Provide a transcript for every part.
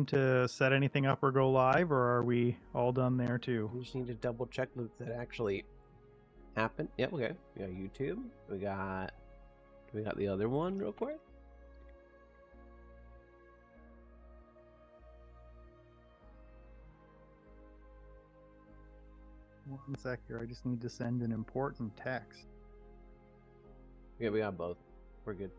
time to set anything up or go live, or are we all done there too? We just need to double check that actually happened. Yep, okay. We got YouTube. We got the other one real quick. One sec here. I just need to send an important text. Yeah, we got both. We're good.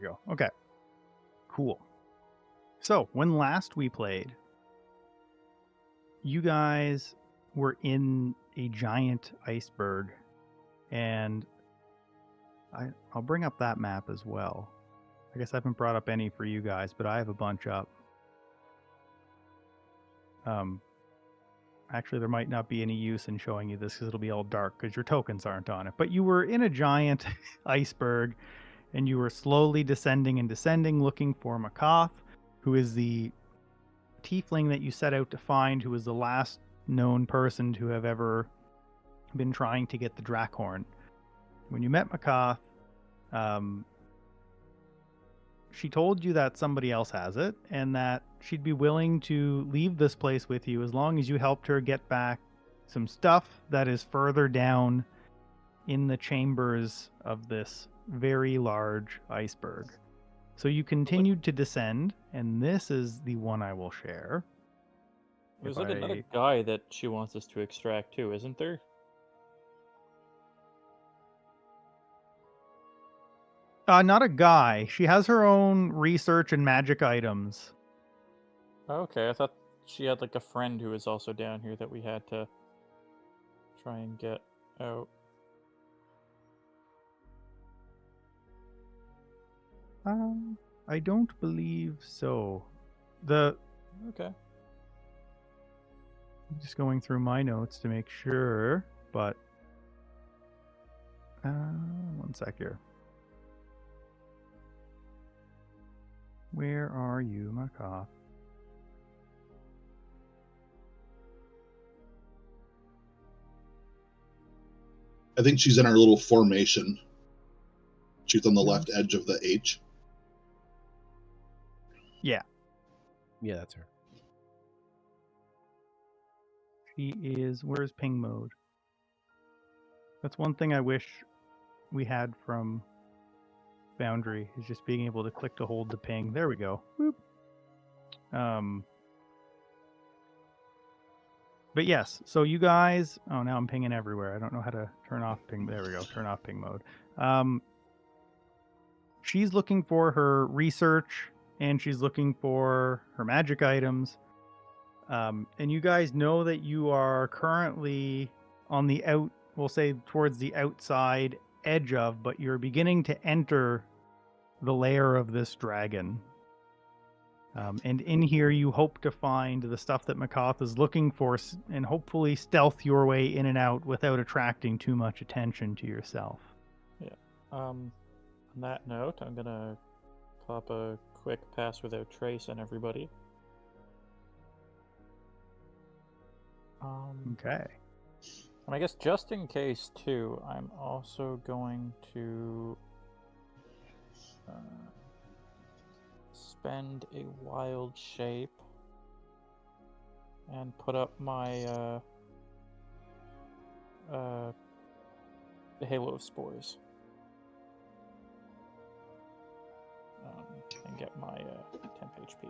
There we go. Okay. Cool. So, when last we played, you guys were in a giant iceberg, and I'll bring up that map as well. I guess I haven't brought up any for you guys, but I have a bunch up. Actually, there might not be any use in showing you this because it'll be all dark because your tokens aren't on it. But you were in a giant iceberg, and you were slowly descending and descending, looking for Makoth, who is the tiefling that you set out to find, who is the last known person to have ever been trying to get the Drakhorn. When you met Makoth, she told you that somebody else has it, and that she'd be willing to leave this place with you as long as you helped her get back some stuff that is further down in the chambers of this very large iceberg. So you continued to descend, and this is the one I will share. There's like another guy that she wants us to extract too, isn't there? Not a guy. She has her own research and magic items. Okay, I thought she had like a friend who was also down here that we had to try and get out. I don't believe so. Okay. I'm just going through my notes to make sure, but one sec here. Where are you, Makoth? I think she's in our little formation. She's on the left edge of the H. Yeah. Yeah, that's her. She is... Where's ping mode? That's one thing I wish we had from Boundary, is just being able to click to hold the ping. There we go. Whoop. But yes, so you guys... Oh, now I'm pinging everywhere. I don't know how to turn off ping... There we go. Turn off ping mode. She's looking for her research, and she's looking for her magic items. And you guys know that you are currently on the we'll say towards the outside edge of, but you're beginning to enter the lair of this dragon. And in here you hope to find the stuff that Makoth is looking for, and hopefully stealth your way in and out without attracting too much attention to yourself. Yeah. On that note, I'm gonna pop a quick pass without trace on everybody. Okay. And I guess just in case too, I'm also going to spend a wild shape and put up my Halo of Spores. And get my temp HP.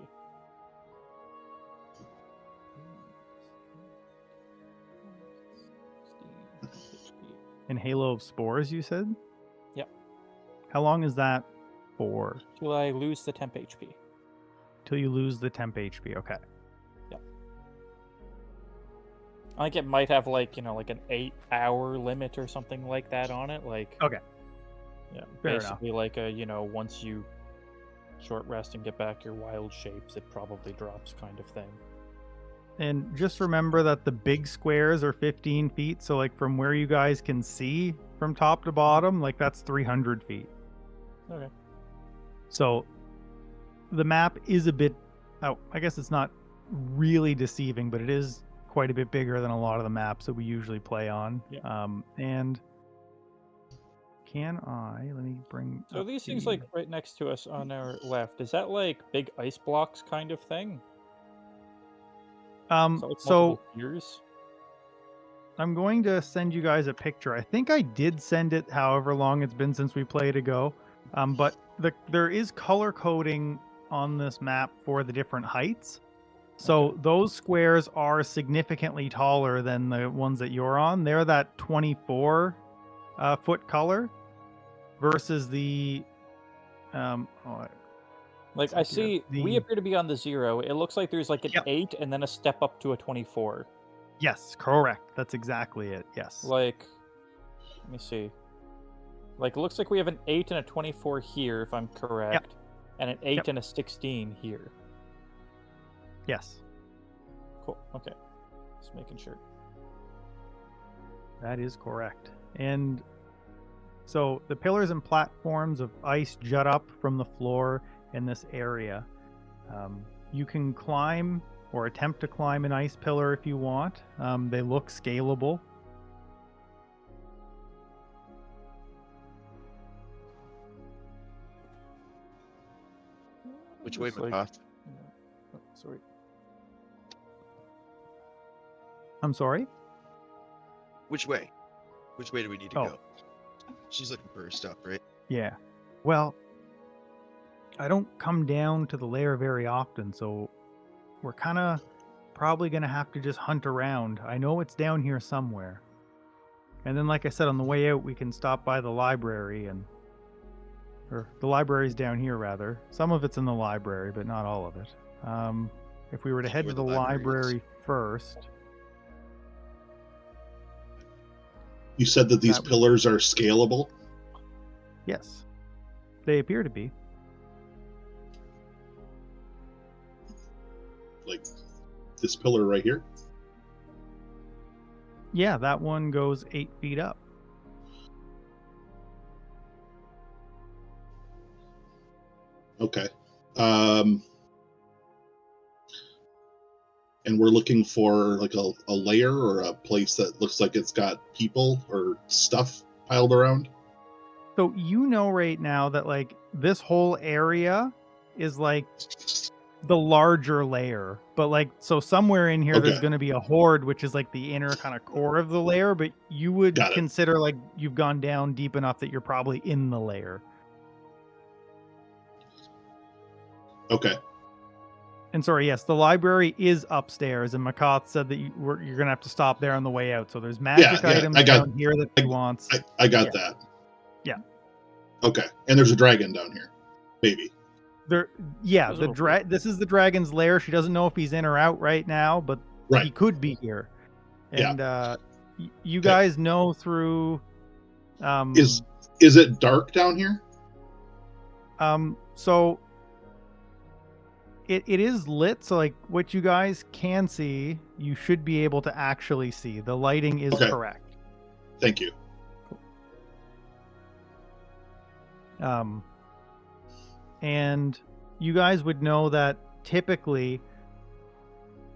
In Halo of Spores, you said? Yep. How long is that for? Till I lose the temp HP. Till you lose the temp HP, okay. Yep. I think it might have like, like an 8-hour limit or something like that on it. Like, okay. Yeah, fair basically enough. Like a, once you short rest and get back your wild shapes, it probably drops kind of thing. And just remember that the big squares are 15 feet. So, like, from where you guys can see from top to bottom, like, that's 300 feet. Okay. So, the map is a bit, oh, I guess it's not really deceiving, but it is quite a bit bigger than a lot of the maps that we usually play on. Yeah. And let me bring. So up these things the- like right next to us on our left, is that like big ice blocks kind of thing? Is that like So multiple tiers? I'm going to send you guys a picture. I think I did send it, however long it's been since we played ago. But there is color coding on this map for the different heights. So Okay. those squares are significantly taller than the ones that you're on. They're that 24 foot color versus the Like I see, we appear to be on the 0. It looks like there's like an Yep. 8 and then a step up to a 24. Yes, correct. That's exactly it. Yes. Like, let me see. Like, it looks like we have an 8 and a 24 here, if I'm correct, and an 8 Yep. and a 16 here. Yes. Cool. Okay. Just making sure. That is correct. And so the pillars and platforms of ice jut up from the floor in this area. You can climb or attempt to climb an ice pillar if you want. They look scalable. Which way, Just like, Makoth? oh, sorry. I'm sorry? Which way? Which way do we need to Oh. go? She's looking for her stuff, right? Yeah. Well, I don't come down to the lair very often, so we're kind of probably going to have to just hunt around. I know it's down here somewhere. And then, like I said, on the way out, we can stop by the library or the library's down here, rather. Some of it's in the library, but not all of it. If we were to head Where to the the library is. library first, You said that these That was- pillars are scalable. yes, they appear to be. Like this pillar right here. Yeah, that one goes 8 feet up. Okay. And we're looking for like a layer or a place that looks like it's got people or stuff piled around. So you know right now that like this whole area is like the larger layer, but like so somewhere in here there's Okay. going to be a horde, which is like the inner kind of core of the layer. But you would Got it. consider like you've gone down deep enough that you're probably in the layer. Okay. And sorry, yes, the library is upstairs, and Makoth said that you're going to have to stop there on the way out. So there's magic yeah, items I got- down here that he wants. I got Yeah. that. Yeah. Okay. And there's a dragon down here. Maybe. There, yeah, Those the little this is the dragon's lair. She doesn't know if he's in or out right now, but he Right. could be here. Yeah. And you Okay. guys know through Is it dark down here? so it is lit, so like what you guys can see, you should be able to actually see. The lighting is Okay. correct. Thank you. And you guys would know that typically.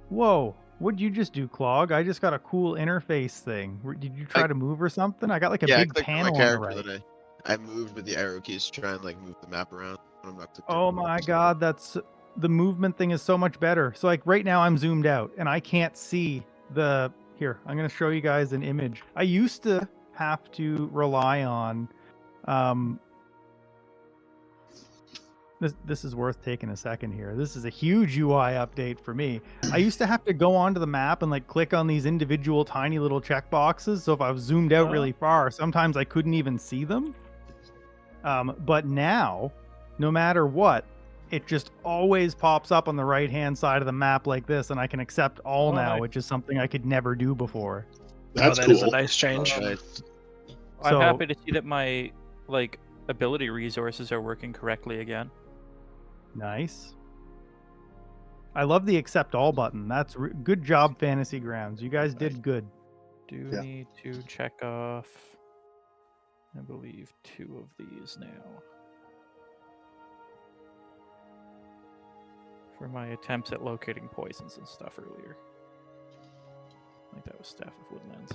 Whoa, what'd you just do, Clog? I just got a cool interface thing. Did you try to move or something? I got like a Yeah, I big clicked on my panel on the character right. that I moved with the arrow keys to try and like move the map around. But I'm not clicking Oh on it, my so- god, that's the movement thing is so much better. So like right now I'm zoomed out and I can't see the here. I'm going to show you guys an image. I used to have to rely on this is worth taking a second here. This is a huge UI update for me. I used to have to go onto the map and like click on these individual tiny little checkboxes. So if I was zoomed out really far, sometimes I couldn't even see them. But now, no matter what, it just always pops up on the right hand side of the map like this, and I can accept all now, nice. which is something I could never do before. That's that cool. is a nice change. Nice. I'm So- happy to see that my like ability resources are working correctly again. Nice. I love the accept all button. That's good job, Fantasy Grounds. You guys did good. Do Yeah. need to check off, I believe, 2 of these now. For my attempts at locating poisons and stuff earlier. I think that was Staff of Woodlands.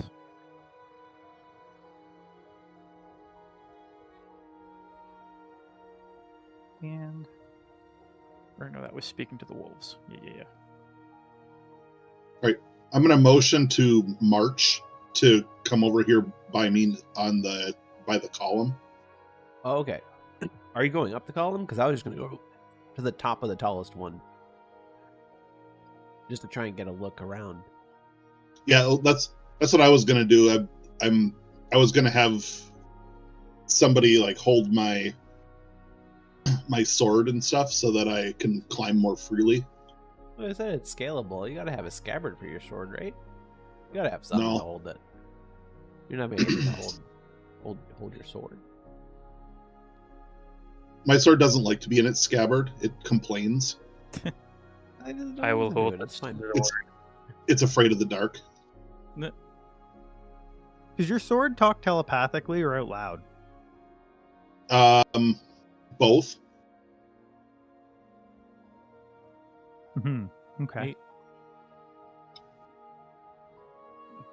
And Or no, that was Speaking to the Wolves. Yeah. I'm gonna motion to March to come over here by me by the column. Oh, okay. Are you going up the column? Because I was just going to go to the top of the tallest one. Just to try and get a look around. Yeah, that's what I was gonna do. I was gonna have somebody like hold my sword and stuff so that I can climb more freely. Well, I said it's scalable. You got to have a scabbard for your sword, right? You got to have something No. to hold it. You're not going to able to hold your sword. My sword doesn't like to be in its scabbard. It complains. I will hold That's the fine. It's afraid of the dark. does your sword talk telepathically or out loud? Both. Okay. Neat.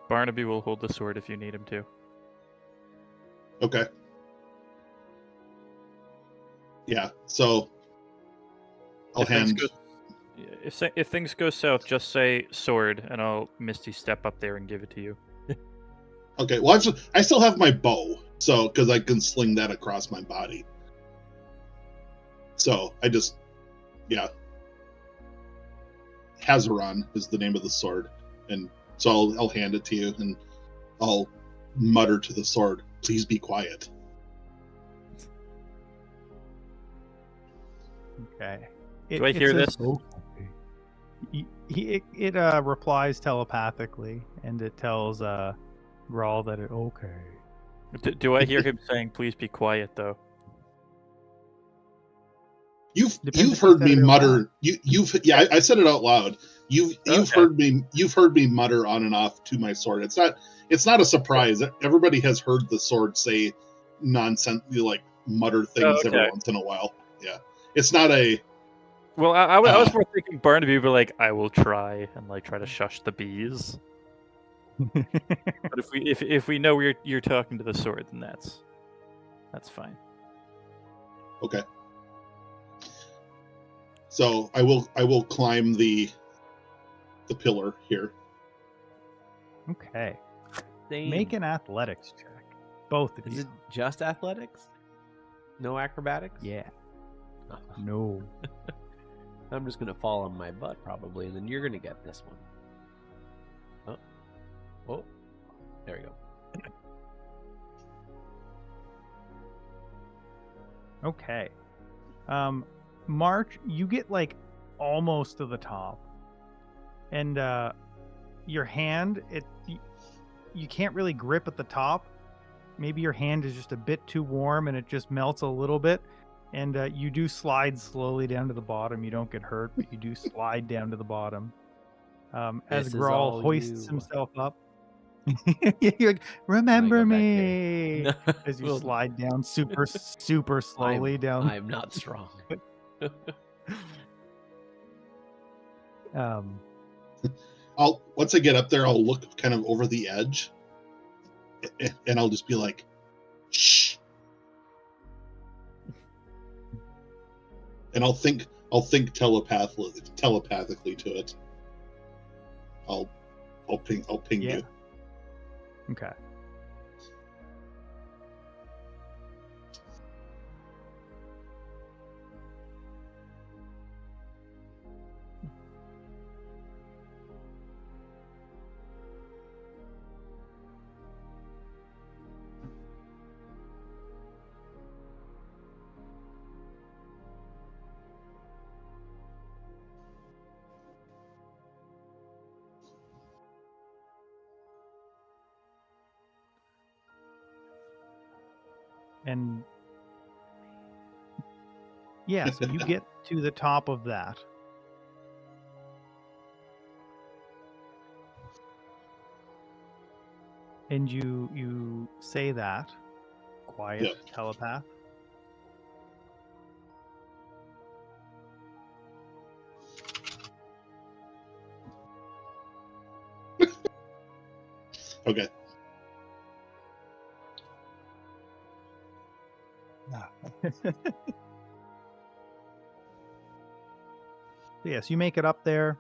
Barnaby will hold the sword if you need him to. Okay. Yeah. So I'll If things hand. go- If things go south, just say sword, and I'll Misty step up there and give it to you. Okay. Well, I still have my bow, so because I can sling that across my body. So I just, yeah. Hazaron is the name of the sword, and so I'll hand it to you, and I'll mutter to the sword, "Please be quiet." Okay. Do I hear this? It replies telepathically, and it tells Grawl that it okay. Do I hear him saying, "Please be quiet," though? Depends You've if you heard said me it out mutter. loud. I said it out loud. You've Okay. heard me mutter on and off to my sword. It's not a surprise. Everybody has heard the sword say nonsense, like mutter things every Okay. once in a while. Yeah, it's not a. Well, I was more thinking Barnaby would be like, "I will try," and like try to shush the bees. But if we know you're talking to the sword, then that's fine. Okay. So I will climb the pillar here. Okay. Same. Make an athletics check. Both of Is you. it just athletics? No acrobatics? Yeah. Oh. No. I'm just going to fall on my butt probably, and then you're going to get this one. Oh, there we go. Okay. March, you get like almost to the top, and your hand you can't really grip at the top. Maybe your hand is just a bit too warm, and it just melts a little bit. And you do slide slowly down to the bottom. You don't get hurt, but you do slide down to the bottom. As This is Grawl all hoists you. himself up. You're like, remember back me, here. as you Well, slide down super slowly down. I'm not strong. Once I get up there, I'll look kind of over the edge, and I'll just be like, "Shh," and I'll think telepathically to it. I'll ping Yeah. you. Okay. And yeah, so you get to the top of that. And you say that, quiet Yep. telepath. Okay. Yes, you make it up there.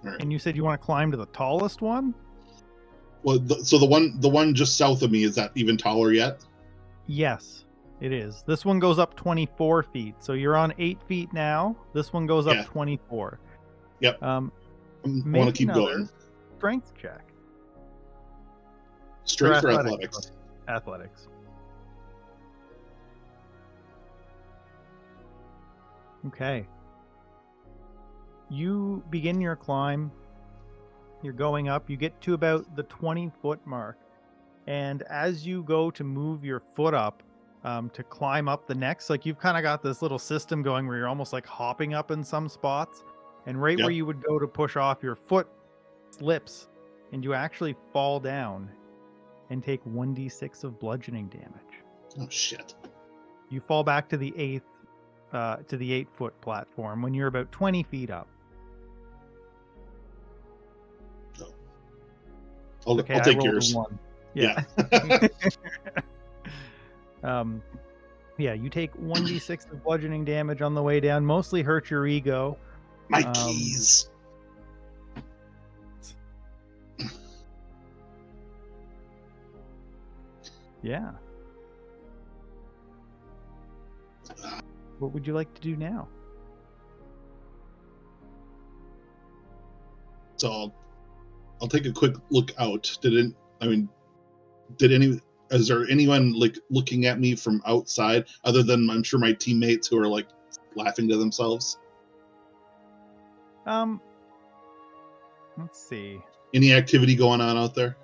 All right. And you said you want to climb to the tallest one? Well, so the one just south of me, is that even taller yet? Yes, it is. This one goes up 24 feet. So you're on 8 feet now. This one goes up Yeah. 24. Yep. I Um, want make to keep another going. strength check. Strength or athletics. athletics? Athletics. Okay. You begin your climb. You're going up. You get to about the 20-foot mark. And as you go to move your foot up to climb up the next, like you've kind of got this little system going where you're almost like hopping up in some spots. And right where Yep. you would go to push off, your foot slips and you actually fall down and take 1d6 of bludgeoning damage. Oh shit. You fall back to the 8-foot platform when you're about 20 feet up. I'll Okay, take I rolled yours. a 1. Yeah. Yeah, you take 1d6 of bludgeoning damage on the way down. Mostly hurt your ego. My keys. Yeah. What would you like to do now? So I'll take a quick look out. Is there anyone like looking at me from outside other than I'm sure my teammates who are like laughing to themselves? Let's see. Any activity going on out there?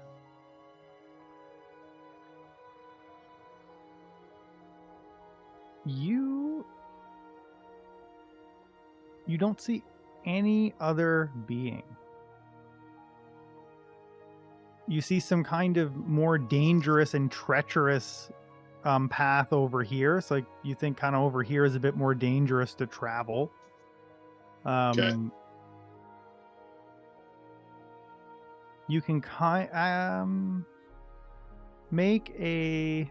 You don't see any other being. You see some kind of more dangerous and treacherous path over here. So like, you think kind of over here is a bit more dangerous to travel. Okay. You can make a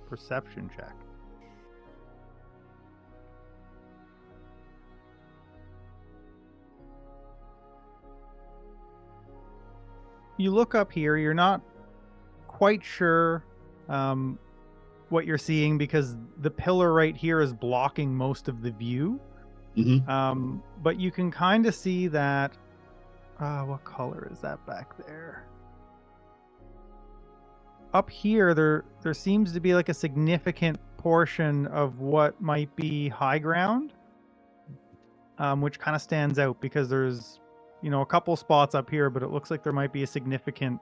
perception check. You look up here, you're not quite sure what you're seeing because the pillar right here is blocking most of the view. Mm-hmm. But you can kind of see that. What color is that back there? Up here, there seems to be like a significant portion of what might be high ground, which kind of stands out because there's, a couple spots up here, but it looks like there might be a significant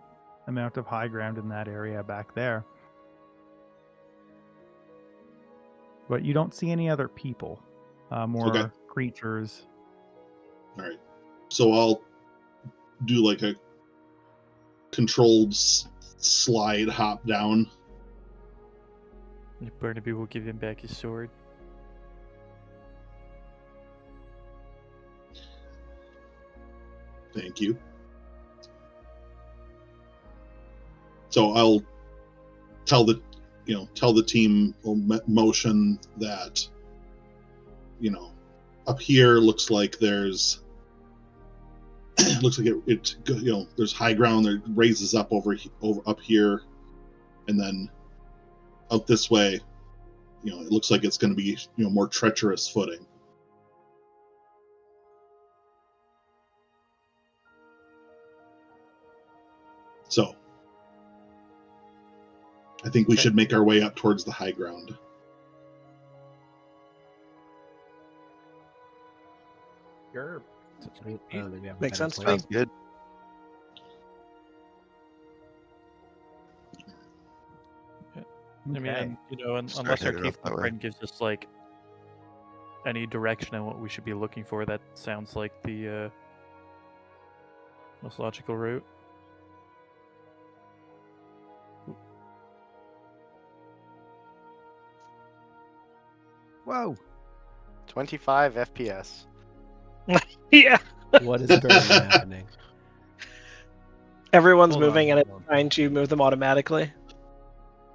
amount of high ground in that area back there. But you don't see any other people, or creatures. All right. So I'll do like a controlled slide hop down. Barnaby will give him back his sword. Thank you. So I'll tell the team motion that up here looks like there's there's high ground that raises up over up here, and then out this way, it looks like it's going to be more treacherous footing. So I think we should make our way up towards the high ground. Sure. Makes sense to me. Sounds good. I mean, Start unless our heading cave off that way. friend gives us like any direction on what we should be looking for, that sounds like the most logical route. Whoa. 25 FPS. Yeah. What is currently happening? Everyone's Hold on, moving and it's hold on. trying to move them automatically.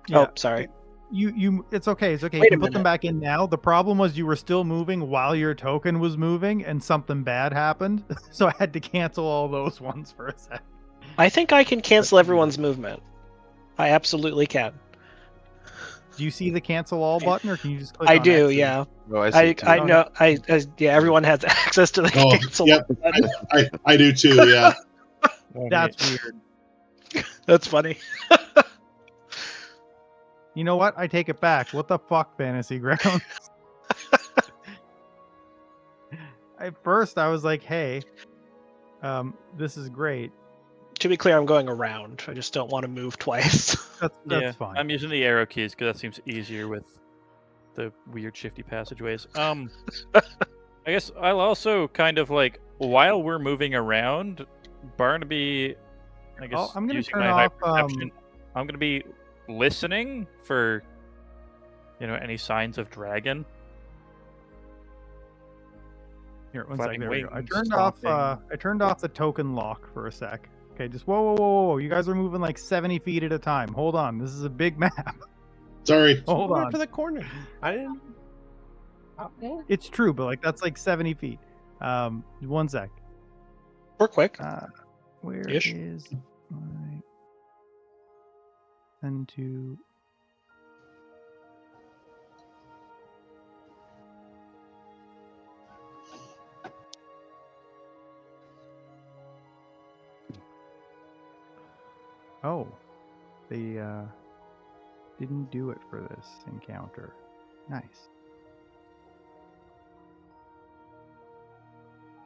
Yeah. Oh, sorry. You it's okay, it's okay. Wait You a can put them minute. back in now. The problem was you were still moving while your token was moving and something bad happened. So I had to cancel all those ones for a sec. I think I can cancel everyone's movement. I absolutely can. Do you see the cancel all button or can you just click I on do, X? yeah. Oh, I see. I Okay. know. Yeah. Everyone has access to the Oh, cancel yep. button. I do too. Yeah. That's weird. That's funny. You know what? I take it back. What the fuck, Fantasy Grounds? At first, I was like, "Hey, this is great." To be clear, I'm going around. I just don't want to move twice. That's fine. I'm using the arrow keys because that seems easier with the weird shifty passageways. I guess I'll also kind of like while we're moving around, Barnaby. I guess I'm gonna using turn my high off. perception, I'm gonna be listening for, any signs of dragon. Here, one Flapping second. There we go. I wings, turned off. stomping. I turned off the token lock for a sec. Okay, just whoa! You guys are moving like 70 feet at a time. Hold on. This is a big map. Sorry. Hold Went on. for the corner. I didn't. It's true, but like that's like 70 feet. One sec. We're quick. Where Ish. is my send to? Oh, they didn't do it for this encounter. Nice.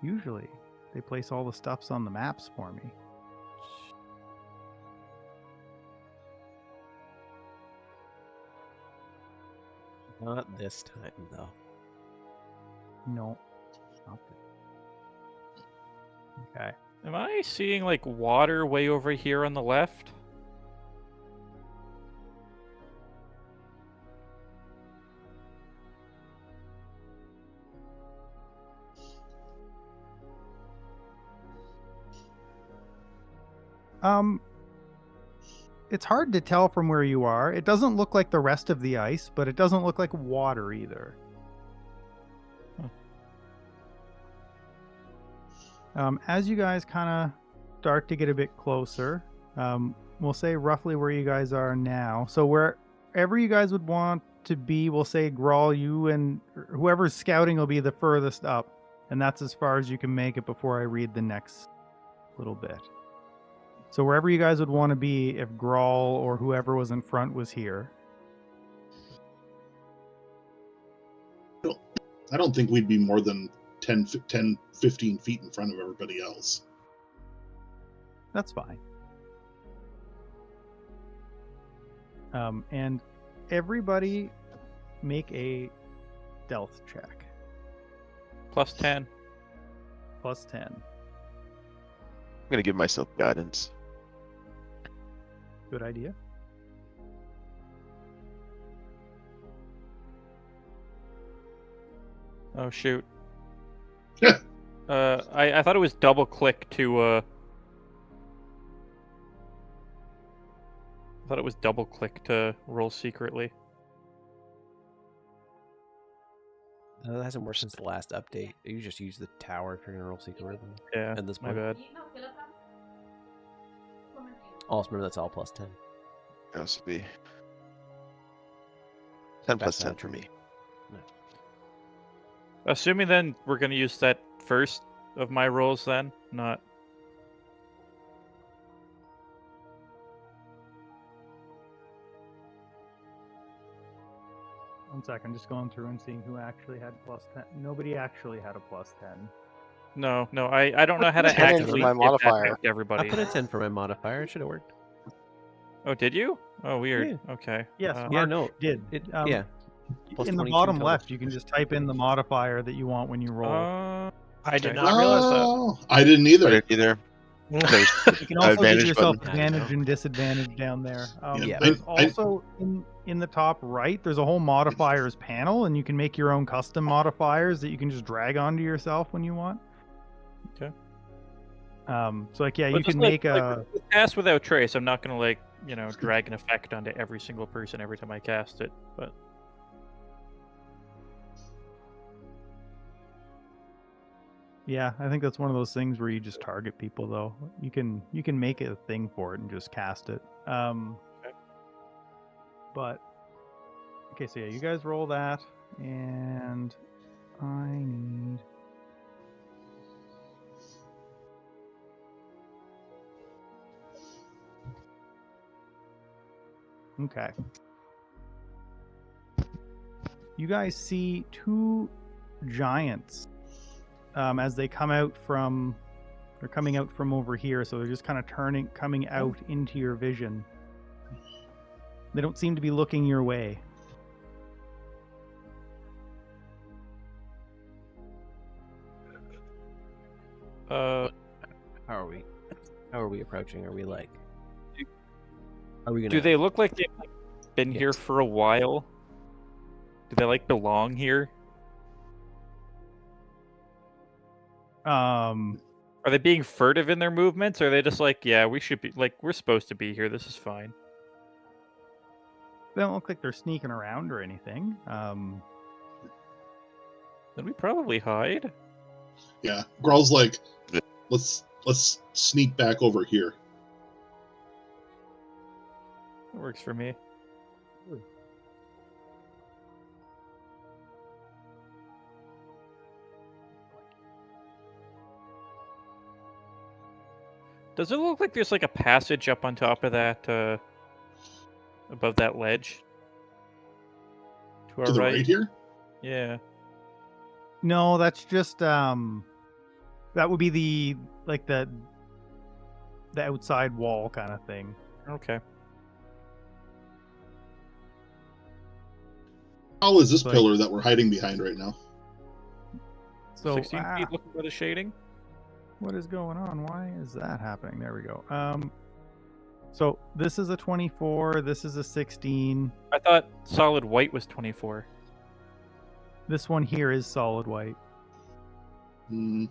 Usually, they place all the stuffs on the maps for me. Not this time, though. No. Not this. Okay. Am I seeing like water way over here on the left? It's hard to tell from where you are. It doesn't look like the rest of the ice, but it doesn't look like water either. As you guys kind of start to get a bit closer, we'll say roughly where you guys are now. So wherever you guys would want to be, we'll say Grawl, you and whoever's scouting will be the furthest up. And that's as far as you can make it before I read the next little bit. So wherever you guys would want to be if Grawl or whoever was in front was here. I don't think we'd be more than 10, 15 feet in front of everybody else. That's fine. And everybody make a stealth check. +10. +10. I'm gonna give myself guidance. Good idea. Oh shoot. Yeah. I thought it was double click to I thought it was double click to roll secretly. That hasn't worked since the last update. You just use the tower if you're gonna roll secret rhythm. Yeah, At this my point. bad. Also, remember that's all +10. Has to be 10 plus That's 10 not for true. me. Assuming then we're gonna use that first of my rolls then, not. One sec, I'm just going through and seeing who actually had +10. Nobody actually had a +10. No, I don't know how to 10 for actually my give that modifier. back to I everybody. put a 10 for my modifier. It should have worked. Oh, did you? Oh, weird. Okay. Yes, Uh, Yeah, Mark no. did. Yeah. Plus In the 22 bottom total. left, you can just type in the modifier that you want when you roll. I did Okay. not realize that. Oh, I didn't I either. didn't either. There's You can also give advantage yourself button. advantage and disadvantage down there. Yeah. There's I- also in the top right, there's a whole modifiers panel, and you can make your own custom modifiers that you can just drag onto yourself when you want. Okay. So like yeah, But you just can like, make a with cast without trace. I'm not gonna like drag an effect onto every single person every time I cast it. But yeah, I think that's one of those things where you just target people though. You can make it a thing for it and just cast it. Okay. But okay, so yeah, you guys roll that, and I need. Okay. You guys see two giants as they come out from. They're coming out from over here, so they're just kind of coming out into your vision. They don't seem to be looking your way. How are we? How are we approaching? Are we like? Are we gonna? do they look like they've been here Yes. for a while? Do they like belong here? Are they being furtive in their movements, or are they just like, yeah, we should be like, we're supposed to be here. This is fine. They don't look like they're sneaking around or anything. Then we probably hide. Yeah, Growl's like, let's sneak back over here. It works for me. Does it look like there's like a passage up on top of that, above that ledge? To our To the right? right here? Yeah. No, that's just that would be the outside wall kind of thing. Okay. How tall is this Like- pillar that we're hiding behind right now? So 16 feet looking for the shading? what is going on? Why is that happening? There we go. So this is a 24, this is a 16. I thought solid white was 24. This one here is solid white. Hmm,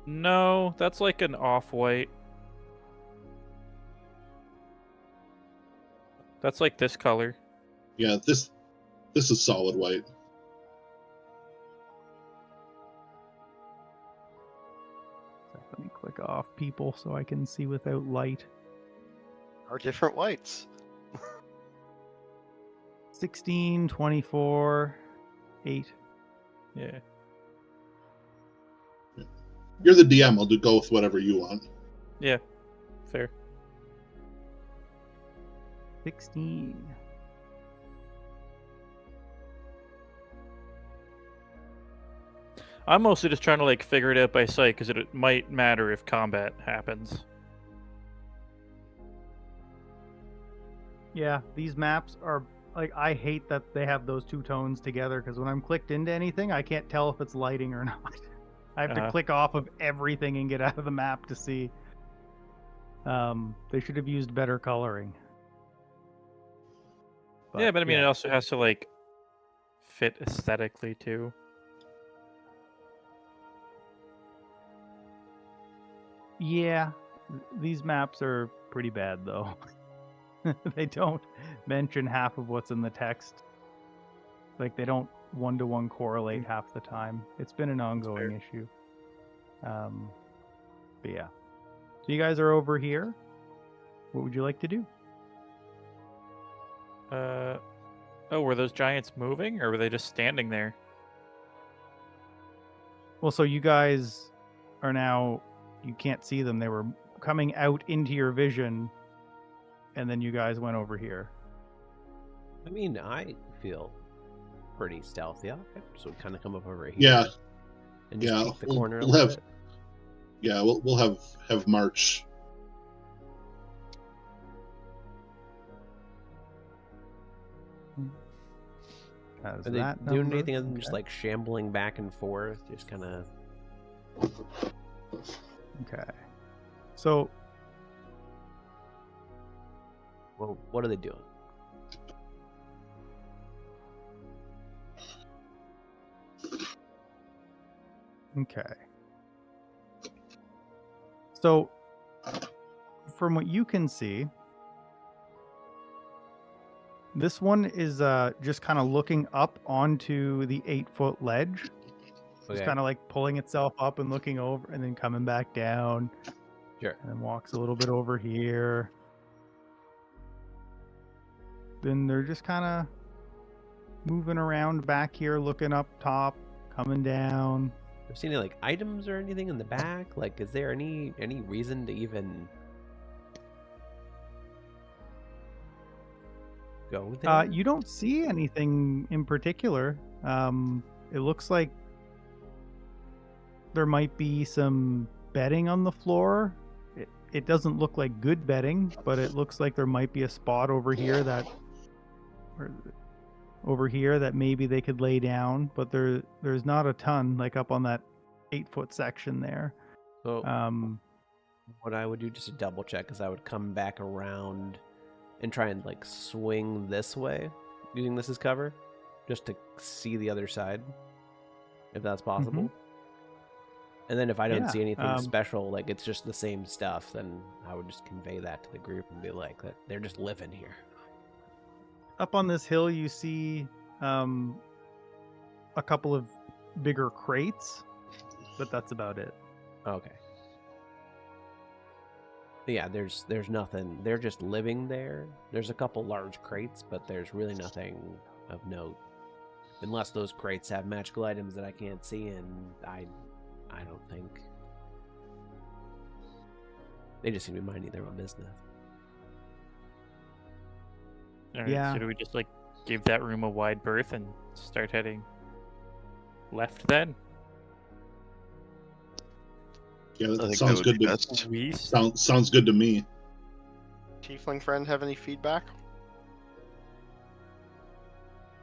No, that's like an off-white. That's like this color. yeah, this is solid white. Let me click off people so I can see without light. Are different whites. 16, 24, 8. Yeah. You're the DM. I'll go with whatever you want. Yeah. Fair. 16. I'm mostly just trying to like figure it out by sight because it might matter if combat happens. Yeah, these maps are like, I hate that they have those two tones together because when I'm clicked into anything, I can't tell if it's lighting or not. I have to Uh-huh. click off of everything and get out of the map to see. They should have used better coloring. Yeah, but I mean, yeah. it also has to like fit aesthetically too. Yeah, these maps are pretty bad though. They don't mention half of what's in the text. Like they don't one-to-one correlate half the time. It's been an ongoing issue. But yeah. So you guys are over here. What would you like to do? Oh, were those giants moving or were they just standing there? Well, so you guys are now, you can't see them. They were coming out into your vision, and then you guys went over here. I mean, I feel pretty stealthy. So kind of come up over here. Yeah, And just yeah, peek the we'll- corner a we'll little have- bit. yeah. We'll have March. Has Are they that doing number? anything other than just Okay. like shambling back and forth? Just kind of. Okay. So Well, what are they doing? Okay. So, from what you can see, this one is just kind of looking up onto the 8-foot ledge. Just Okay. kind of like pulling itself up and looking over and then coming back down. Sure. And then walks a little bit over here. Then they're just kind of moving around back here, looking up top, coming down. You see any like items or anything in the back? Like, is there any reason to even go there? You don't see anything in particular. It looks like there might be some bedding on the floor. It doesn't look like good bedding, but it looks like there might be a spot over here that maybe they could lay down, but there's not a ton like up on that 8-foot section there. So what I would do just to double check is I would come back around and try and like swing this way using this as cover just to see the other side if that's possible. And then if I don't see anything special, like it's just the same stuff, then I would just convey that to the group and be like that they're just living here. Up on this hill you see a couple of bigger crates, but that's about it. Okay. Yeah, there's nothing. They're just living there. There's a couple large crates, but there's really nothing of note. Unless those crates have magical items that I can't see, and I don't think. They just seem to be minding their own business. All right, Yeah. So do we just like give that room a wide berth and start heading left then? Yeah, I that think sounds that would good be to best. We sounds good to me. Tiefling friend have any feedback?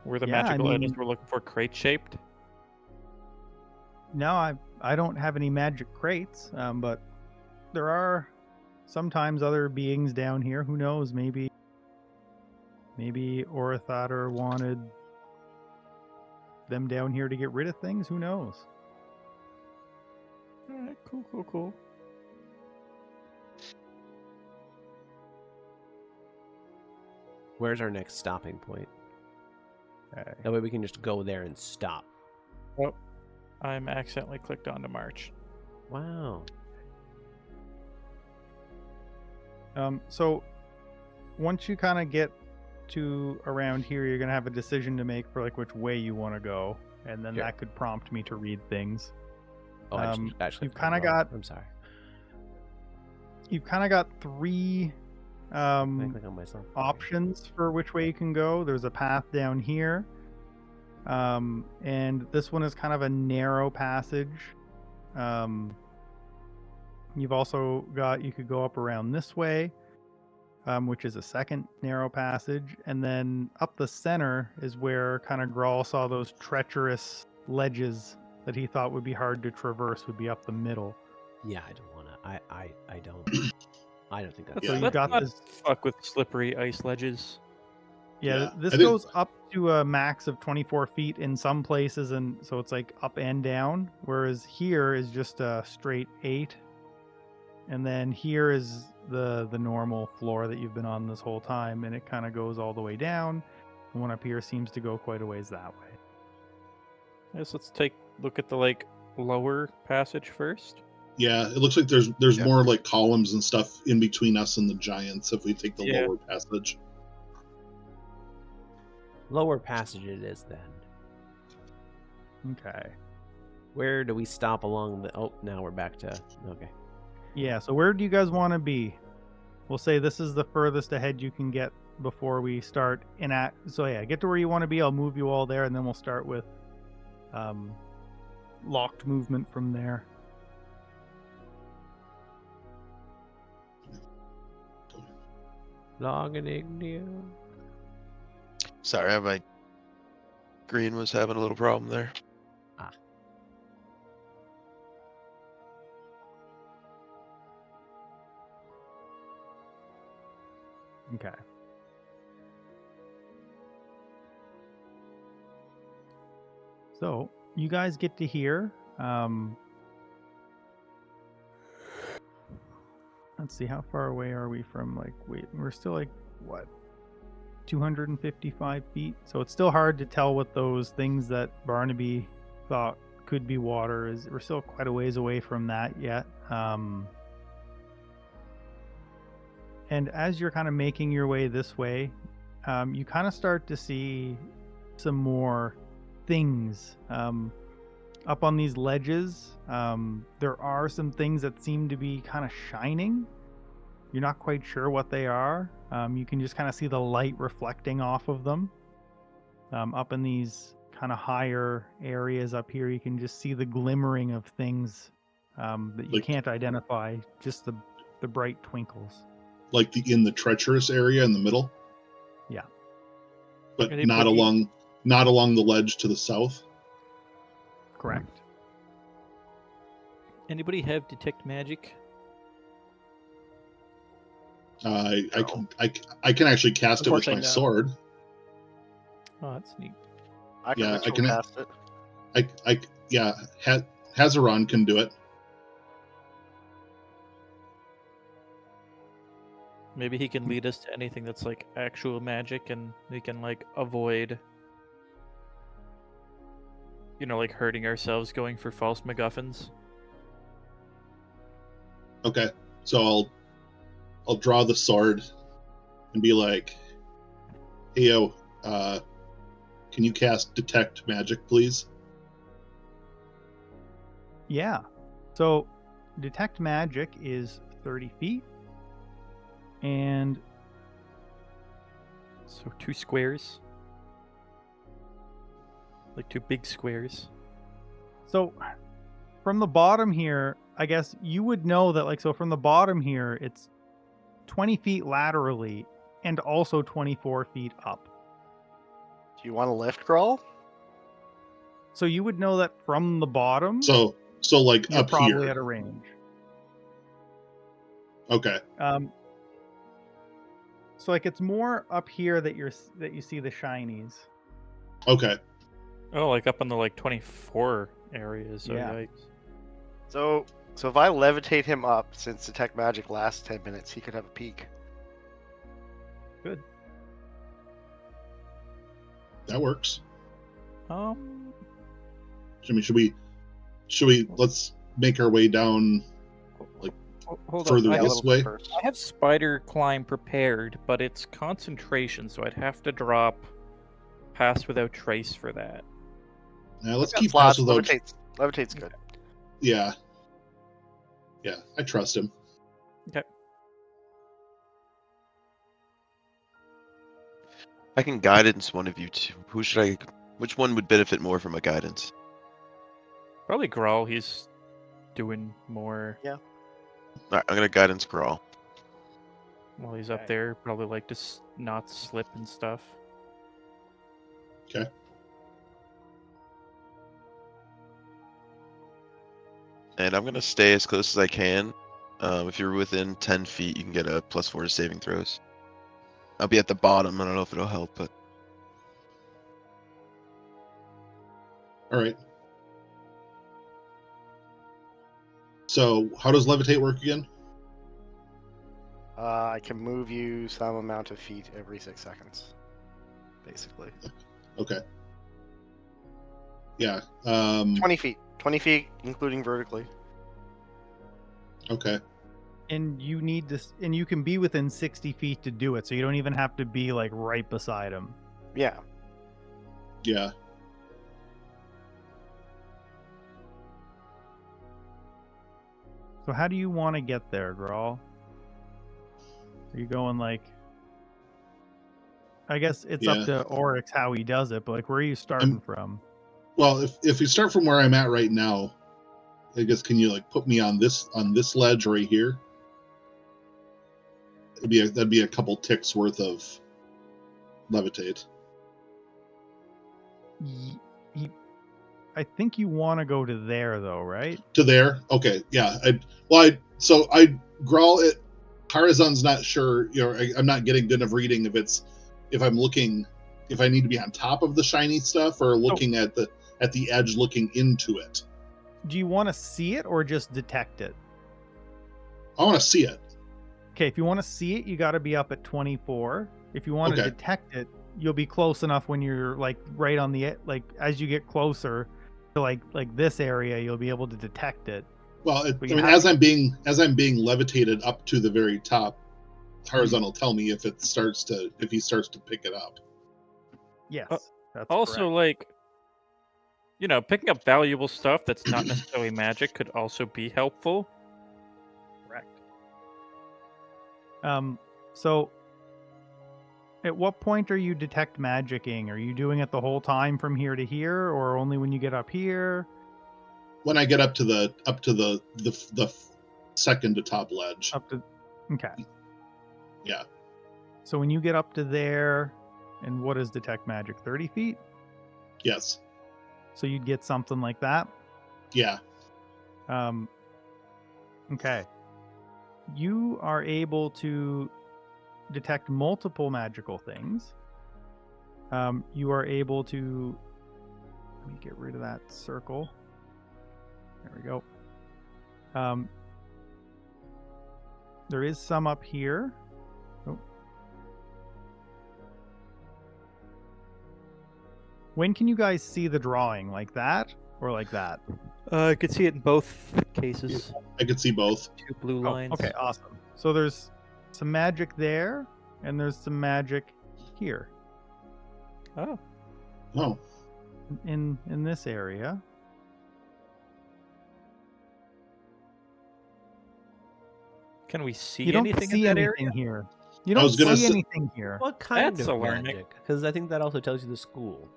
were the Yeah, I magical items mean- we're looking for crate shaped? No, I don't have any magic crates, but there are sometimes other beings down here. Who knows? Maybe Orathater wanted them down here to get rid of things. Who knows? All right, cool. Where's our next stopping point? Okay. That way we can just go there and stop. Oh, I'm accidentally clicked onto March. Wow. So once you kind of get to around here, you're gonna have a decision to make for like which way you want to go, and then Sure. that could prompt me to read things. Oh, actually, you've kind of got I'm sorry. three I click on myself. options for which way you can go. There's a path down here, and this one is kind of a narrow passage. You've also got, you could go up around this way, which is a second narrow passage, and then up the center is where kind of Grawl saw those treacherous ledges that he thought would be hard to traverse, would be up the middle. Yeah, I don't want to. I don't. I don't think that's. So Yeah. you've got Let's this. not fuck with slippery ice ledges. Yeah, Yeah, this I think- goes up to a max of 24 feet in some places, and so it's like up and down, whereas here is just a straight 8. And then here is the normal floor that you've been on this whole time, and it kind of goes all the way down. The one up here seems to go quite a ways that way. Yes, let's take a look at the like lower passage first. Yeah, it looks like there's Yeah. more like columns and stuff in between us and the giants if we take the Yeah. lower passage. Lower passage it is then. Okay. Where do we stop along the? Oh, now we're back to. Okay. Yeah, so where do you guys want to be? We'll say this is the furthest ahead you can get before we start so yeah, get to where you want to be. I'll move you all there, and then we'll start with locked movement from there. Loganignia. Sorry, my green was having a little problem there. Okay. So you guys get to hear. Let's see, how far away are we from, like, we're still like, what, 255 feet? So it's still hard to tell what those things that Barnaby thought could be water is. We're still quite a ways away from that yet. And as you're kind of making your way this way, you kind of start to see some more things up on these ledges. There are some things that seem to be kind of shining. You're not quite sure what they are. You can just kind of see the light reflecting off of them. Up in these kind of higher areas up here, you can just see the glimmering of things that you can't identify, just the bright twinkles. Like in the treacherous area in the middle? Yeah. But not along the ledge to the south? Correct. Anybody have detect magic? I can actually cast it with my Unfortunately, no. sword. Oh, that's neat. I can Yeah, I ritual can- cast it. Hazaron can do it. Maybe he can lead us to anything that's like actual magic, and we can like avoid, like hurting ourselves going for false MacGuffins. Okay, so I'll draw the sword and be like, "Hey yo, can you cast detect magic, please?" Yeah. So detect magic is 30 feet. And So 2 squares, like 2 big squares. so from the bottom here, I guess you would know that, like, so from the bottom here, it's 20 feet laterally and also 24 feet up. Do you want to lift crawl? So you would know that from the bottom, So like you're up probably here. at a range. Okay. So like it's more up here that you see the shinies. Okay. Oh, like up on the like 24 areas. So Yeah. yikes. So if I levitate him up, since detect magic lasts 10 minutes, he could have a peek. Good. That works. Um, I mean, should we let's make our way down hold further on. Yeah, a this little bit way? first. I have spider climb prepared, but it's concentration, so I'd have to drop pass without trace for that. Let's Got keep slots, pass without. Levitate's good. Yeah. Yeah, I trust him. I can guidance one of you two. Which one would benefit more from a guidance? Probably Grawl. He's doing more Alright, I'm gonna guidance crawl. while he's up there. Probably like to not slip and stuff. And I'm gonna stay as close as I can. If you're within 10 feet, you can get a +4 to saving throws. I'll be at the bottom. I don't know if it'll help, but All right. So, how does levitate work again? I can move you some amount of feet every 6 seconds, basically. Okay. Yeah. 20 feet. 20 feet, including vertically. Okay. And you need to, and you can be within 60 feet to do it, so you don't even have to be like right beside him. Yeah. Yeah. So how do you want to get there, Grawl? Are you going like? I guess it's Yeah. up to Oryx how he does it, but like, where are you starting from? Well, if you start from where I'm at right now, I guess can you like put me on this ledge right here? That'd be a couple ticks worth of levitate. I think you want to go to there though, right? To there? Okay, yeah. Grawl it. Harazan's not sure. I'm not getting good enough reading if I need to be on top of the shiny stuff or looking at the at the edge looking into it. Do you want to see it or just detect it? I want to see it. Okay, if you want to see it, you got to be up at 24. If you want to Okay. detect it, you'll be close enough when you're like right on the like as you get closer to like this area, you'll be able to detect it. Well, I But you mean, have as I'm being levitated up to the very top, Tarzan will tell me if he starts to pick it up. Yes, that's Also, correct. like, you know, picking up valuable stuff that's not necessarily magic could also be helpful. Correct. So at what point are you detect magicking? Are you doing it the whole time from here to here, or only when you get up here? When I get up to the second to top ledge. Up to okay. Yeah. So when you get up to there, and what is detect magic? 30 feet? Yes. So you'd get something like that. Yeah. Okay. You are able to detect multiple magical things. You are able to. Let me get rid of that circle. There we go. There is some up here. Oh. When can you guys see the drawing? Like that or like that? I could see it in both cases. I could see both. 2 blue Oh, lines. okay, awesome. So there's some magic there, and there's some magic here Oh. Oh. in this area. Can we see You don't anything see in that anything area? here. You I don't was gonna see say- anything here. What kind That's of a learning. magic? Because I think that also tells you the school.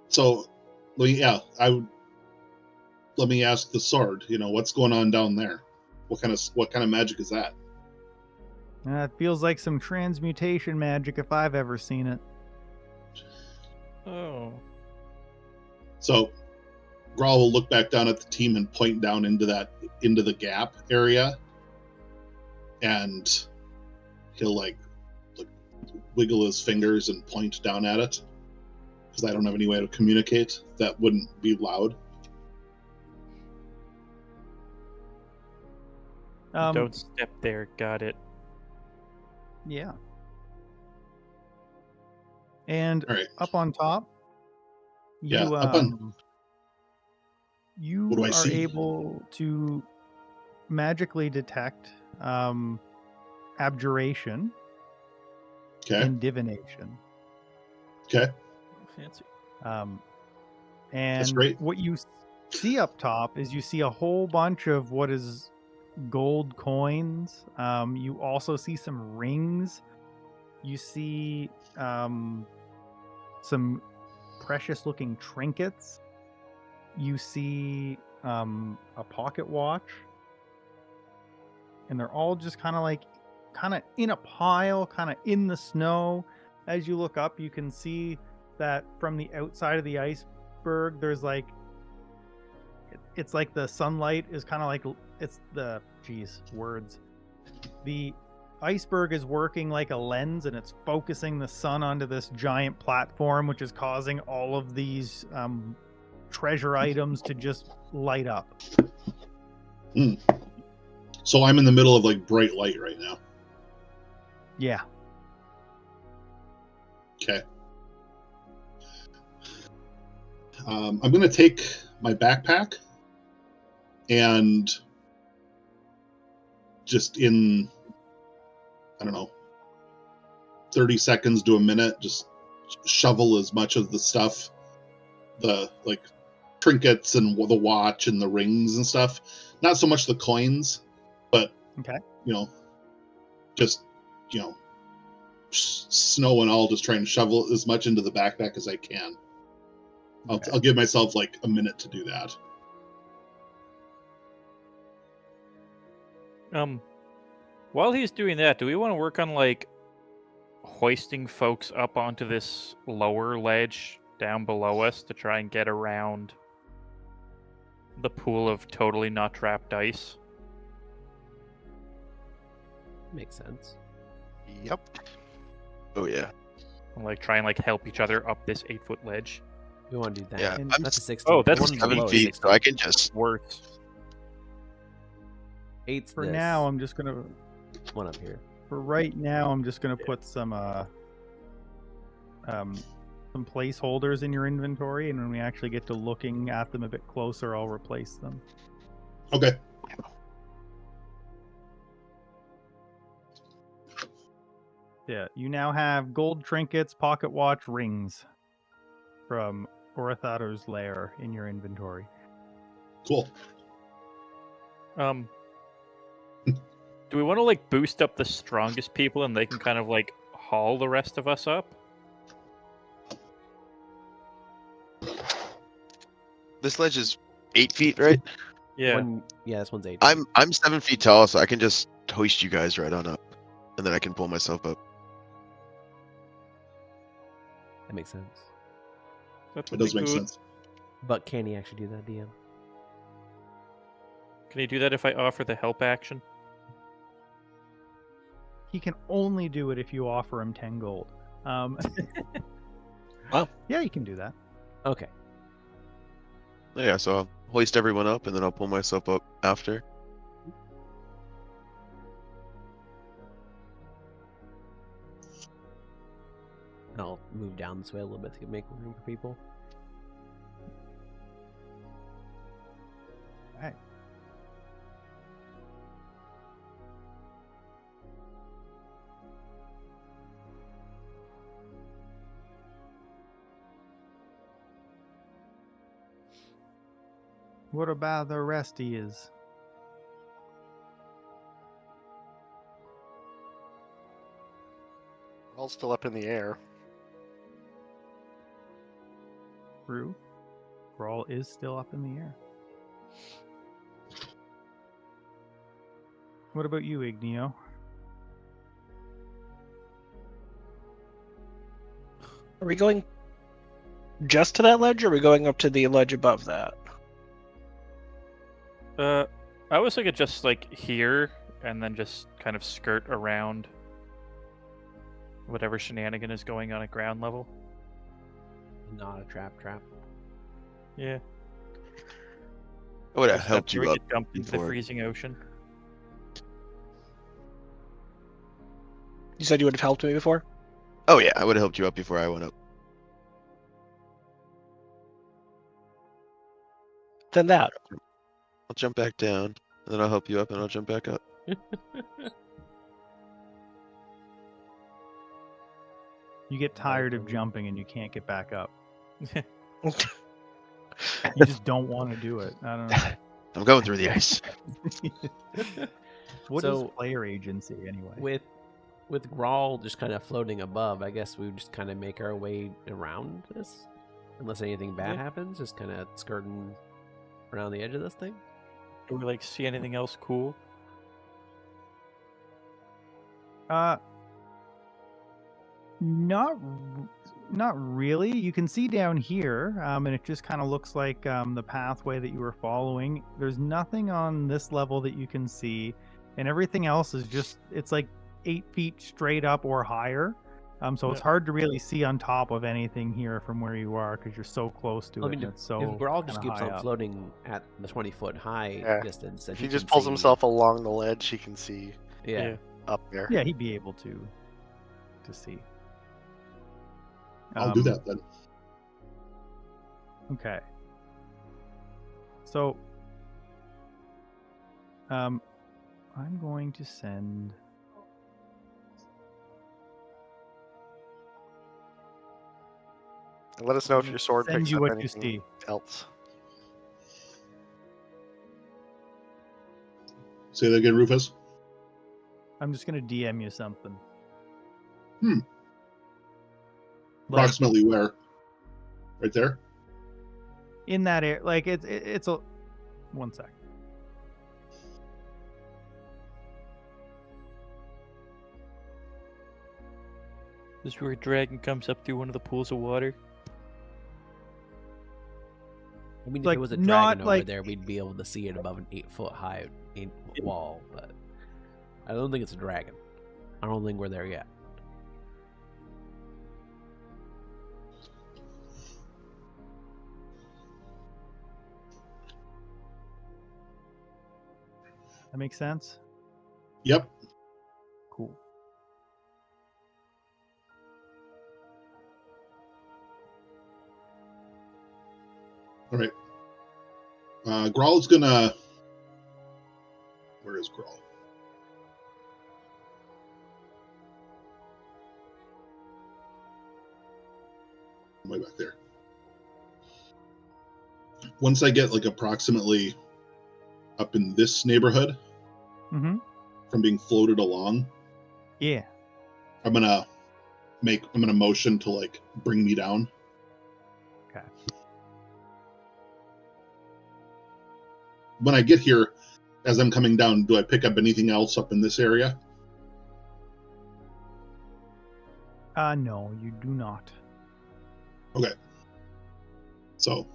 So, well, yeah, let me ask the sword. You know, what's going on down there? What kind of magic is that? It feels like some transmutation magic if I've ever seen it. Oh. So, Grawl will look back down at the team and point down into the gap area, and he'll like wiggle his fingers and point down at it, because I don't have any way to communicate that wouldn't be loud. Don't step there. Got it. Yeah. And All right. up on top, Yeah, you up on- you What do I are see? able to magically detect abjuration Okay. and divination. Okay. Fancy. And great. what you see up top is you see a whole bunch of what is gold coins. You also see some rings. You see some precious looking trinkets. You see a pocket watch. And they're all just kind of in a pile, kind of in the snow. As you look up, you can see that from the outside of the iceberg, there's like, it's like the sunlight is kind of like, it's the, words. The iceberg is working like a lens, and it's focusing the sun onto this giant platform, which is causing all of these treasure items to just light up. So I'm in the middle of like bright light right now. Yeah. Okay. I'm going to take my backpack and just in, I don't know, 30 seconds to a minute, just shovel as much of the stuff, the like trinkets and the watch and the rings and stuff. Not so much the coins, but, Okay. you know, just, you know, snow and all, just trying to shovel as much into the backpack as I can. I'll give myself like a minute to do that. While he's doing that, do we want to work on like hoisting folks up onto this lower ledge down below us to try and get around the pool of totally not trapped ice? Makes sense. Yep. Oh yeah. And like try and like help each other up this 8-foot ledge. We want to do that. Yeah, And- I'm That's a 16. Oh, that's The one 7 below is feet, so 16. I can just. Worse. 8's For this. now, I'm just gonna. One up here. For right now, I'm just gonna put some placeholders in your inventory, and when we actually get to looking at them a bit closer, I'll replace them. Okay. Yeah, you now have gold trinkets, pocket watch, rings from Orathado's lair in your inventory. Cool. Do we want to like boost up the strongest people and they can kind of like haul the rest of us up? This ledge is 8 feet, right? Yeah. Yeah, this one's 8. I'm 7 feet tall, so I can just hoist you guys right on up, and then I can pull myself up. That makes sense. That It would does be make good. sense. But can he actually do that, DM? Can you do that if I offer the help action? He can only do it if you offer him 10 gold. Wow. Yeah, you can do that. Okay. Yeah, so I'll hoist everyone up, and then I'll pull myself up after. I'll move down this way a little bit to make room for people. Alright. What about the rest of yous? We're all still up in the air. True. Grawl is still up in the air. What about you, Igneo? Are we going just to that ledge, or are we going up to the ledge above that? I was thinking just like here and then just kind of skirt around whatever shenanigan is going on at ground level. Not a trap. Yeah. I would have Just helped after you we up get dumped into the before. freezing ocean. You said you would have helped me before? Oh yeah, I would have helped you up before I went up. Then that. I'll jump back down, and then I'll help you up, and I'll jump back up. You get tired of jumping and you can't get back up. You just don't want to do it. I don't know. I'm going through the ice. What is So- player agency anyway? With Grawl just kind of floating above, I guess we would just kind of make our way around this, unless anything bad Yeah. happens. Just kind of skirting around the edge of this thing. Do we like see anything else cool? Not really. You can see down here, and it just kind of looks like the pathway that you were following. There's nothing on this level that you can see, and everything else is just, it's like 8 feet straight up or higher. So it's Yeah. hard to really see on top of anything here from where you are because you're so close to I it. mean, And it's so if Grawl just kinda keeps high on up. floating at the 20-foot high Yeah. distance, then If he can just pulls see- himself along the ledge, he can see Yeah. up there. Yeah, he'd be able to see. I'll do that then. Okay. So, I'm going to send. And let us know if your sword Send picks you up what you anything see. else. Say that again, Rufus. I'm just going to DM you something. Hmm. Like, Approximately where? Right there? in that area, like it's a. One sec. This is where a dragon comes up through one of the pools of water. I mean, if Like, it was a not dragon over like- there, we'd be able to see it above an 8-foot high wall, but I don't think it's a dragon. I don't think we're there yet. That makes sense? Yep. Cool. All right. Grawl's gonna. Where is Grawl? Way back there. Once I get like approximately up in this neighborhood Mm-hmm. from being floated along, Yeah. I'm gonna motion to like bring me down. Okay. When I get here, as I'm coming down, do I pick up anything else up in this area? No, you do not. Okay. So.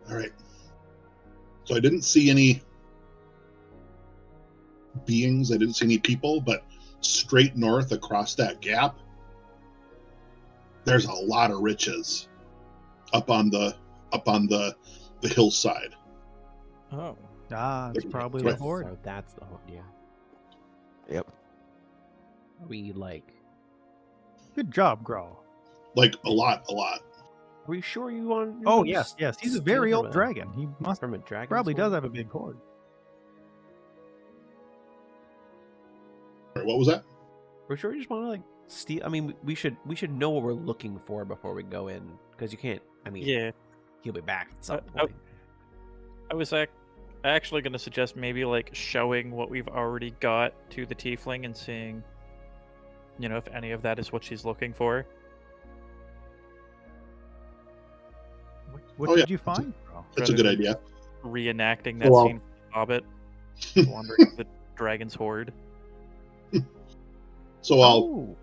All right. So I didn't see any beings. I didn't see any people, but straight north across that gap, there's a lot of riches up on the hillside. Oh. It's probably Right. the horde. So that's the horde. Yeah. Yep. Are we like? Good job, Growl. Like a lot. Are we sure you want? Oh, to yes. He's a steal very from old dragon. He must From a dragon. probably does have a big horde. Sorry, what was that? We're sure you just want to like steal. I mean, we should know what we're looking for before we go in, because you can't. I mean, Yeah. he'll be back at some I- point. I was actually going to suggest maybe like showing what we've already got to the tiefling and seeing, if any of that is what she's looking for. What Oh, did yeah. you find, Growl? That's a good idea. Reenacting that Well- scene from Hobbit, wandering the dragon's horde. So I'll Oh,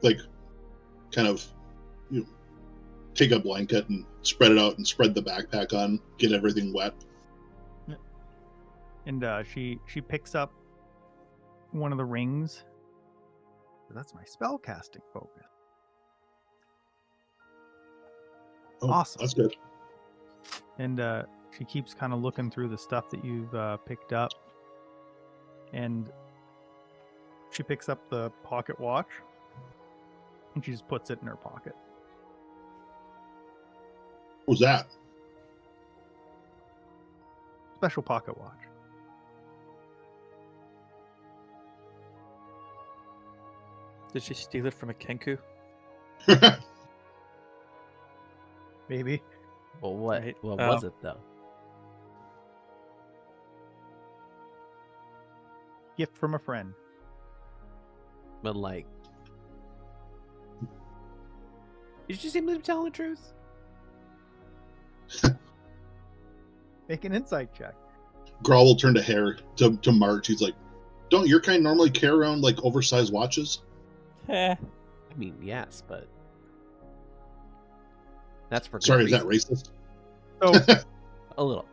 like kind of take a blanket and spread it out and spread the backpack on, get everything wet. and she picks up one of the rings. That's my spell casting focus. Oh, Awesome. That's good. And she keeps kind of looking through the stuff that you've picked up. And she picks up the pocket watch. And she just puts it in her pocket. What was that? Special pocket watch. Did she steal it from a kenku? Maybe. Well, what? Right, What was it though? Gift from a friend. But like, did you seem to be telling the truth? Make an insight check. Grawl will turn to March. He's like, "Don't your kind normally carry around like oversized watches?" Eh. I mean, yes, but that's for. good Sorry, is that reason. racist? So A little.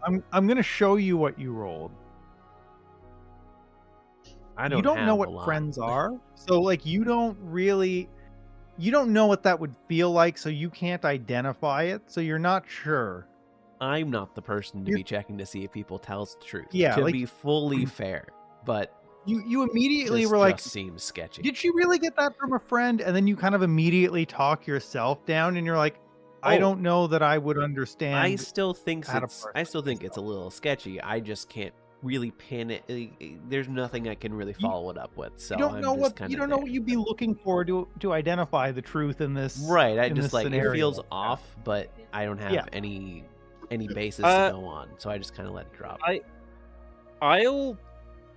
I'm gonna show you what you rolled. I don't. You don't know have a what lot. friends are, so like you don't know what that would feel like, so you can't identify it, so you're not sure. I'm not the person to You're- be checking to see if people tell us the truth. Yeah, to like- be fully fair, but You immediately this were like, just seems sketchy. did she really get that from a friend? And then you kind of immediately talk yourself down, and you're like, I Oh. don't know that I would understand. I still think how to it's. parse I still think this it's a out. little sketchy. I just can't really pin it. There's nothing I can really follow it up with. So you don't I'm know just what kinda you don't know there. what you'd be looking for to identify the truth in this. Right. I in just this like scenario. it feels Yeah. off, but I don't have Yeah. any basis Uh, to go on, so I just kind of let it drop. I'll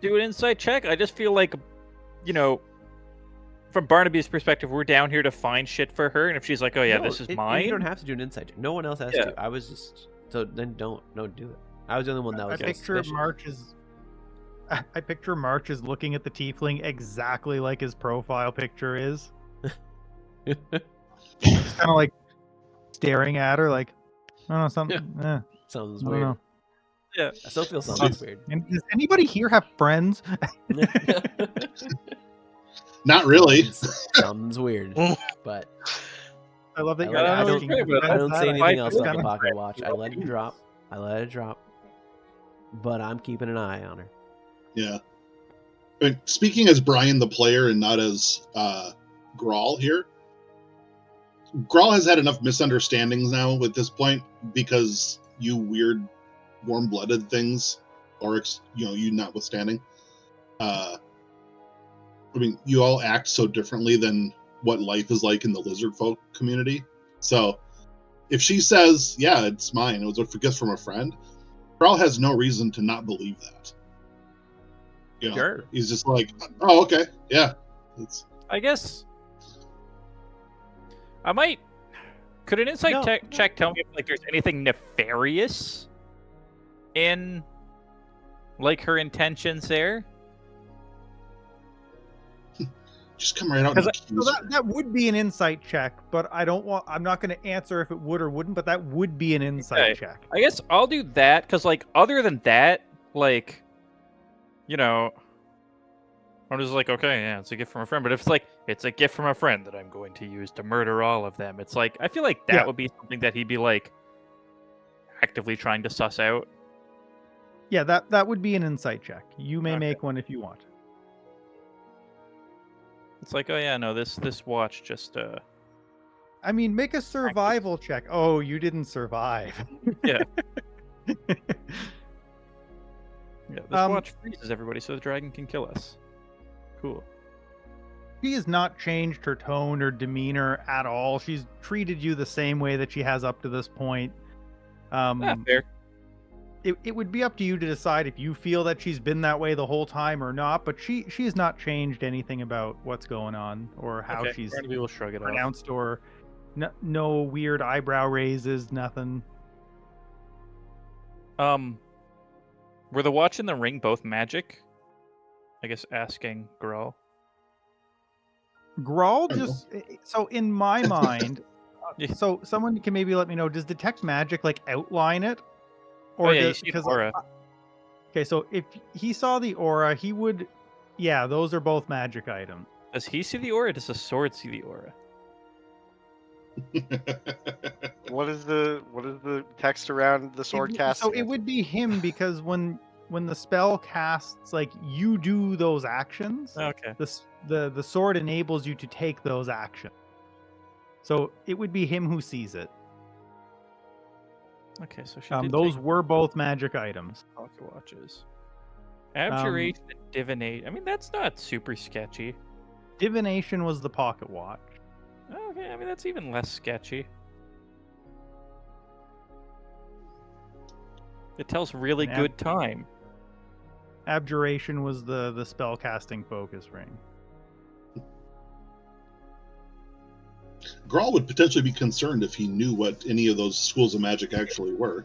do an insight check. I just feel like, from Barnaby's perspective, we're down here to find shit for her, and if she's like, "Oh yeah, No, this is You mine," don't have to do an insight check. No one else has Yeah. to. I was just so then don't do it. I was the only one that I was. picture suspicious. March as I picture March as looking at the tiefling exactly like his profile picture is. Just kind of like staring at her, like, oh, something. Sounds I don't weird. know. Yeah. I still feel something's weird. And does anybody here have friends? Not really. Sounds weird, but I love that I you're let- I asking. don't- because I don't that, say think, anything is else about kind the of- pocket watch. I let it drop. But I'm keeping an eye on her. Yeah. I mean, speaking as Brian the player and not as Grawl here, Grawl has had enough misunderstandings now at this point because you weird warm-blooded things, Oryx, you notwithstanding. I mean, you all act so differently than what life is like in the lizard folk community. So if she says, yeah, it's mine, it was a gift from a friend, Grawl has no reason to not believe that. Sure. He's just like, oh, okay, yeah. I guess I might. Could an insight check tell me if like there's anything nefarious in like her intentions there? Just come right out and accuse So her. that would be an insight check, but I'm not going to answer if it would or wouldn't, but that would be an insight check. I guess I'll do that because like other than that, like, I'm just like, okay, yeah, it's a gift from a friend. But if it's like it's a gift from a friend that I'm going to use to murder all of them, it's like I feel like that would be something that he'd be like actively trying to suss out. Yeah, that would be an insight check. You may make one if you want. It's like, oh yeah, no, this watch just I mean, make a survival check. Oh, you didn't survive. Yeah. Yeah, this watch freezes everybody so the dragon can kill us. Cool. She has not changed her tone or demeanor at all. She's treated you the same way that she has up to this point. Fair. It would be up to you to decide if you feel that she's been that way the whole time or not, but she has not changed anything about what's going on or how she's We'll shrug it off. pronounced or no weird eyebrow raises, nothing. Were the watch and the ring both magic? I guess asking Grawl. Grawl just so in my mind. So someone can maybe let me know. Does detect magic like outline it, or you see the aura. Okay, so if he saw the aura, he would. Yeah, those are both magic items. Does he see the aura? Or does the sword see the aura? What is the text around the sword cast? So it would be him because when the spell casts, like you do those actions. Okay. The sword enables you to take those actions. So it would be him who sees it. Okay, so she those were both magic items. Pocket watches. Abjuration and divinate. I mean, that's not super sketchy. Divination was the pocket watch. Okay, I mean that's even less sketchy. It tells really good time. Abjuration was the spell casting focus ring. Grawl would potentially be concerned if he knew what any of those schools of magic actually were.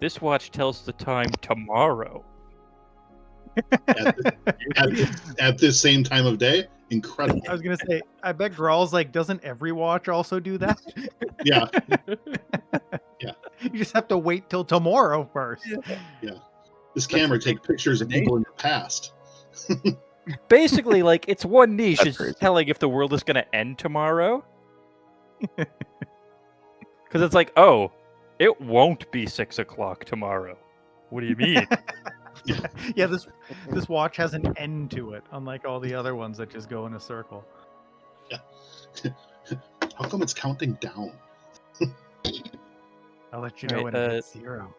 This watch tells the time tomorrow. At this same time of day? Incredible. I was gonna say, I bet Grawl's like, doesn't every watch also do that? Yeah. Yeah. You just have to wait till tomorrow first. Yeah. This camera takes pictures of people in the past. Basically, like it's one niche That's is crazy. telling if the world is going to end tomorrow. Because it's like, oh, it won't be 6 o'clock tomorrow. What do you mean? Yeah, this watch has an end to it, unlike all the other ones that just go in a circle. Yeah. How come it's counting down? I'll let you know Right, when it hits 0.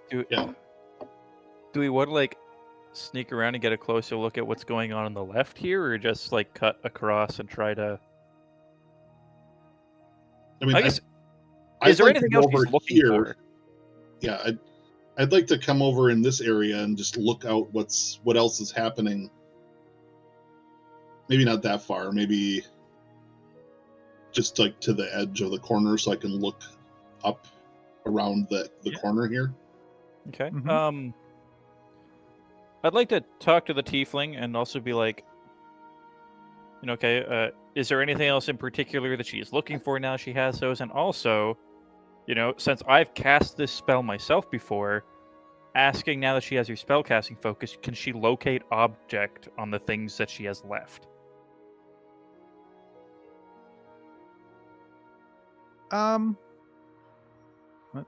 Do we want to like sneak around and get a closer look at what's going on the left here, or just like cut across and try to? I mean, I guess. I'd Is there like to anything go else over he's looking here. for? Yeah, I'd like to come over in this area and just look out what else is happening. Maybe not that far. Maybe just like to the edge of the corner, so I can look up around the corner here. Okay. Mhm. I'd like to talk to the tiefling and also be like, okay, is there anything else in particular that she is looking for now she has those? And also, since I've cast this spell myself before, asking now that she has her spellcasting focus, can she locate object on the things that she has left? Let's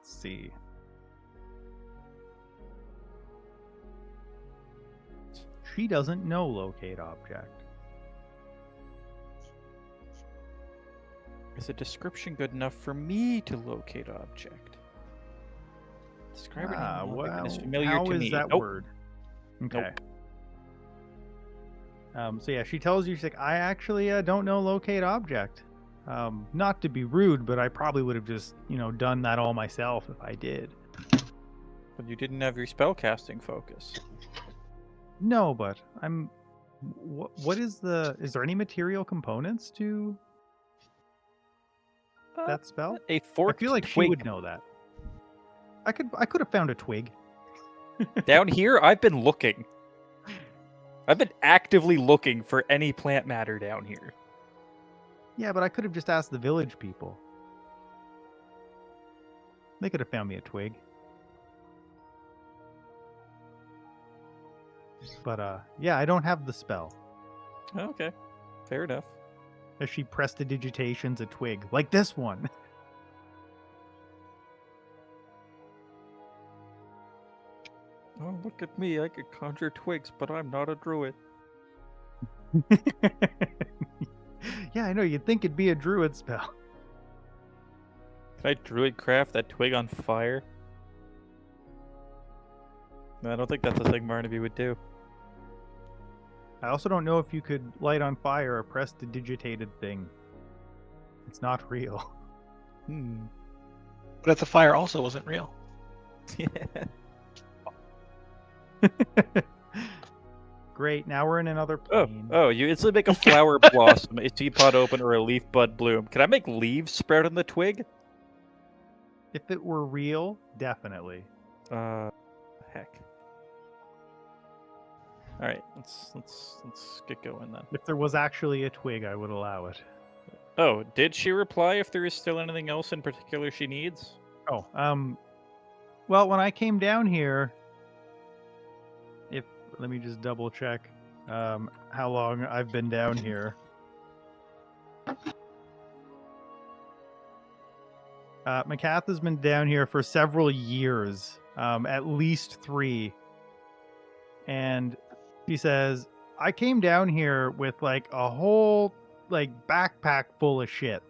see. She doesn't know locate object. Is a description good enough for me to locate object? Describe it in a language that is familiar how to is me. that Nope. word? Okay. Nope. So yeah, she tells you, she's like, I actually don't know locate object. Not to be rude, but I probably would have just, done that all myself if I did. But you didn't have your spellcasting focus. No, but I'm. What is is there any material components to that spell? A I forked feel like twig. she would know that. I could have found a twig. Down here, I've been looking. I've been actively looking for any plant matter down here. Yeah, but I could have just asked the village people. They could have found me a twig. But yeah, I don't have the spell. Okay, fair enough. As she prestidigitations a twig, like this one. Oh, look at me. I could conjure twigs, but I'm not a druid. Yeah, I know. You'd think it'd be a druid spell. Can I druid craft that twig on fire? No, I don't think that's a thing Barnaby would do. I also don't know if you could light on fire a prestidigitated thing. It's not real. But if the fire also wasn't real. Yeah. Great, now we're in another Oh, plane. you instantly make a flower blossom, a seed pod open, or a leaf bud bloom. Can I make leaves sprout on the twig? If it were real, definitely. Heck. All right, let's get going then. If there was actually a twig, I would allow it. Oh, did she reply if there is still anything else in particular she needs? Oh, well, when I came down here, let me just double check how long I've been down here. McCath has been down here for several years, at least 3. And she says, I came down here with like a whole backpack full of shit.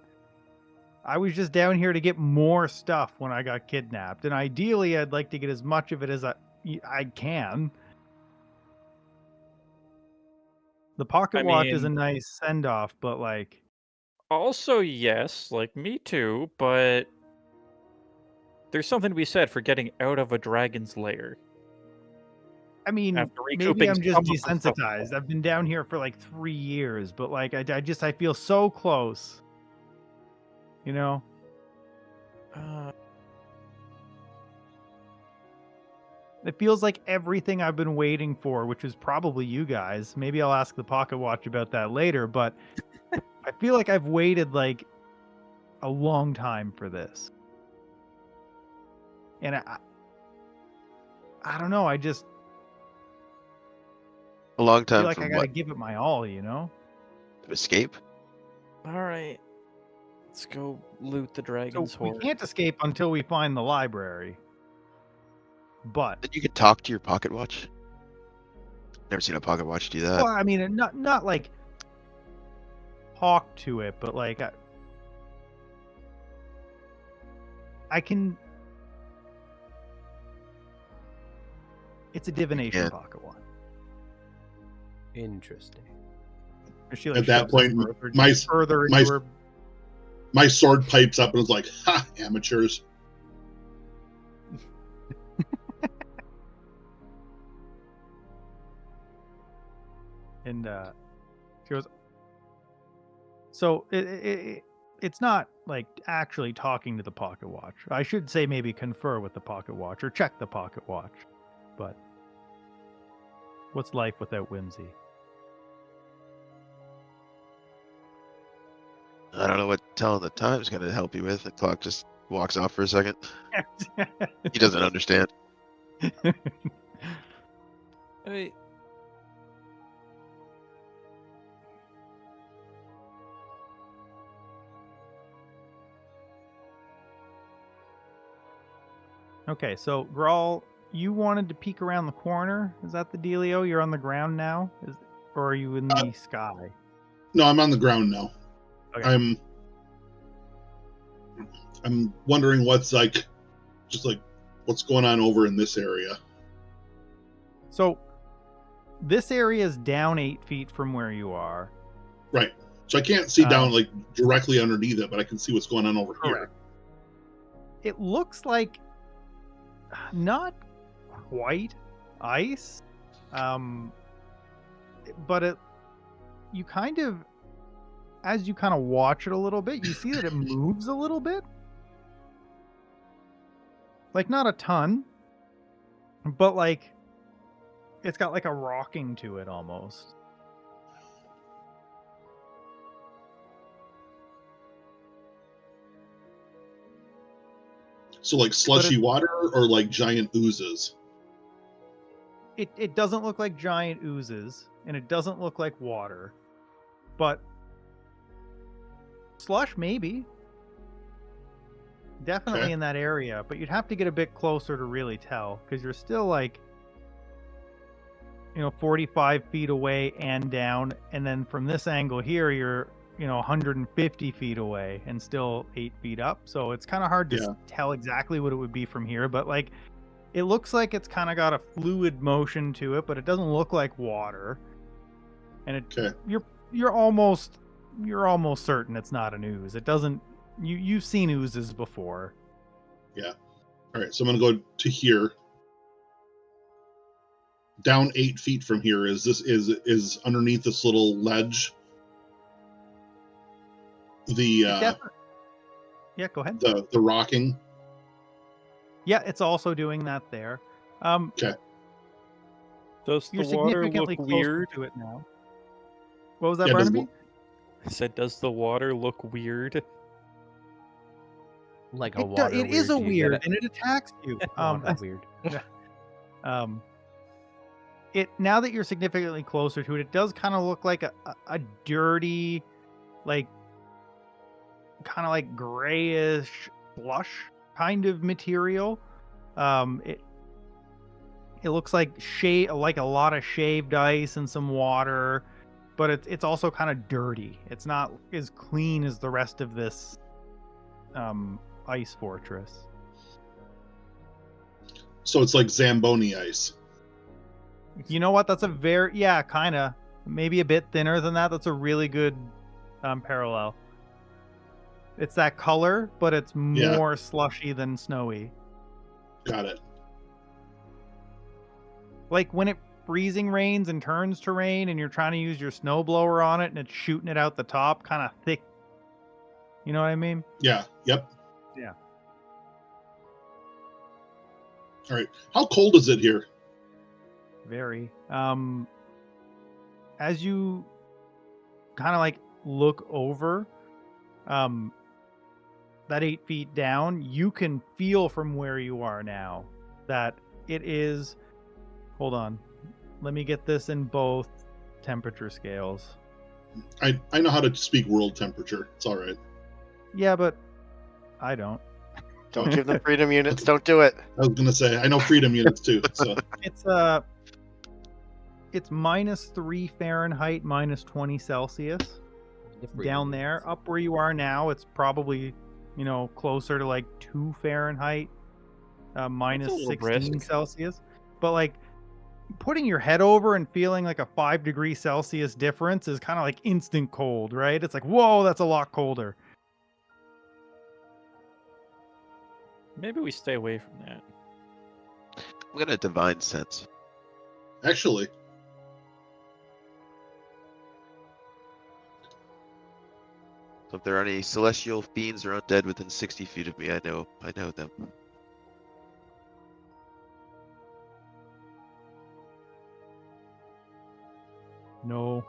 I was just down here to get more stuff when I got kidnapped. And ideally, I'd like to get as much of it as I can. The pocket watch is a nice send-off, but Also, yes, me too, but there's something to be said for getting out of a dragon's lair. I mean, After maybe recouping I'm just some of the stuff. desensitized. I've been down here for 3 years, but I feel so close. You know? It feels like everything I've been waiting for, which is probably you guys. Maybe I'll ask the Pocket Watch about that later, but I feel like I've waited a long time for this. And I don't know, I just A long feel time like for I gotta what? give it my all, you know? To escape? All right, let's go loot the So dragon's we hoard. can't escape until we find the library. But Then you can talk to your pocket watch. Never seen a pocket watch do that. well, I mean, not talk to it, but I can. It's a divination Yeah. pocket watch. Interesting. She, At that shoves point, it further, my- further my- into her. My sword pipes up and is like, ha, amateurs. And she goes, so it's not actually talking to the pocket watch. I should say maybe confer with the pocket watch or check the pocket watch. But what's life without whimsy? I don't know what telling the time's going to help you with. The clock just walks off for a second. He doesn't understand. Hey. Okay, so Grawl, you wanted to peek around the corner. Is that the dealio? You're on the ground now? Or are you in the sky? No, I'm on the ground now. Okay. I'm wondering what's like, just like, what's going on over in this area. So this area is down 8 feet from where you are. Right. So I can't see down like directly underneath it, but I can see what's going on over here. It looks like not quite ice, but you kind of, as you kind of watch it a little bit, you see that it moves a little bit. Like not a ton, but like it's got like a rocking to it almost. So like slushy water or like giant oozes? It doesn't look like giant oozes, and it doesn't look like water, but slush maybe. Definitely in that area, but you'd have to get a bit closer to really tell, because you're still like, 45 feet away and down, and then from this angle here, you're 150 feet away and still 8 feet up. So it's kind of hard to tell exactly what it would be from here, but like it looks like it's kind of got a fluid motion to it, but it doesn't look like water. And you're almost certain it's not an ooze. It doesn't. You've seen oozes before. Yeah. All right. So I'm gonna go to here. Down 8 feet from here is underneath this little ledge. Yeah, go ahead. The rocking. Yeah, it's also doing that there. Okay. Does you're the water significantly look closer weird to it now? What was that, Barnaby? I said, does the water look weird? Like a water it weird. is a Do you weird, get it? and it attacks you. Water weird. Now that you're significantly closer to it, it does kind of look like a dirty, like kind of like grayish slush kind of material. It looks like like a lot of shaved ice and some water, but it's also kind of dirty. It's not as clean as the rest of this ice fortress. So it's like Zamboni ice. You know what? That's a kind of, maybe a bit thinner than that. That's a really good parallel. It's that color, but it's more slushy than snowy. Got it. Like when it freezing rains and turns to rain and you're trying to use your snowblower on it and it's shooting it out the top, kind of thick. You know what I mean? Yeah. Yep. Yeah. All right. How cold is it here? Very. As you kind of like look over, that 8 feet down, you can feel from where you are now that it is. Hold on. Let me get this in both temperature scales. I know how to speak world temperature. It's all right. Yeah, but I don't. Don't give them freedom units. Don't do it. I was gonna say I know freedom units too. So it's -3 Fahrenheit, -20 Celsius. Down there, up where you are now, it's probably closer to like 2 Fahrenheit, -16 Celsius. But like putting your head over and feeling like a 5-degree Celsius difference is kind of like instant cold, right? It's like, whoa, that's a lot colder. Maybe we stay away from that. I'm gonna divine sense. actually, So if there are any celestial fiends or undead within 60 feet of me, I know them. No.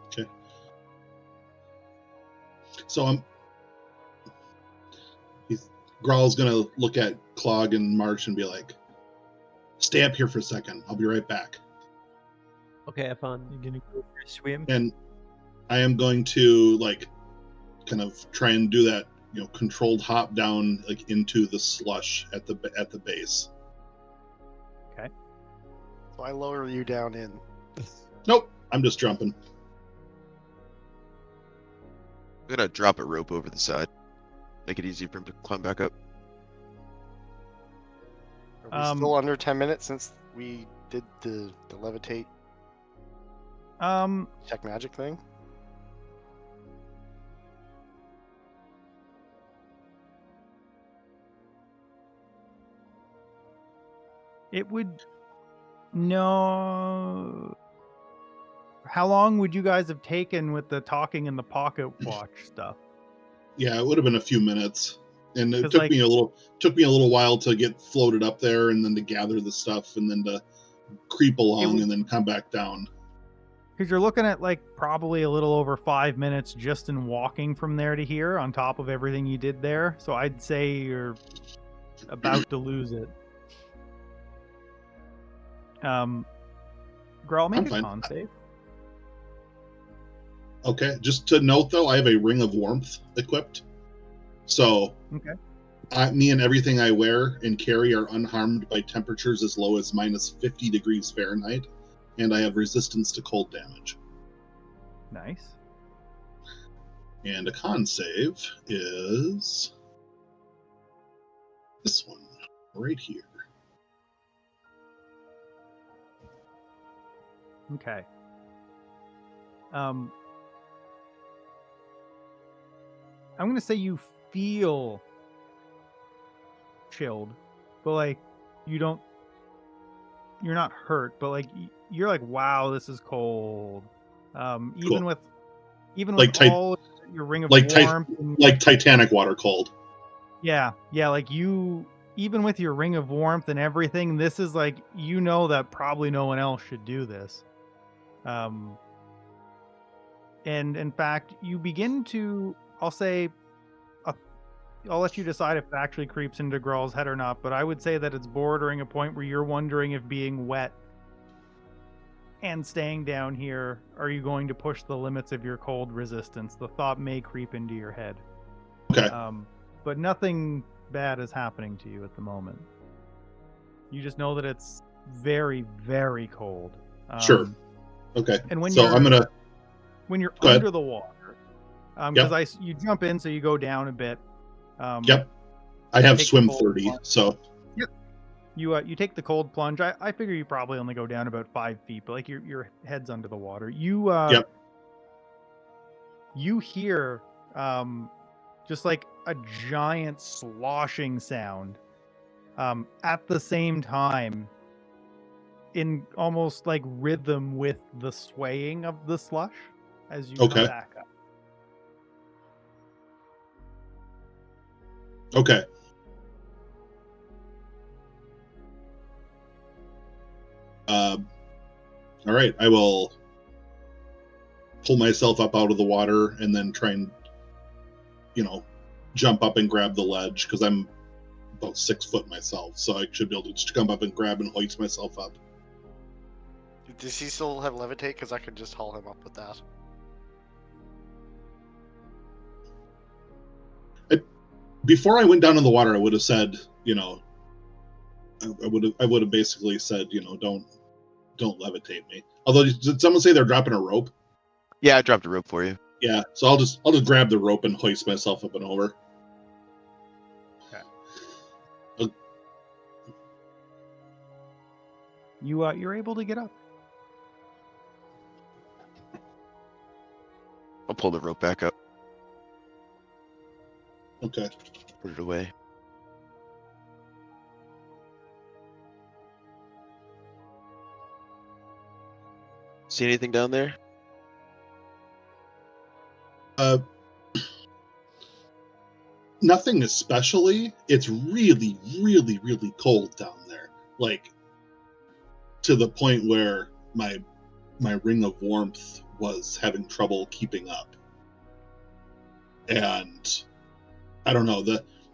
okay. So Growl's gonna look at Clog and March and be like, "Stay up here for a second. I'll be right back." Okay, have fun. You're gonna go for a swim? And I am going to like kind of try and do that controlled hop down like into the slush at the base. So I lower you down in. Nope, I'm just jumping. I'm gonna drop a rope over the side. Make it easy for him to climb back up. Are we still under 10 minutes since we did the levitate check magic thing? It would. No. How long would you guys have taken with the talking and the pocket watch stuff? Yeah, it would have been a few minutes, and it 'Cause, took like- me a little while to get floated up there, and then to gather the stuff, and then to creep along, would- and then come back down. Because you're looking at like probably a little over 5 minutes just in walking from there to here, on top of everything you did there. So I'd say you're about to lose it. Grell, make I'm a fine. con save. Okay, just to note though, I have a ring of warmth equipped, so Okay. me and everything I wear and carry are unharmed by temperatures as low as minus 50 degrees Fahrenheit, and I have resistance to cold damage. Nice. And a con save is this one right here. Okay. I'm gonna say you feel chilled, but like you're not hurt, but like you're like, wow, this is cold. Even Cool. with Like tight- all your ring of like tight- warmth, and- Like Titanic water cold. yeah, like you, even with your ring of warmth and everything, this is like, that probably no one else should do this. And in fact, you begin to, I'll say, I'll let you decide if it actually creeps into Grell's head or not, but I would say that it's bordering a point where you're wondering if being wet and staying down here, are you going to push the limits of your cold resistance? The thought may creep into your head. Okay. But nothing bad is happening to you at the moment. You just know that it's very, very cold. Sure. Okay. And when So you're I'm gonna. when you're Go ahead. under the water, because you jump in, so you go down a bit. Yep. I have take the swim cold 30, plunge. so You take the cold plunge. I figure you probably only go down about 5 feet, but like your head's under the water. Yep. You hear just like a giant sloshing sound at the same time, in almost like rhythm with the swaying of the slush as you Okay. come back up. okay. All right, I will pull myself up out of the water and then try and, jump up and grab the ledge because I'm about 6 foot myself, so I should be able to just come up and grab and hoist myself up. Does he still have levitate? Because I could just haul him up with that. Before I went down in the water, I would have said, I would have basically said, don't levitate me. Although, did someone say they're dropping a rope? Yeah, I dropped a rope for you. Yeah, so I'll just grab the rope and hoist myself up and over. You're able to get up. I'll pull the rope back up, Okay. put it away. See anything down there? Nothing especially. It's really, really, really cold down there. Like, to the point where my ring of warmth was having trouble keeping up. And I don't know,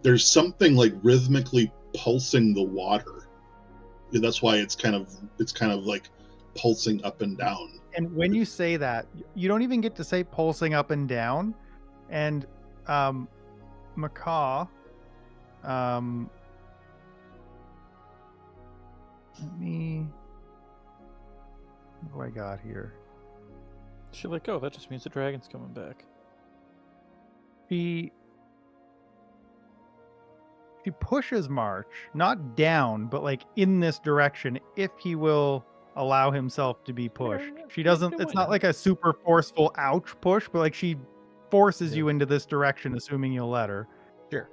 there's something like rhythmically pulsing the water. That's why it's kind of like pulsing up and down. And when you say that, you don't even get to say pulsing up and down. And Macaw, let me. What do I got here? She's like, oh, that just means the dragon's coming back. She pushes March, not down, but like in this direction, if he will allow himself to be pushed. She doesn't. It's not like a super forceful ouch push, but like she forces you into this direction, assuming you'll let her. Sure.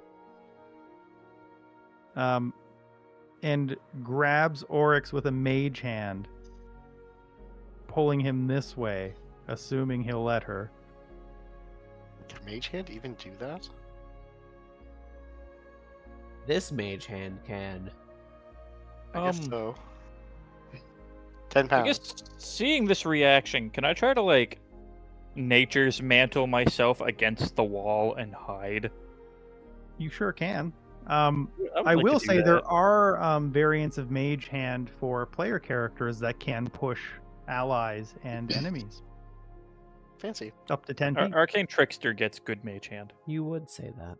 And grabs Oryx with a mage hand, pulling him this way, assuming he'll let her. Can Mage Hand even do that? This mage hand can. I guess so. 10 pounds. I guess seeing this reaction, can I try to like nature's mantle myself against the wall and hide? You sure can. would I like will to do say that. there are variants of Mage Hand for player characters that can push allies and enemies Fancy. up to 10 feet. Arcane Trickster gets good mage hand. You would say that.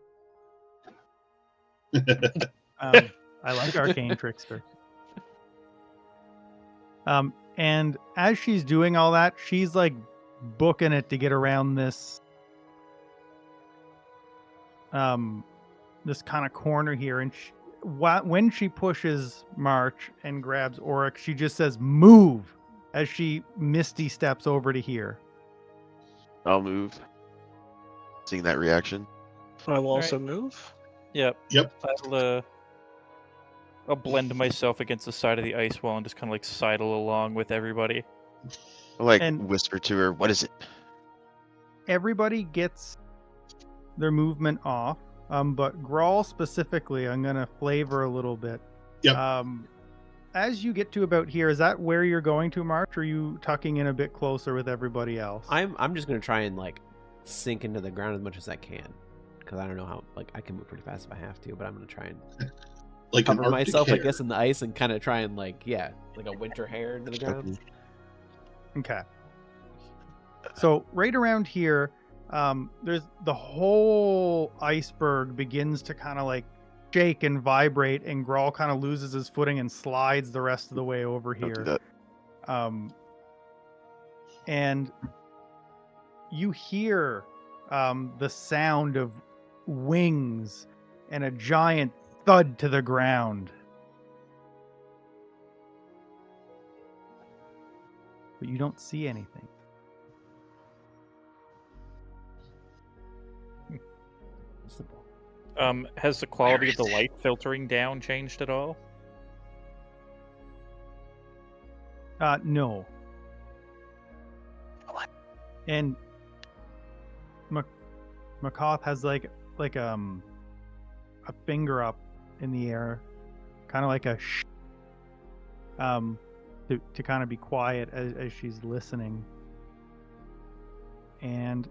I like Arcane Trickster. And as she's doing all that, she's like booking it to get around this this kind of corner here. And when she pushes March and grabs Oryx, she just says move as she misty steps over to here. I'll move. Seeing that reaction. I will Alright. also move. Yep. Yep. I'll blend myself against the side of the ice wall and just kind of like sidle along with everybody. I'll like And- whisper to her, what is it? Everybody gets their movement off, but Grawl specifically, I'm gonna flavor a little bit. Yep. As you get to about here, is that where you're going to, March? Or are you tucking in a bit closer with everybody else? I'm just gonna try and like sink into the ground as much as I can, because I don't know how. Like I can move pretty fast if I have to, but I'm gonna try and Like an cover Arctic myself, I hare. guess, in the ice and kind of try and like like a winter hare into the ground. Okay. So right around here, there's the whole iceberg begins to kind of like shake and vibrate, and Grawl kind of loses his footing and slides the rest of the way over Don't do here. that. And you hear the sound of wings and a giant thud to the ground. But you don't see anything. Has the quality of the light filtering down changed at all? No. And Makoth has like a finger up in the air, kind of like a shh, to kind of be quiet as she's listening. And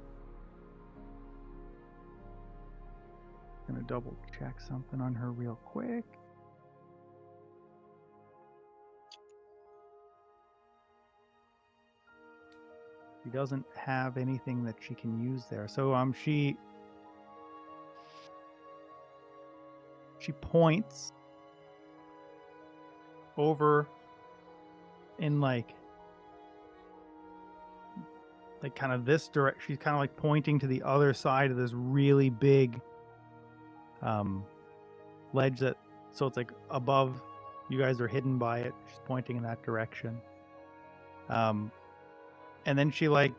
I'm gonna double check something on her real quick. She doesn't have anything that she can use there. So she points over in like kind of this direction. She's kind of like pointing to the other side of this really big ledge so it's like above. You guys are hidden by it. She's pointing in that direction. And then she like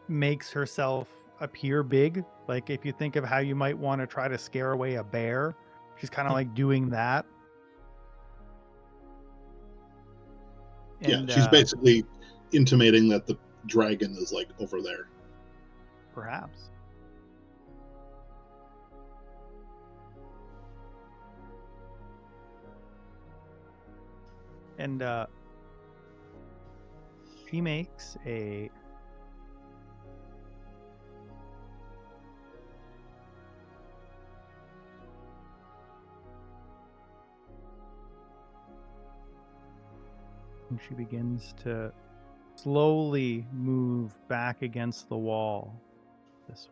makes herself appear big. Like if you think of how you might want to try to scare away a bear, she's kind of like doing that. Yeah, she's basically intimating that the dragon is like over there. Perhaps. And she makes a and she begins to slowly move back against the wall. This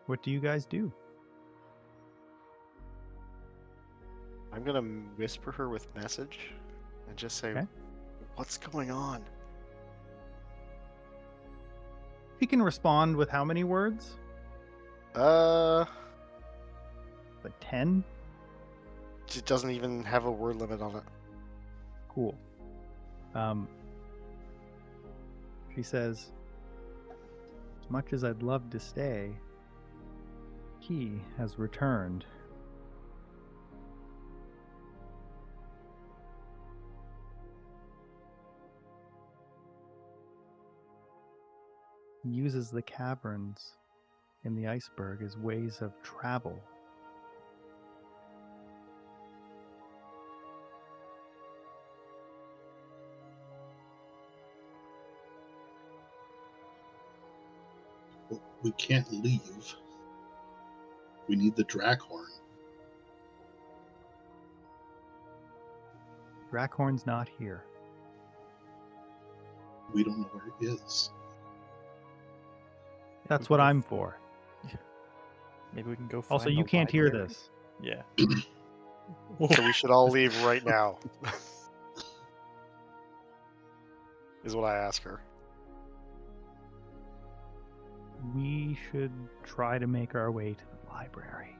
What do you guys do? I'm gonna whisper her with message and just say, Okay. "What's going on?" He can respond with how many words? It Like 10? doesn't even have a word limit on it. Cool. She says, as much as I'd love to stay, he has returned. He uses the caverns in the iceberg as ways of travel. Well, we can't leave. We need the Drackhorn. Drackhorn's not here. We don't know where it is. That's what I'm for. Maybe we can go. Also, find you the can't hear library. this. Yeah. So we should all leave right now. Is what I ask her. We should try to make our way to the library.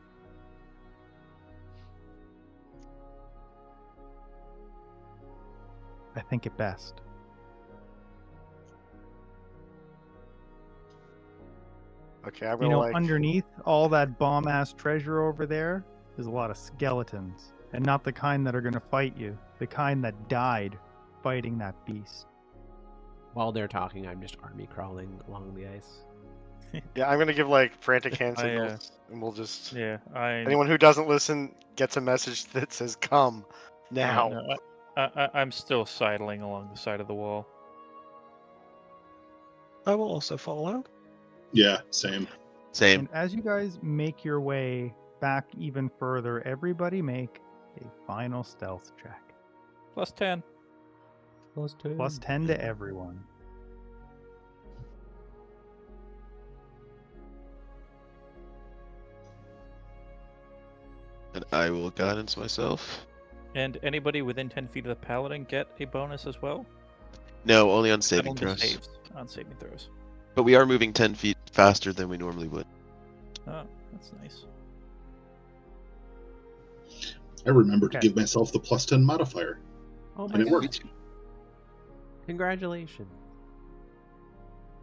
I think it best. Okay, I'm You gonna know, like. underneath all that bomb-ass treasure over there, there's a lot of skeletons. And not the kind that are going to fight you. The kind that died fighting that beast. While they're talking, I'm just army crawling along the ice. Yeah, I'm gonna give like frantic hand I, signals, and we'll just. Yeah. Anyone who doesn't listen gets a message that says "Come now." No, I'm still sidling along the side of the wall. I will also follow. Yeah, same. Same. And as you guys make your way back even further, everybody make a final stealth check. Plus 10. Plus 10 to everyone. And I will guidance myself. And anybody within 10 feet of the paladin get a bonus as well? No, only on saving Only throws. saves on saving throws. But we are moving 10 feet faster than we normally would. Oh, that's nice. I remember to Okay. give myself the plus 10 modifier, Oh my and it god. worked. Congratulations.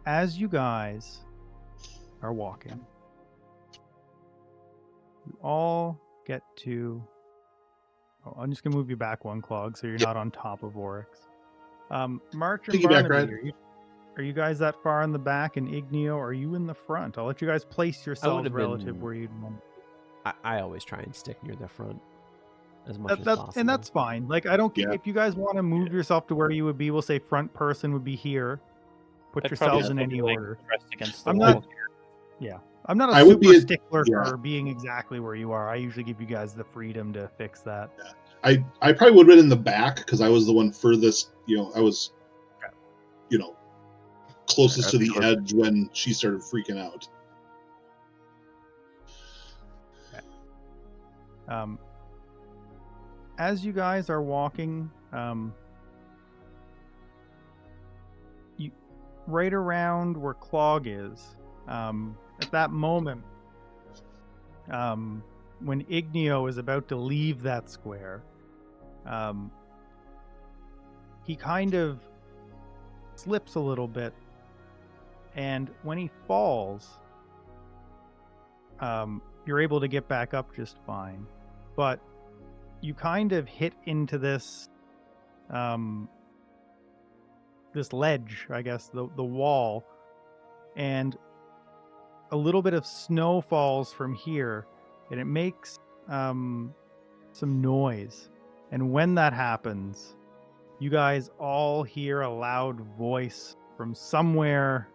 As you guys are walking, you all get to. Oh, I'm just gonna move you back one, Clog, so you're Yep. not on top of Oryx. March and Piggyback Barnaby, ride. are you guys that far in the back? And Igneo, are you in the front? I'll let you guys place yourselves have relative been- where you'd want. I always try and stick near the front as much as possible. And that's fine. Like, I don't. Yeah. If you guys want to move yourself to where you would be, we'll say front person would be here. Put I'd yourselves in probably any be, like, order. pressed against the I'm wall not- here. Yeah, I'm not a I would super be stickler yeah. for being exactly where you are. I usually give you guys the freedom to fix that. I probably would have been in the back because I was the one furthest. I was, closest to the edge when she started freaking out. As you guys are walking, you right around where Clog is, at that moment, when Igneo is about to leave that square, he kind of slips a little bit, and when he falls, you're able to get back up just fine, but you kind of hit into this this ledge, I guess, the wall, and a little bit of snow falls from here, and it makes some noise. And when that happens, you guys all hear a loud voice from somewhere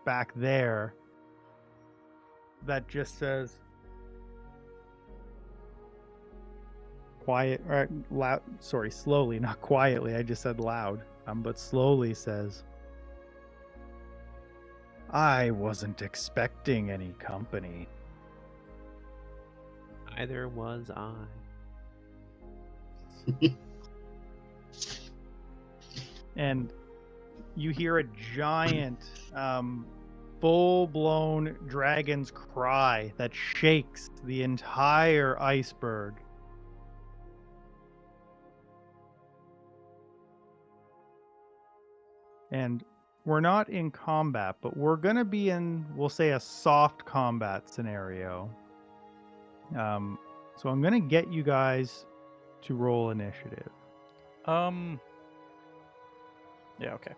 back there that just says, quiet, or loud, sorry, slowly, not quietly, I just said loud, but slowly says, I wasn't expecting any company. Neither was I. And you hear a giant, full-blown dragon's cry that shakes the entire iceberg. And we're not in combat, but we're going to be in, we'll say, a soft combat scenario. So I'm going to get you guys to roll initiative. Yeah, okay.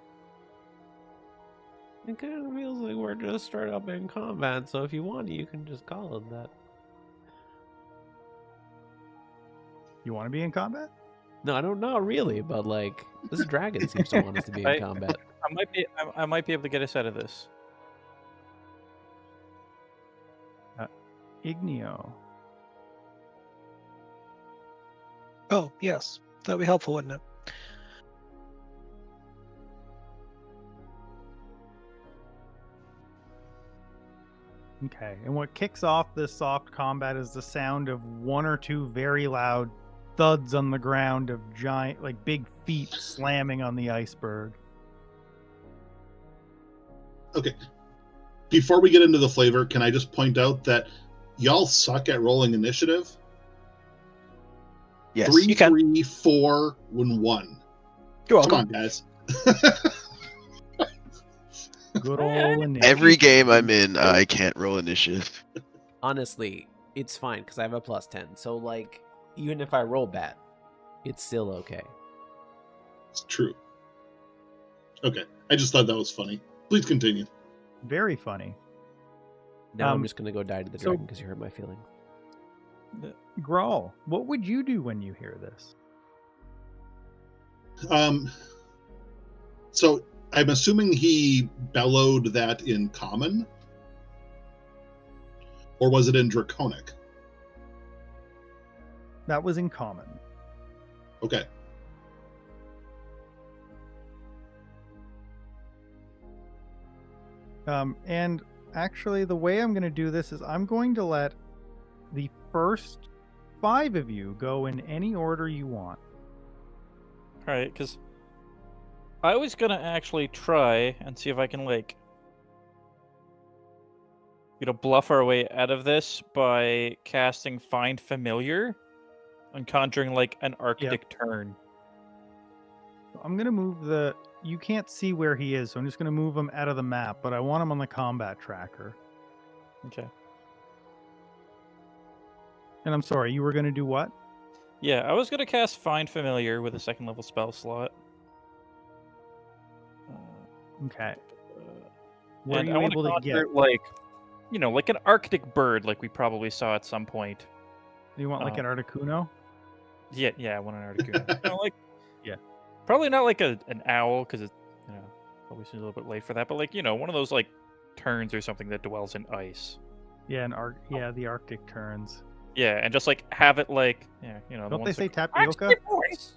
It kind of feels like we're just straight up in combat, so if you want, you can just call it that. You want to be in combat? No, I don't know really, but like this dragon seems to want us to be in combat. I might be able to get us out of this. Igneo. Oh, yes. That'd be helpful, wouldn't it? Okay, and what kicks off this soft combat is the sound of one or two very loud thuds on the ground of giant, like big feet slamming on the iceberg. Okay. Before we get into the flavor, can I just point out that y'all suck at rolling initiative? Yes. 3, You can. 3, 4, 1. You're Come welcome. on, guys. Good old initiative. Every game I'm in, I can't roll initiative. Honestly, it's fine because I have a +10. So like, even if I roll bad, it's still okay. It's true. Okay. I just thought that was funny. Please continue. Very funny. Now I'm just gonna go die to the so- dragon because you hurt my feelings. Grawl, what would you do when you hear this? So I'm assuming he bellowed that in common? Or was it in draconic? That was in common. Okay. And actually, the way I'm going to do this is I'm going to let the first 5 of you go in any order you want. Alright, because I was gonna actually try and see if I can, like, bluff our way out of this by casting Find Familiar and conjuring, like, an Arctic turn. I'm going to move the... You can't see where he is, so I'm just going to move him out of the map, but I want him on the combat tracker. Okay. And I'm sorry, you were going to do what? Yeah, I was gonna cast Find Familiar with a 2nd level spell slot. Okay. Were And you I want able to to conjure, get... like, like an Arctic bird, like we probably saw at some point. You want like an Articuno? Yeah, I want an Articuno. Like, yeah, probably not like an owl because it's probably seems a little bit late for that. But like one of those like terns or something that dwells in ice. Yeah, the Arctic terns. Yeah, and just like have it like Don't they say like, tapioca? Backstreet Boys.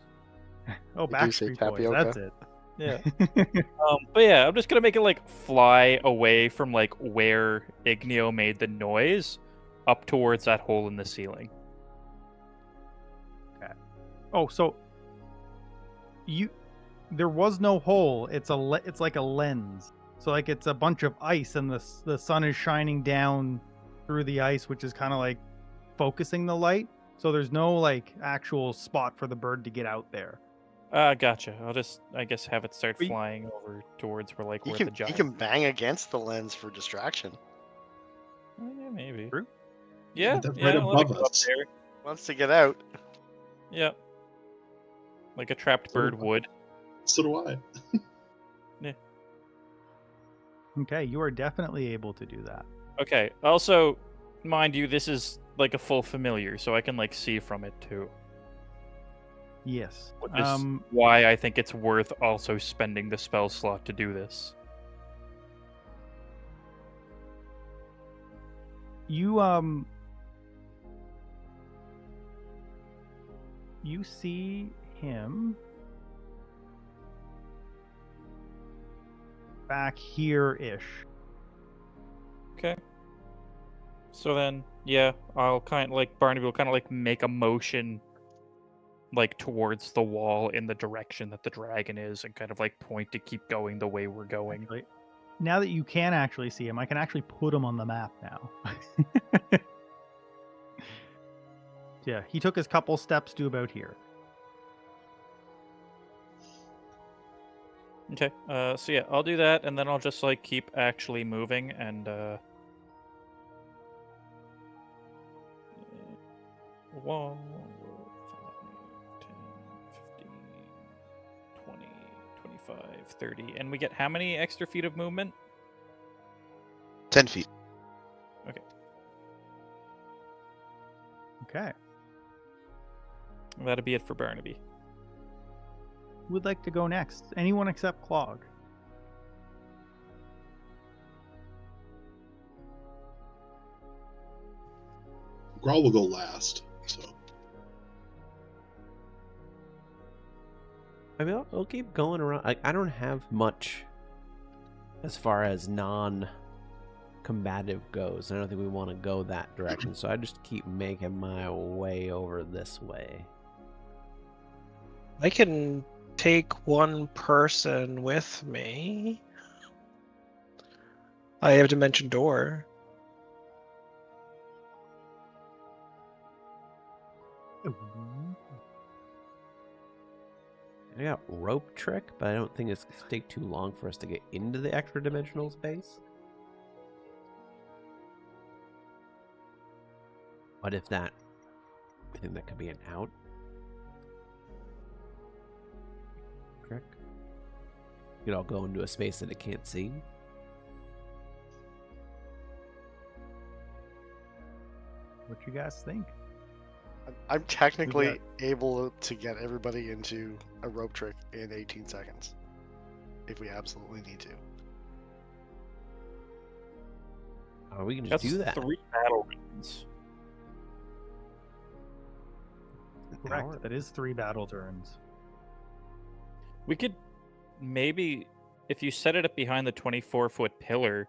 Oh, They do say Backstreet Boys. tapioca. That's it. Yeah. But yeah, I'm just gonna make it like fly away from like where Igneo made the noise, up towards that hole in the ceiling. Okay. Oh, so there was no hole. It's like a lens. So like it's a bunch of ice, and the sun is shining down through the ice, which is kind of like focusing the light. So there's no like actual spot for the bird to get out there. Gotcha. I'll just, I guess, have it start But flying over towards where You the can, giant. you can bang against the lens for distraction. Oh, yeah, maybe. True. Yeah, That's yeah. right I'll let it above go up us. there. Wants to get out. Yeah. Like a trapped So- bird would. So do I. Okay, you are definitely able to do that. Okay. Also, mind you, this is like a full familiar, so I can like see from it too. Yes. Which is why I think it's worth also spending the spell slot to do this. You see him back here-ish. Okay. So then, yeah, I'll kind of like Barnaby will kind of like make a motion like towards the wall in the direction that the dragon is and kind of like point to keep going the way we're going. Actually, now that you can actually see him, I can actually put him on the map now. Yeah, he took his couple steps to about here. Okay. So yeah, I'll do that, and then I'll just like keep actually moving and 1, 5, 10, 15, 20, 25, 30. And we get how many extra feet of movement? 10 feet. Okay. That'll be it for Barnaby. Who would like to go next? Anyone except Clog. Grawl will go last. So I mean, I'll keep going around. I don't have much as far as non-combative goes. I don't think we want to go that direction, so I just keep making my way over this way. I can take one person with me. I have Dimension Door. I got rope trick, but I don't think it's going to take too long for us to get into the extra dimensional space. What if that? I think that could be an out. Trick. You could all go into a space that it can't see. What you guys think? I'm technically able to get everybody into a rope trick in 18 seconds. If we absolutely need to. Oh, we can just That's do that. 3 battle rounds. Correct. That is 3 battle turns. We could maybe, if you set it up behind the 24-foot pillar,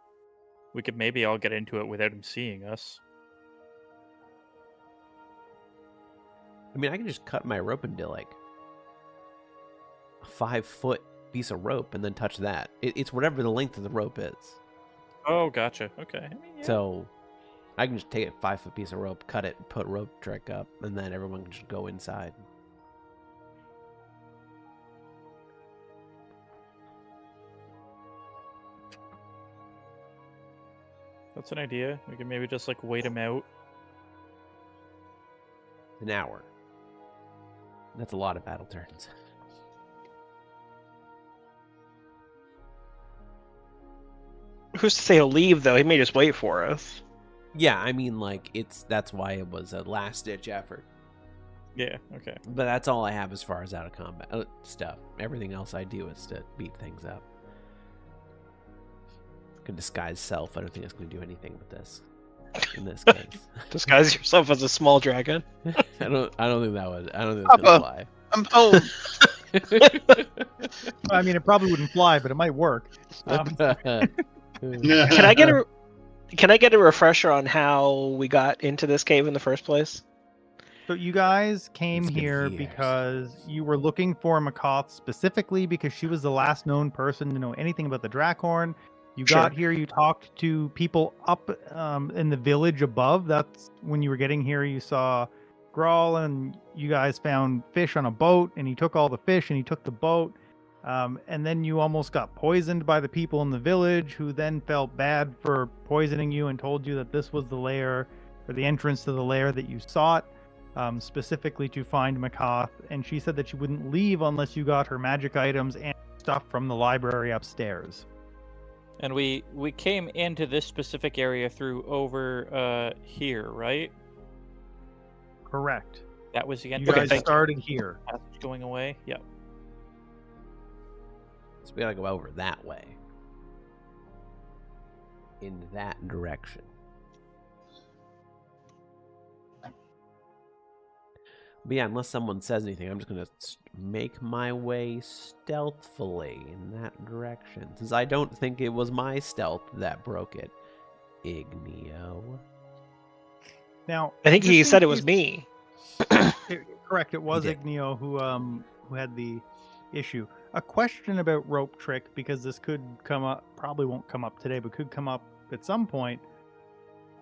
we could maybe all get into it without him seeing us. I mean, I can just cut my rope into like a 5-foot piece of rope and then touch that. It's whatever the length of the rope is. Oh, gotcha. Okay. I mean, yeah. So I can just take a 5-foot piece of rope, cut it, put rope trick up, and then everyone can just go inside. That's an idea. We can maybe just like wait him out. An hour. That's a lot of battle turns. Who's to say he'll leave, though? He may just wait for us. Yeah, I mean, like, that's why it was a last-ditch effort. Yeah, okay. But that's all I have as far as out of combat stuff. Everything else I do is to beat things up. Can disguise self. I don't think it's going to do anything with this. In this case, Disguise yourself as a small dragon. I don't think that would. I don't think that's gonna fly. I'm home. I mean, it probably wouldn't fly, but it might work. Can I get a refresher on how we got into this cave in the first place? So you guys came It's been here years. because you were looking for Makoth specifically because she was the last known person to know anything about the Drakhorn. You got here, you talked to people up in the village above. That's when you were getting here, you saw Grawl, and you guys found fish on a boat, and he took all the fish and he took the boat. And then you almost got poisoned by the people in the village, who then felt bad for poisoning you and told you that this was the lair, or the entrance to the lair that you sought, specifically to find Makoth. And she said that she wouldn't leave unless you got her magic items and stuff from the library upstairs. And we came into this specific area through over here, right? Correct. That was the You entrance. guys started here. Passage going away. Yep. So we gotta go over that way. In that direction. But yeah, unless someone says anything, I'm just gonna make my way stealthily in that direction. Since I don't think it was my stealth that broke it. Igneo. Now, I think he just in said it was case- me. Correct. It was did. Igneo who had the issue. A question about rope trick, because this could come up. Probably won't come up today, but could come up at some point.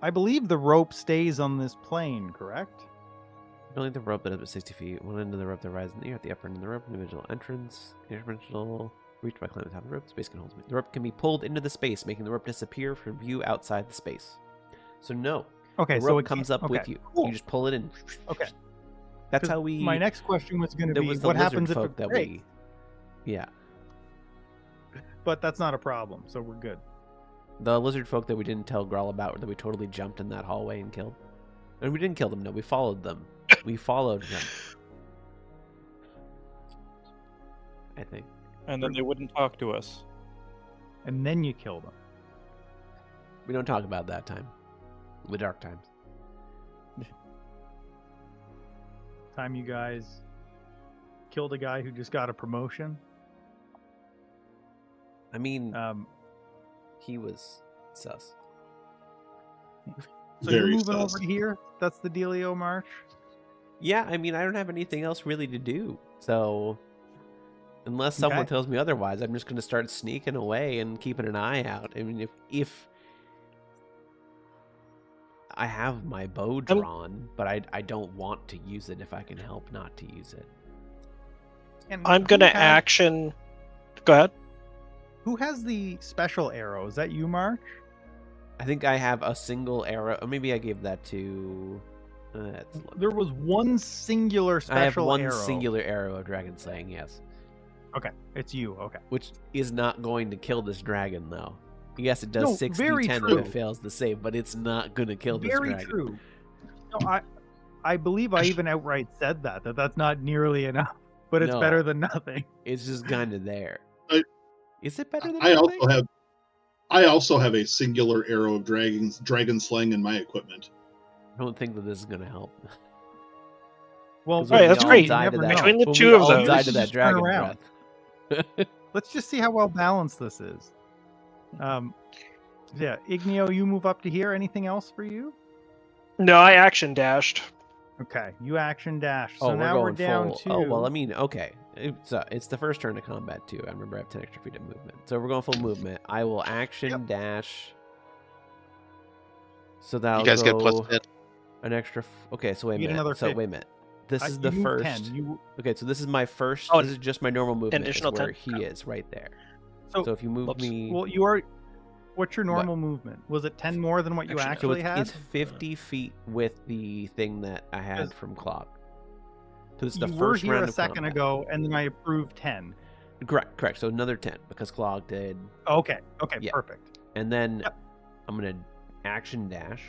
I believe the rope stays on this plane. Correct? Building the rope that is about 60 feet. One end of the rope that rises in the air at the upper end of the rope. Individual entrance. Interdimensional. Reached by climbing the top of the rope. Space can hold. The rope can be pulled into the space, making the rope disappear from view outside the space. So no. Okay. The So rope it comes can't- up with okay, you. cool. You just pull it in. Okay. That's 'Cause how we. My next question was going to There be, was the what lizard happens if folk it that breaks? we. Yeah. But that's not a problem, so we're good. The lizard folk that we didn't tell Grawl about, that we totally jumped in that hallway and killed. And we didn't kill them, no, we followed them. We followed them. I think. And then they wouldn't talk to us. And then you kill them. We don't talk about that time. The dark times. Time you guys killed a guy who just got a promotion. I mean, So he was sus. you're Very moving sus. over here. That's the dealio, March. Yeah, I mean, I don't have anything else really to do. So, unless someone Okay. tells me otherwise, I'm just going to start sneaking away and keeping an eye out. I mean, if I have my bow drawn, but I don't want to use it if I can help not to use it. And I'm who gonna has- action. Go ahead. Who has the special arrow? Is that you, March? I think I have a single arrow. Or maybe I gave that to. Let's look. There was one singular special I have one arrow. singular arrow of dragon slaying, yes. Okay, it's you. Okay. Which is not going to kill this dragon, though. Yes, it does No, 6d10 very if true. it fails the save, but it's not going to kill this Very dragon. true. No, I believe I even outright said that's not nearly enough, but it's No. better than nothing. It's just kind of there. Is it better than I nothing? also have a singular arrow of dragon slaying in my equipment. I don't think that this is going to help. Well, 'Cause All right, when that's we all great. died to Never that- know. Between the when two we of all those- died to Just that turn dragon around. breath. Let's just see how well balanced this is. Yeah, Igneo, you move up to here. Anything else for you? No, I action dashed. Okay, you action dash. So Oh, now we're going down full. to. Oh, well, I mean, okay. It's the first turn of combat, too. I remember I have 10 extra feet of movement. So we're going full movement. I will action dash. So that'll You guys get go +10. an extra. Okay, so wait a You get minute. another So 50. wait a minute. This is you the move first. 10. You, Okay, so this is my first. Oh, this is just my normal movement. Is additional where 10? he is right there. so, So if you move whoops. me. well, you are. What's your normal movement? Was it 10 more than what you Actually, so actually it's had? 50 feet with the thing that I had Because from Clog. So it's the You were first here round a of second combat. ago, and then I approved 10. Correct. So another 10 because Clog did. Okay, Yeah. perfect. And then Yep. I'm gonna action dash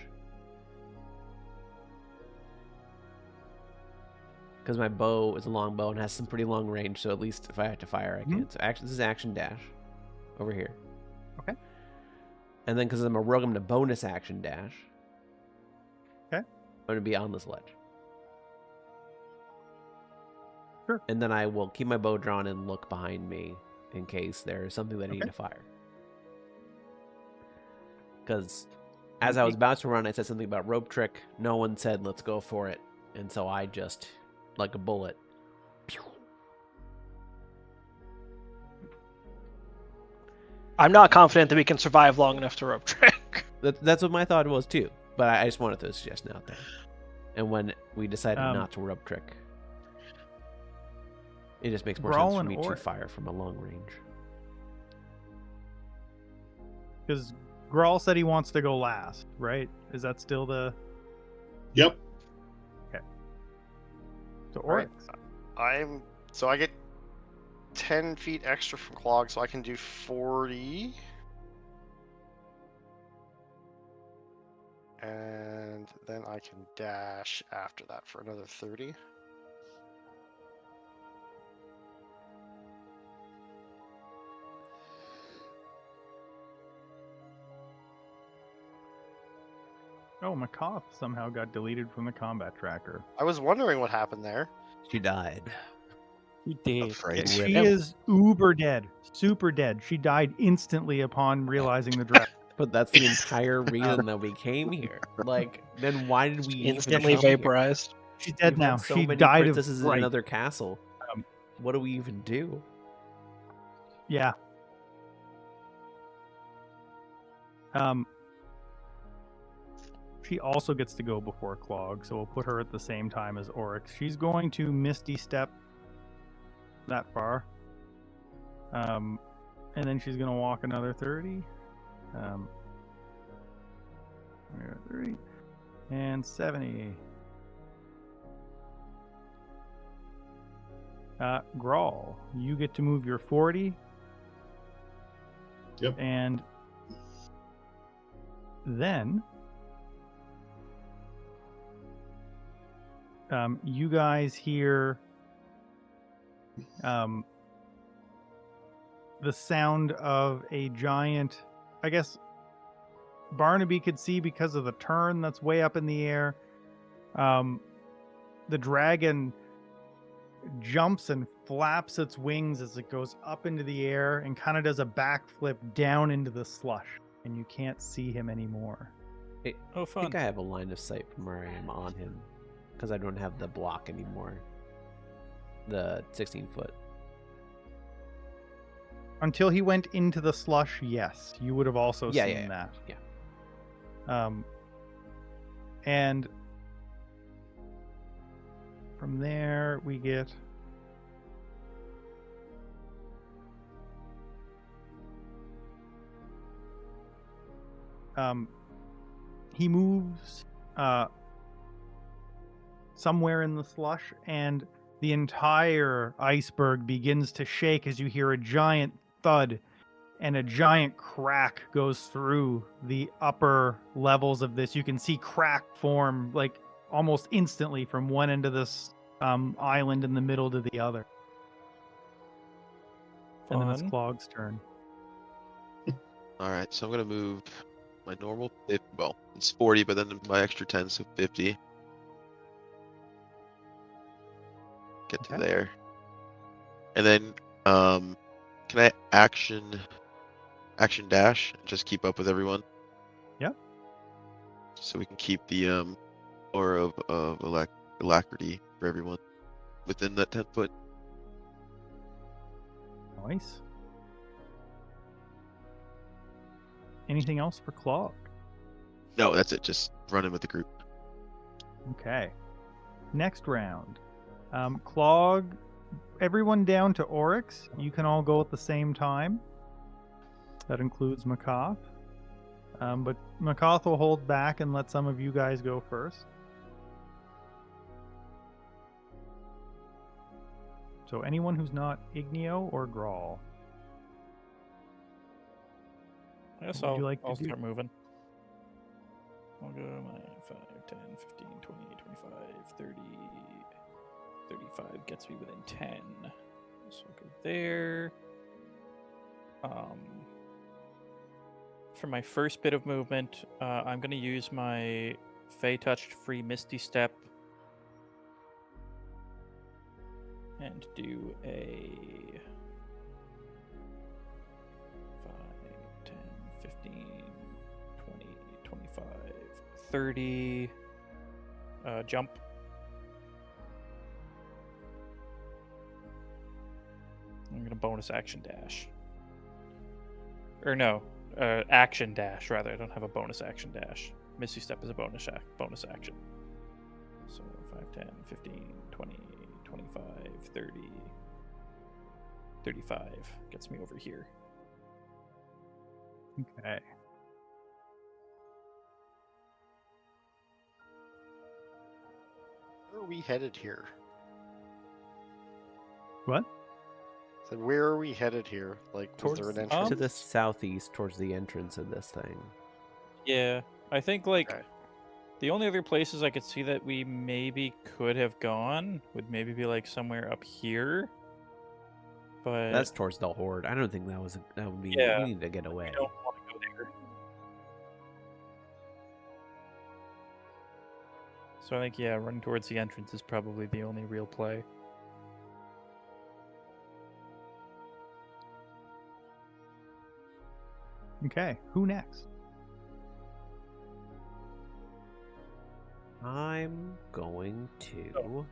because my bow is a long bow and has some pretty long range. So at least if I have to fire, I can. So this is action dash over here. Okay. And then because I'm a rogue, I'm gonna bonus action dash. Okay. I'm gonna be on this ledge. Sure. And then I will keep my bow drawn and look behind me in case there is something that I need Okay. to fire. Because as I was bouncing around, I said something about rope trick. No one said, let's go for it. And so I just, like a bullet. Pew. I'm not confident that we can survive long enough to rope trick. That's what my thought was too. But I just wanted to suggest out there. And when we decided not to rope trick, it just makes more sense for Brawling me or- to fire from a long range. Because Grawl said he wants to go last, right? Is that still the. Yep. So, Right. Oryx. So I get 10 feet extra from Clog, so I can do 40. And then I can dash after that for another 30. Oh, Makoff somehow got deleted from the combat tracker. I was wondering what happened there. She died. You did. Afraid. She is uber dead, super dead. She died instantly upon realizing the draft. But that's the entire reason that we came here. Like, then why did we Instantly even come here? vaporized. She's dead We've now. had so She many died of princesses in fright. another castle. Um, What do we even do? Yeah. She also gets to go before Clog, so we'll put her at the same time as Oryx. She's going to Misty Step that far. And then she's going to walk another 30. 30. And 70. Grawl, you get to move your 40. Yep. And then you guys hear the sound of a giant, I guess Barnaby could see because of the turn that's way up in the air. The dragon jumps and flaps its wings as it goes up into the air and kind of does a backflip down into the slush, and you can't see him anymore. Oh, I fun. think I have a line of sight from where I am on him, because I don't have the block anymore. The 16-foot. Until he went into the slush, yes, you would have also Yeah, seen yeah, yeah. that. Yeah. And from there we get he moves somewhere in the slush, and the entire iceberg begins to shake as you hear a giant thud and a giant crack goes through the upper levels of this. You can see crack form like almost instantly from one end of this island in the middle to the other. And then it's Fun. Clog's turn. All right, so I'm gonna move my normal 50, well, it's 40, but then my extra 10, so 50. Get to Okay. there. And then, can I action dash and just keep up with everyone? Yep. So we can keep the aura of alacrity for everyone within that 10 foot. Nice. Anything else for Clog? No, that's it. Just running with the group. Okay. Next round. Clog, everyone down to Oryx. You can all go at the same time. That includes Makoth. But Makoth will hold back and let some of you guys go first. So anyone who's not Igneo or Grawl. I guess What would I'll, you like to I'll do? start moving. I'll go my 5, 10, 15, 20, 25, 30, 35 gets me within 10. So I'll go there. For my first bit of movement, I'm going to use my Fey Touched Free Misty Step and do a 5, 10, 15, 20, 25, 30 jump. I'm going to bonus action dash. Or no, action dash, rather. I don't have a bonus action dash. Misty Step is a bonus action. So 5, 10, 15, 20, 25, 30, 35 gets me over here. Okay. Where are we headed here? What? So where are we headed here? Like, was there an Towards- entrance? To the southeast, towards the entrance of this thing. Yeah, I think like Okay. the only other places I could see that we maybe could have gone would maybe be like somewhere up here. But That's towards the horde. I don't think that would be. Yeah. We need to get away. I don't want to go there. So I think running towards the entrance is probably the only real play. Okay. Who next? I'm going to.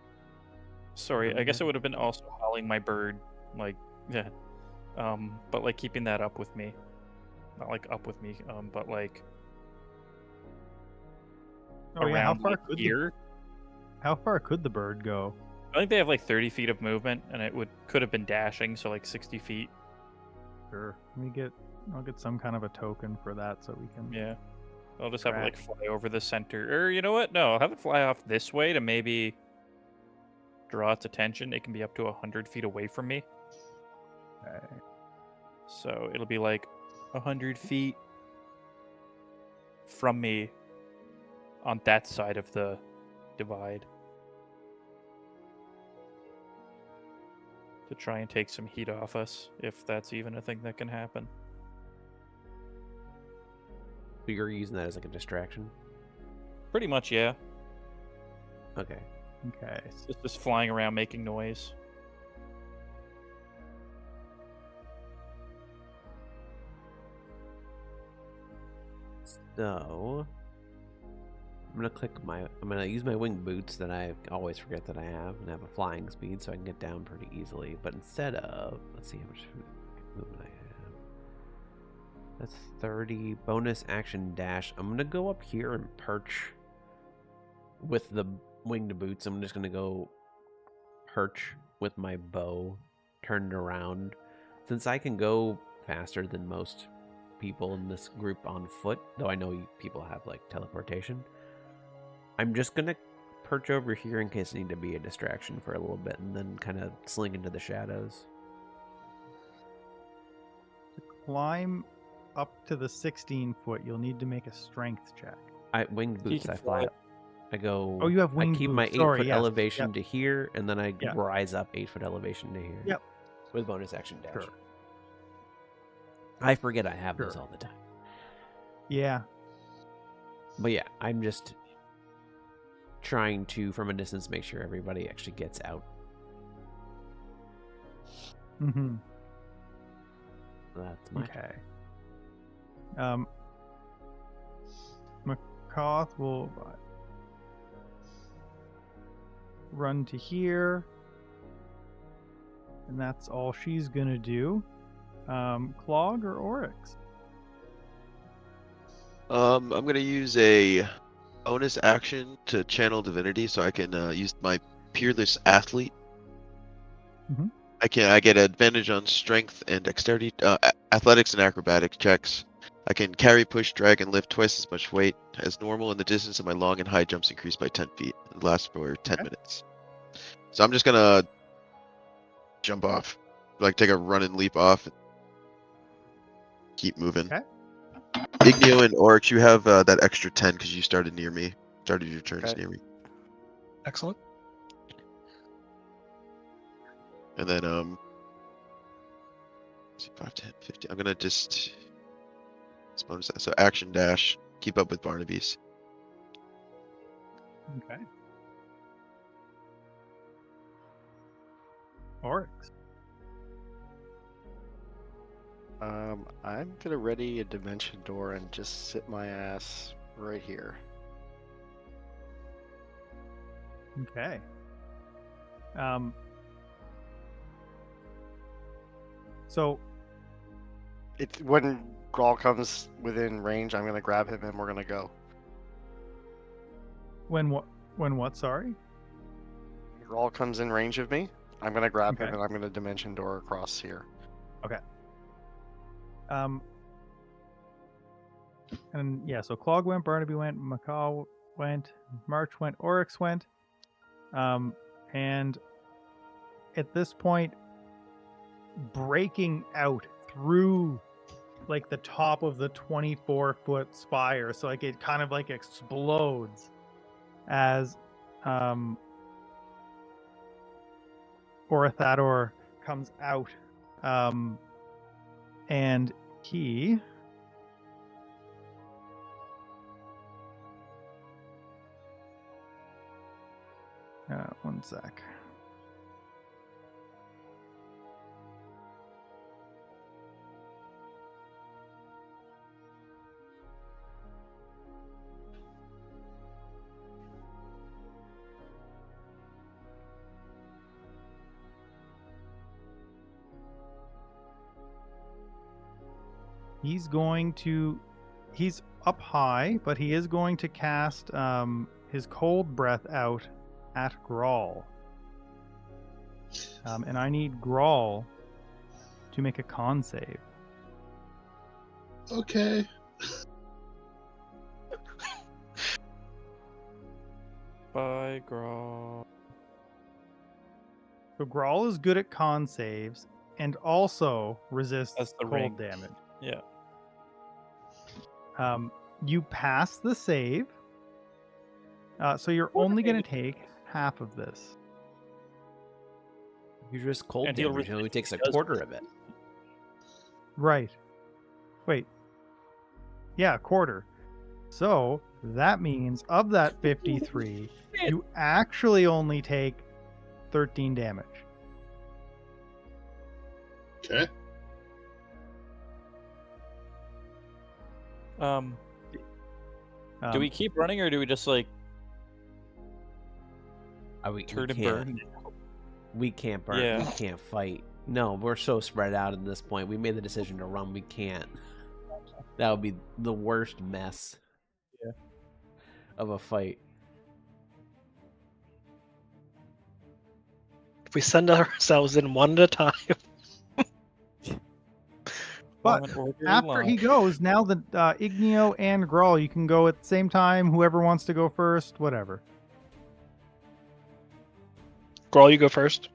Sorry, I guess it would have been also howling my bird, like yeah, but like keeping that up with me, not like up with me, but like Oh yeah, around like here. How far could the bird go? I think they have like 30 feet of movement, and it could have been dashing, so like 60 feet. Sure. I'll get some kind of a token for that so we can. Yeah, I'll just have it like track. fly over the center, or you know what? No, I'll have it fly off this way to maybe draw its attention. It can be up to 100 feet away from me, Okay. so it'll be like 100 feet from me on that side of the divide to try and take some heat off us, if that's even a thing that can happen. So you're using that as like a distraction? Pretty much, yeah. Okay. Okay. It's just flying around making noise. So I'm gonna use my wing boots that I always forget that I have, and have a flying speed, so I can get down pretty easily. But instead of, let's see how much movement I have. That's 30 bonus action dash. I'm gonna go up here and perch with the winged boots. I'm just gonna go perch with my bow turned around. Since I can go faster than most people in this group on foot, though I know people have like teleportation, I'm just gonna perch over here in case I need to be a distraction for a little bit, and then kind of sling into the shadows. To climb up to the 16-foot, you'll need to make a strength check. Winged You boots, can I fly. fly. I go. Oh, you have I winged keep boots. my 8 Sorry, foot yes. elevation Yep. to here, and then I Yep. rise up 8 foot elevation to here. Yep. With bonus action dash. Sure. I forget I have those Sure. all the time. Yeah. But yeah, I'm just trying to, from a distance, make sure everybody actually gets out. Mm-hmm. That's my Okay. McCoth will run to here, and that's all she's gonna do. Clog or Oryx? I'm gonna use a bonus action to channel divinity, so I can use my peerless athlete. Mhm. I get advantage on strength and dexterity, athletics and acrobatic checks. I can carry, push, drag, and lift twice as much weight as normal, and the distance of my long and high jumps increase by 10 feet. It lasts for 10 minutes. So I'm just gonna jump off, like take a run and leap off, and keep moving. Okay. Igneo and Oryx, you have that extra 10 because you started near me. Started your turns Okay. near me. Excellent. And then, let's see, 5, 10, 15. I'm gonna just bonus that. So action dash, keep up with Barnaby's. Okay. Oryx. I'm gonna ready a dimension door and just sit my ass right here. Okay. So It's when Grawl comes within range, I'm gonna grab him and we're gonna go. when what? Sorry. Grawl comes in range of me, I'm gonna grab Okay. him and I'm gonna dimension door across here. And yeah, so Clog went, Barnaby went, Macaw went, March went, Oryx went. And at this point, breaking out through like the top of the 24-foot spire, so like it kind of like explodes as Orathaddor comes out. And he one sec. He's up high, but he is going to cast his cold breath out at Grawl. And I need Grawl to make a con save. Okay. Bye, Grawl. So Grawl is good at con saves and also resists That's the cold range. damage. Yeah. You pass the save, so you're only going to take half of this. You just cold And he'll damage. It only resist takes a if he does quarter of it. Right. Wait. Yeah, a quarter. So that means of that 53, you actually only take 13 damage. Okay. Do we keep running or do we just like turn and burn? We can't burn. Yeah. We can't fight. No, we're so spread out at this point. We made the decision to run. We can't. That would be the worst mess. Yeah. Of a fight. If we send ourselves in one at a time. But after he goes, now the Igneo and Grawl, you can go at the same time. Whoever wants to go first, whatever. Grawl, you go first.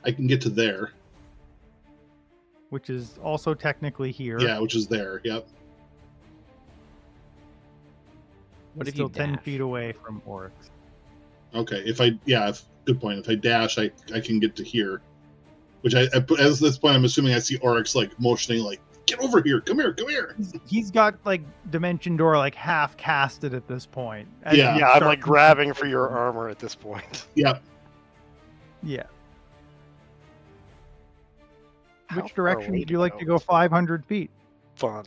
I can get to there. Which is also technically here. Yeah, which is there. Yep. What if Still you 10 dash? feet away from Oryx. Okay. Good point. If I dash, I can get to here. Which I put as this point. I'm assuming I see Oryx like motioning, like, get over here, come here, come here. He's got like Dimension Door like half casted at this point. As Yeah. you Yeah, I'm start- like grabbing for your armor at this point. Yep. Yeah. How Which far direction away would do you we like to go 500 feet? Fun.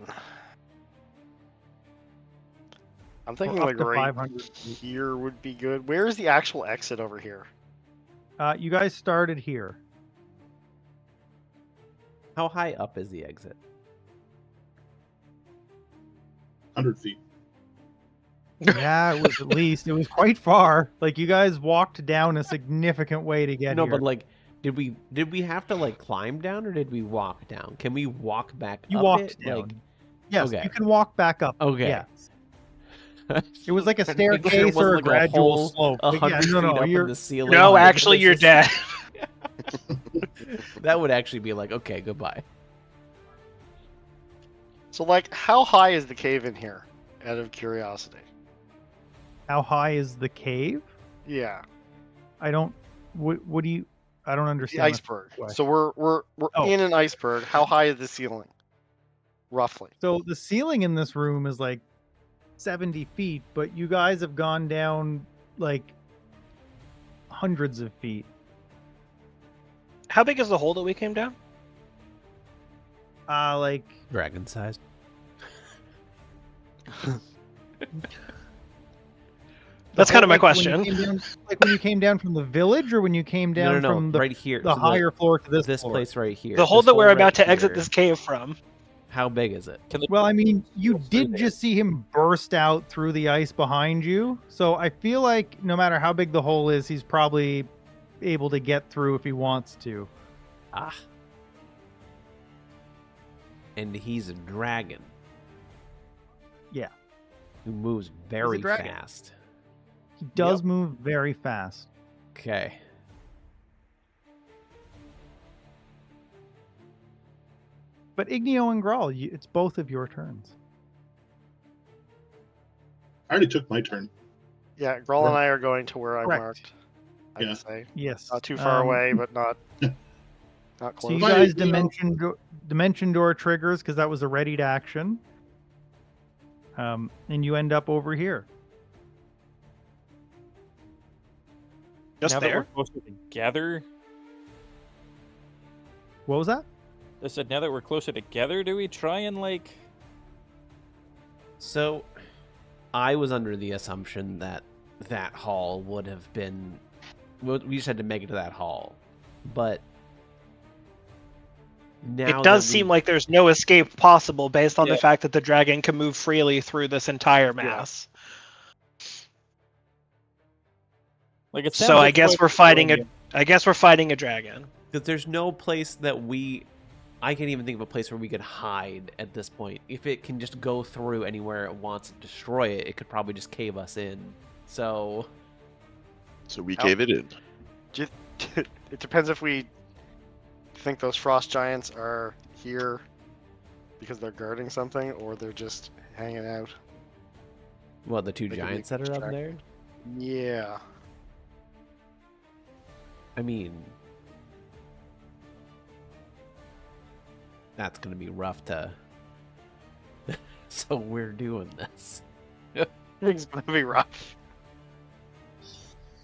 I'm thinking Or up like to right 500 feet. here would be good. Where is the actual exit over here? You guys started here. How high up is the exit? 100 feet. Yeah, it was it was quite far. Like you guys walked down a significant way to get No, here. but like, did we have to like climb down or did we walk down? Can we walk back You up walked it? down. Like, Yes, okay. you can walk back up. Okay. Yes. It was like a Trying to make sure it staircase wasn't or a like gradual hole slope. 100 Yeah, no, feet up you're in the ceiling. No, Like, actually, this you're is- dead. That would actually be like, okay, goodbye. So like, how high is the cave in here? Out of curiosity. how high is the cave? Yeah, I don't. What do you? I don't the understand. iceberg. question. So we're Oh. in an iceberg. How high is the ceiling? Roughly. So the ceiling in this room is like 70 feet, but you guys have gone down like hundreds of feet. How big is the hole that we came down? Like Dragon sized. That's kind of my like when question. you came down- like when you came down from the village, or when you came down No, from the, right here. the So higher floor to this this floor? place right here. The hole This that we're hole about right to exit here. this cave from. How big is it? Well, I mean, you Go through did there. just see him burst out through the ice behind you. So I feel like no matter how big the hole is, he's probably able to get through if he wants to. Ah. And he's a dragon. Yeah. Who moves very dragon. fast. He does move very fast. Okay. But Igneo and Grawl, it's both of your turns. I already took my turn. Yeah, Grawl and I are going to where I Correct. marked. I'd Yeah. say Yes. not too far away, but not So close. you But, guys you know- dimension door triggers because that was a readied action. And you end up over here. Just now that we're there. closer together, What was that? I said now that we're closer together, do we try and like? So, I was under the assumption that that hall would have been. We just had to make it to that hall. But Now It does seem like there's no escape possible based on the Yeah. fact that the dragon can move freely through this entire mass. Like it So sounds I like guess quite we're fighting brilliant. I guess we're fighting a dragon. because there's no place that I can't even think of a place where we could hide at this point. If it can just go through anywhere it wants and destroy it, it could probably just cave us in. So we cave it in. It depends if we think those frost giants are here because they're guarding something, or they're just hanging out. what, the two They could be giants that are up distracted. there? Yeah. I mean, that's gonna be rough to. So we're doing this. It's gonna be rough.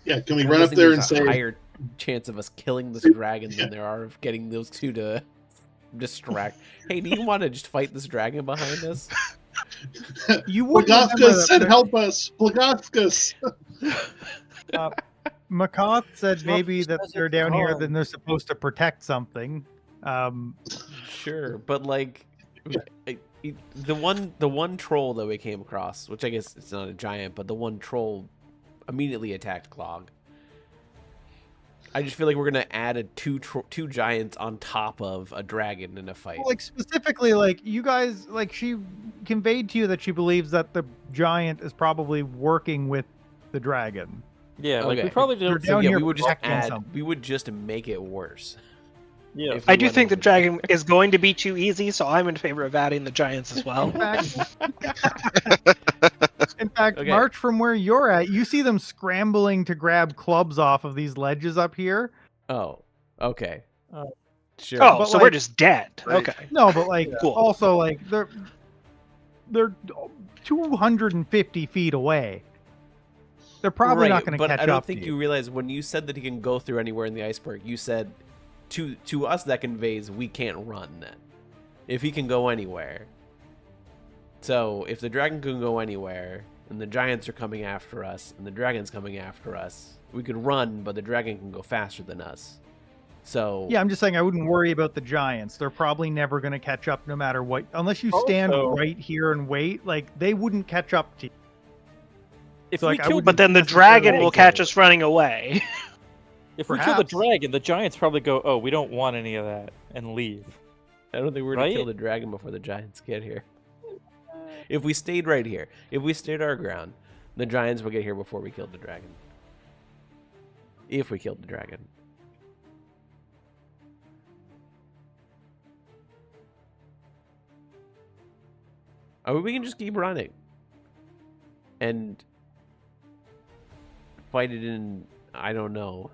Yeah, can we I'm run up guessing there there's and a say, higher chance of us killing this dragon than there are of getting those two to distract. Hey, do you want to just fight this dragon behind us? You would remember Blagoskas said that help us! Blagoskas! Makath said Not maybe that because they're it's down here, hard. then they're supposed to protect something. Sure, but like the one troll that we came across, which I guess it's not a giant, but the one troll immediately attacked Clog. I just feel like we're gonna add two giants on top of a dragon in a fight. Like specifically, like you guys, like she conveyed to you that she believes that the giant is probably working with the dragon. Yeah, like Okay. we probably They're don't. down yeah, here we would just protecting something. we would just make it worse. Yeah, If I we do went think the over dragon is going to be too easy, so I'm in favor of adding the giants as well. In fact, Okay. March, from where you're at, you see them scrambling to grab clubs off of these ledges up here. Oh, okay. Oh. Sure. Oh, But, so we're like- just dead. Right. Okay. No, but like Cool. also like they're 250 feet away. They're probably not Right, going to but catch I don't up think to you realize when you said that he can go through anywhere in the iceberg. You said to us that conveys we can't run then. If he can go anywhere. So if the dragon can go anywhere and the giants are coming after us and the dragon's coming after us, we could run, but the dragon can go faster than us. So Yeah, I'm just saying I wouldn't worry about the giants. They're probably never going to catch up no matter what. Unless you stand Also- right here and wait, like they wouldn't catch up to you. if So, we like, I kill, wouldn't But then the necessarily dragon will go. catch us running away. if we kill the perhaps. dragon, the giants probably go, "Oh, we don't want any of that," and leave. I don't think we're gonna Right? kill the dragon before the giants get here. If we stayed right here, if we stayed our ground, the giants will get here before we killed the dragon. If we killed the dragon. Or we can just keep running. And fight it in, I don't know.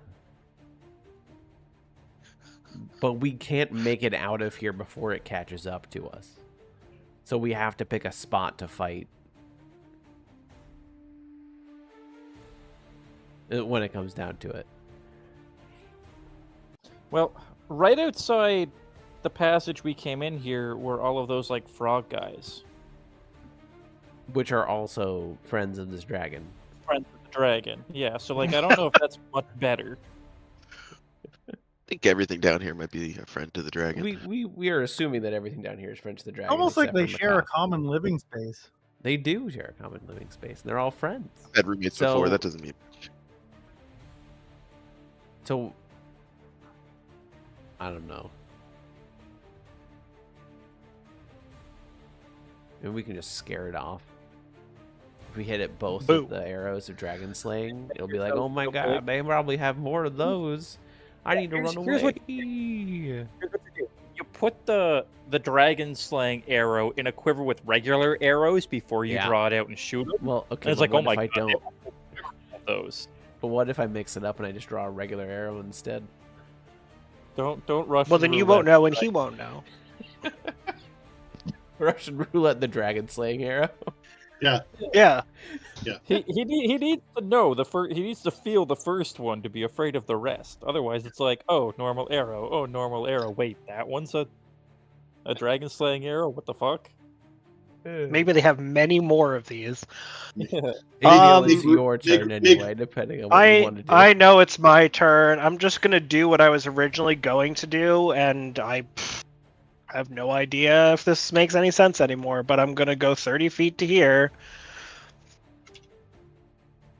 But we can't make it out of here before it catches up to us. So we have to pick a spot to fight. When it comes down to it. Well, right outside the passage we came in here were all of those like frog guys, Which are also friends of this dragon. friends of the dragon. Yeah, so like I don't know if that's much better. I think everything down here might be a friend to the dragon. We are assuming that everything down here is friends to the dragon. Almost like except they for share a Macaw. common living space. They do share a common living space, and they're all friends. I've had roommates So- before. That doesn't mean much. So, I don't know. Maybe we can just scare it off. If we hit it both Boo. with the arrows of dragon slaying, it'll be like, Yourself oh my real god, quick. they probably have more of those. I need to here's- run here's away. what Here's what you do. You put the dragon slaying arrow in a quiver with regular arrows before you Yeah. draw it out and shoot it. Well, okay, And it's but like, oh what my if I god, don't? those. But what if I mix it up and I just draw a regular arrow instead? Don't rush. Well, then you won't know, and he won't know. Russian roulette, the dragon slaying arrow. Yeah. He needs to know he needs to feel the first one to be afraid of the rest. Otherwise, it's like, oh, normal arrow. Oh, normal arrow. Wait, that one's a dragon slaying arrow. What the fuck? Maybe they have many more of these. Yeah. It's Make- your make- turn make- anyway, depending on what you want to do. I know it's my turn. I'm just gonna do what I was originally going to do, and I have no idea if this makes any sense anymore, but I'm gonna go 30 feet to here.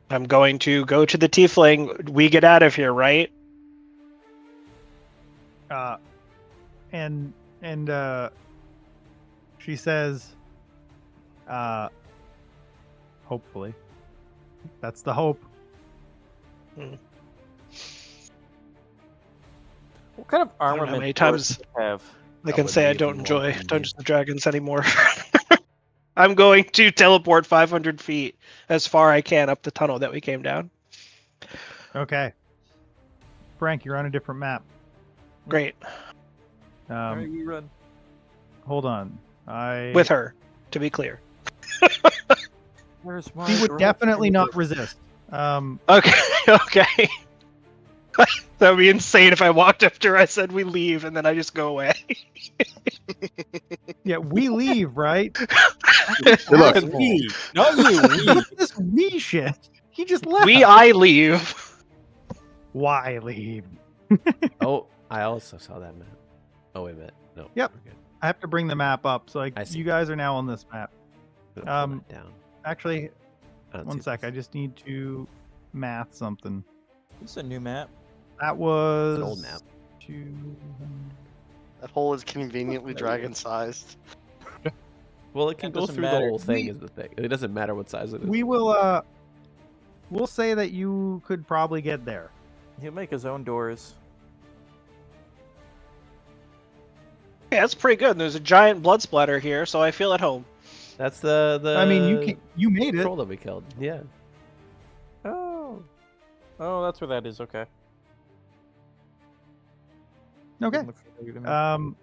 I'm going to go to the tiefling. We get out of here, right? And she says, hopefully. That's the hope. What kind of I don't know how armament many does times it have? I That can would say I be if don't we enjoy want them to. Dungeons and Dragons anymore. I'm going to teleport 500 feet as far I can up the tunnel that we came down. Okay. Frank, you're on a different map. Great. Alright, we run. Hold on. With her, to be clear. Where's my He would drop? definitely not resist. Okay, okay. That would be insane if I walked up to her, I said we leave, and then I just go away. Yeah, we leave, right? luck. Asshole. Me, not you. We. What's this we shit? He just left. I leave. Why leave? Oh, I also saw that map. Oh, wait a minute. No. Yep. we're good. I have to bring the map up. So like I see. you guys are now on this map. I'm gonna pull Um, that down. Actually, I don't one see sec. this. I just need to math something. This is a new map. That was It's an old map. 200. That hole is conveniently dragon-sized. Well, it can It go doesn't through matter. the whole thing. We- Is the thing. It doesn't matter what size it is. We will we'll say that you could probably get there. He'll make his own doors. Yeah, that's pretty good. There's a giant blood splatter here, so I feel at home. That's the. I mean, you made it. troll that we killed. Yeah. Oh. Oh, that's where that is. Okay. Okay. Didn't look familiar to me.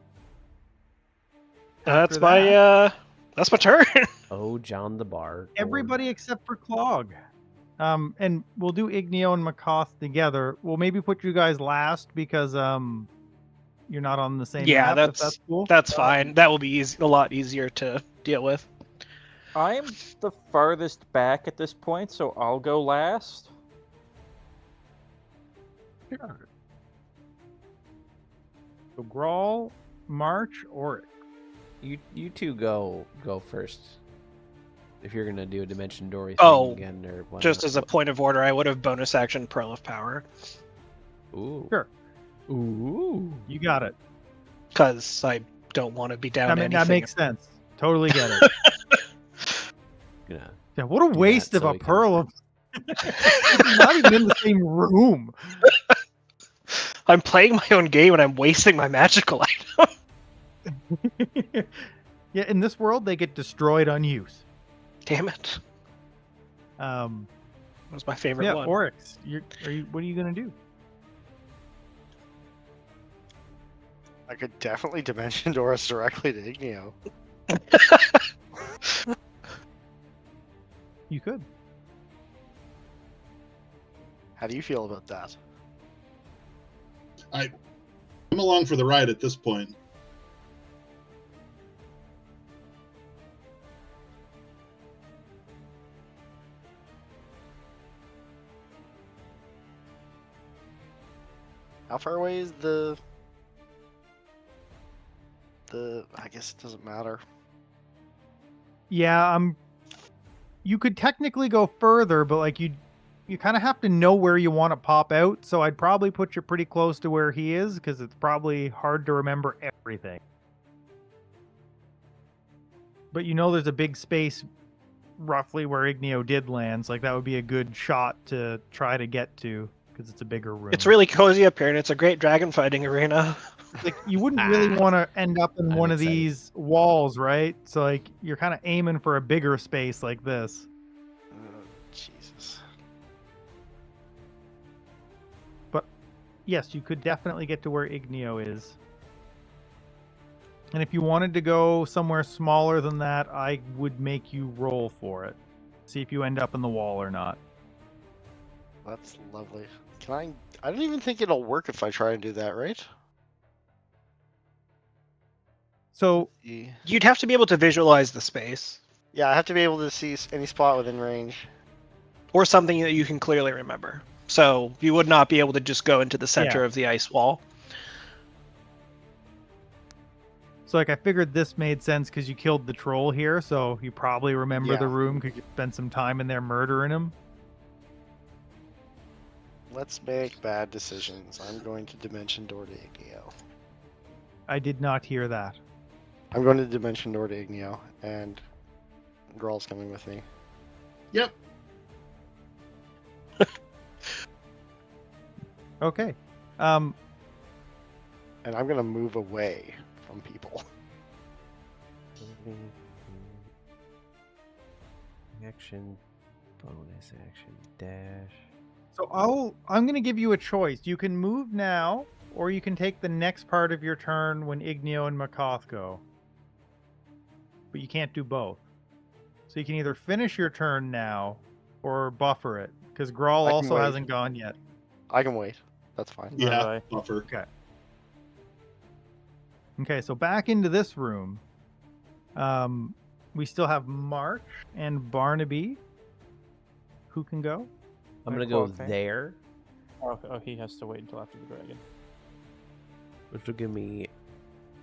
That's after my that, that's my turn. Oh, John the Bar. everybody except for Clog. And we'll do Igneo and Makoth together. We'll maybe put you guys last because you're not on the same Yeah, map. If that's cool. That's fine. That will be easy, a lot easier to deal with. I'm the farthest back at this point, so I'll go last. Sure. So Grawl, March, or You two go first. If you're gonna do a dimension door thing Oh, again, or whatnot. Just as a point of order, I would have bonus action Pearl of Power. Ooh. Sure. Ooh. you got it. Because I don't want to be down I mean, anything. that makes sense. Totally get it. Yeah. Yeah, what a that waste of so a we can- pearl of. Not even in the same room. I'm playing my own game and I'm wasting my magical item. Yeah, in this world they get destroyed on use. Damn it. That That was my favorite yeah, one. Oryx, what are you gonna do? I could definitely dimension door us directly to Igneo. You could. How do you feel about that? I'm along for the ride at this point. How far away is the? I guess it doesn't matter. Yeah, you could technically go further, but like you kind of have to know where you want to pop out. So I'd probably put you pretty close to where he is because it's probably hard to remember everything. But you know there's a big space roughly where Igneo did land. So like that would be a good shot to try to get to because it's a bigger room. It's really cozy up here and it's a great dragon fighting arena. Like you wouldn't really want to end up in I'm one of excited. these walls, right? So like you're kind of aiming for a bigger space like this. Jesus. Yes, you could definitely get to where Igneo is. And if you wanted to go somewhere smaller than that, I would make you roll for it. See if you end up in the wall or not. That's lovely. Can I don't even think it'll work if I try and do that, right? So Yeah, You'd have to be able to visualize the space. I have to be able to see any spot within range. Or something that you can clearly remember. So you would not be able to just go into the center Yeah. of the ice wall. So like I figured this made sense because you killed the troll here, so you probably remember the Yeah. room because you spent some time in there murdering him. Let's make bad decisions. I'm going to Dimension Door to Igneo. I did not hear that. I'm going to Dimension Door to Igneo, and Gral's coming with me. Yep. Okay. And I'm going to move away from people. Action, bonus action, dash. So I'm going to give you a choice. You can move now, or you can take the next part of your turn when Igneo and Makoth go. But you can't do both. So you can either finish your turn now, or buffer it, because Grawl I can also wait. hasn't gone yet. I can wait. That's fine. Yeah. Bye. Buffer. Okay. Okay, so back into this room. We still have March and Barnaby. Who can go? I'm Like gonna go Quack, eh? there, Oh, he has to wait until after the dragon. which will give me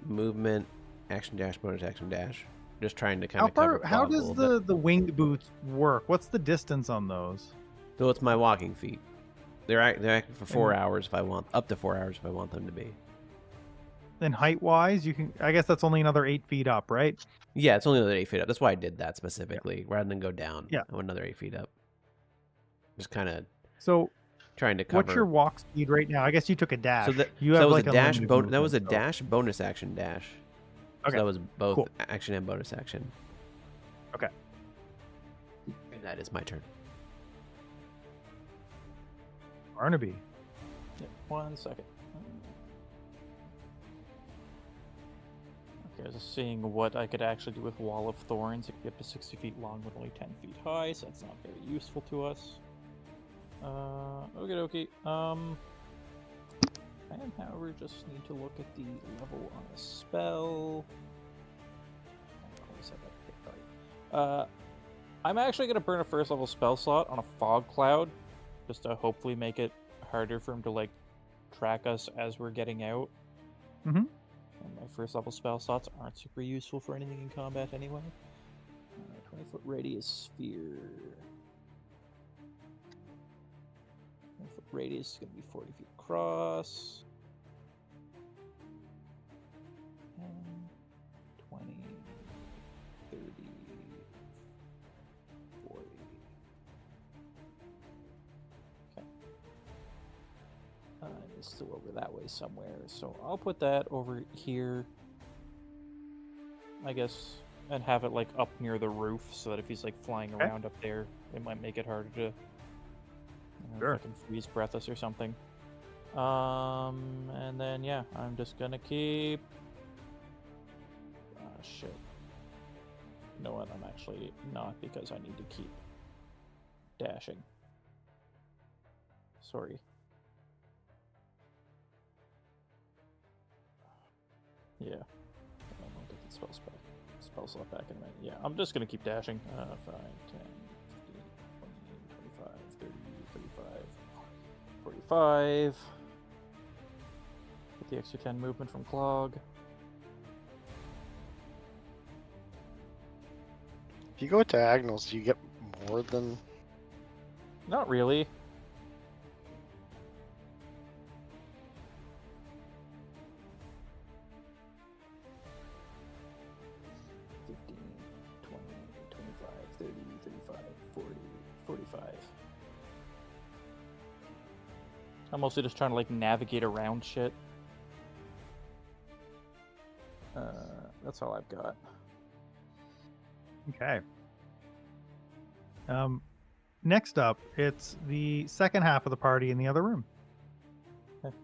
movement, action dash, bonus action dash. Just trying to kind How of cover. far? How Claude a does little bit. the winged boots work? What's the distance on those? So it's my walking feet. They're active for 4 And- hours if I want, up to 4 hours if I want them to be. Then height wise, you can. I guess that's only another 8 feet up, right? Yeah, it's only another 8 feet up. That's why I did that specifically, rather than go down. Yeah. I went another 8 feet up. Just kind of So trying to cover. what's your walk speed right now? I guess you took a dash. So that, you so have that was like a dash. unlimited That was a movement, so- dash bonus action dash. So Okay, that was both cool. action and bonus action. Okay. And that is my turn. Barnaby. Yeah, 1 second. Okay, I was just seeing what I could actually do with Wall of Thorns. It could be up to 60 feet long, but only 10 feet high, so that's not very useful to us. Okay. And however, just need to look at the level on a spell. I always have that picked right. I'm actually going to burn a first level spell slot on a fog cloud, just to hopefully make it harder for him to like track us as we're getting out. Mhm. And my first level spell slots aren't super useful for anything in combat anyway. 20-foot radius sphere. 20-foot radius is going to be 40 feet across. 10, 20, 30, 40. Okay. It's still over that way somewhere, so I'll put that over here, I guess, and have it like up near the roof so that if he's like flying Okay. around up there, it might make it harder to Sure. fucking freeze breath us or something. And then yeah, I'm just gonna keep. Shit. You know what? I'm actually not, because I need to keep dashing. Sorry. Yeah. I'll get the spell slot back in a minute. Yeah, I'm just gonna keep dashing. 5, 10, 15, 20, 25, 30, 35, 45. Get the extra 10 movement from Clog. If you go at diagonals, do you get more than... Not really. I'm mostly just trying to like navigate around shit. That's all I've got. Okay. Next up, it's the second half of the party in the other room. Okay.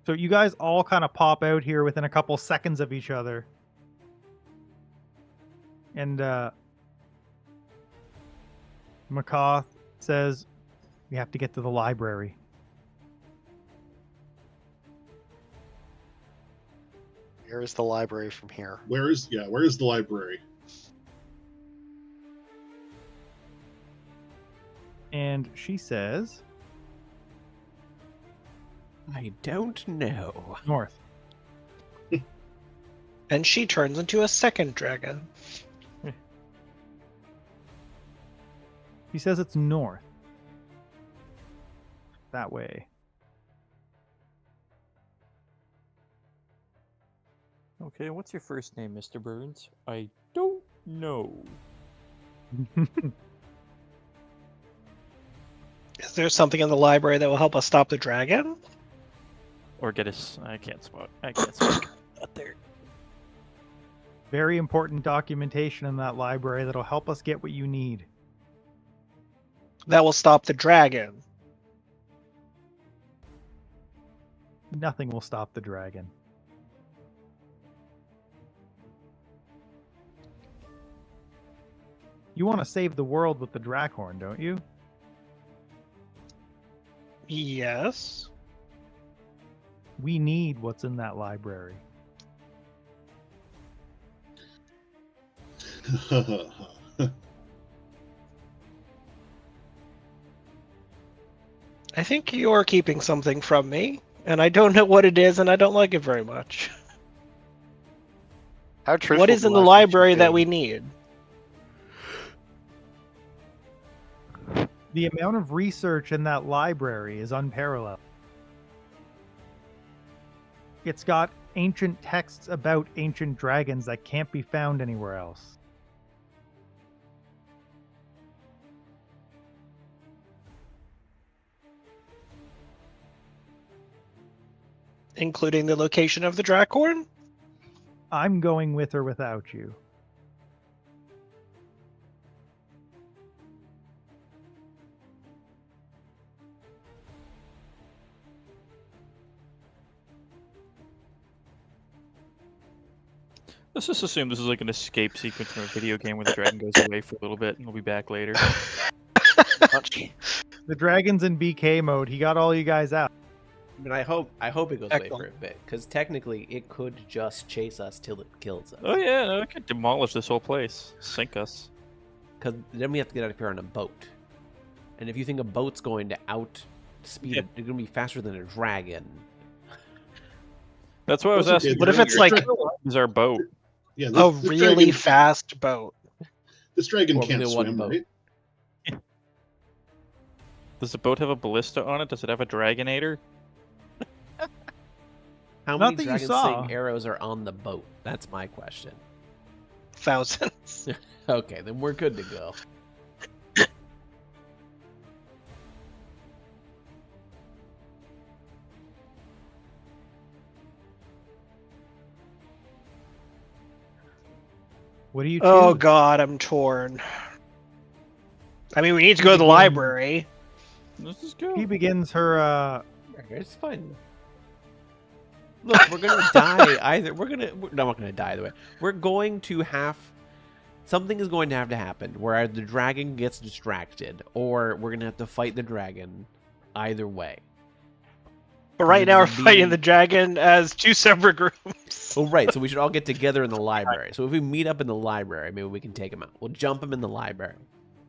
So you guys all kind of pop out here within a couple seconds of each other. And Makoth says, "We have to get to the library." Where is the library from here? Where is the library? And she says, I don't know. "North." And she turns into a second dragon. He says it's north. That way. Okay, what's your first name, Mr. Burns? I don't know. Is there something in the library that will help us stop the dragon? Or get us. I can't spot. I can't speak. Out there. Very important documentation in that library that'll help us get what you need. That will stop the dragon. Nothing will stop the dragon. You want to save the world with the Drakhorn, don't you? Yes. We need what's in that library. I think you're keeping something from me, and I don't know what it is, and I don't like it very much. How truthful What is do in the I think library you're that being? we need? The amount of research in that library is unparalleled. It's got ancient texts about ancient dragons that can't be found anywhere else. Including the location of the Drakhorn? I'm going with or without you. Let's just assume this is like an escape sequence from a video game where the dragon goes away for a little bit and we'll be back later. The dragon's in BK mode. He got all you guys out. I mean, I hope it goes away for Excellent. a bit, because technically it could just chase us till it kills us. Oh yeah, no, it could demolish this whole place, sink us. Because then we have to get out of here on a boat. And if you think a boat's going to outspeed, Yeah. it's going to be faster than a dragon. That's why I was Also, asking. What if it's like Is our boat? Yeah, a this really dragon, fast boat? this dragon Or can't only one swim, boat. right? Does the boat have a ballista on it? Does it have a dragonator? How Not many that you dragon saw. slaying arrows are on the boat? That's my question. Thousands. Okay, then we're good to go. What do you choose? Oh god, I'm torn. I mean, we need to go to the library. Let's just go. He begins her, It's fine. Look, we're gonna die either. We're not gonna die either way. We're going to have something is going to have to happen where either the dragon gets distracted or we're gonna have to fight the dragon. Either way. But right now we're Be- fighting the dragon as two separate groups. Oh, right. So we should all get together in the library. So if we meet up in the library, maybe we can take him out. We'll jump him in the library.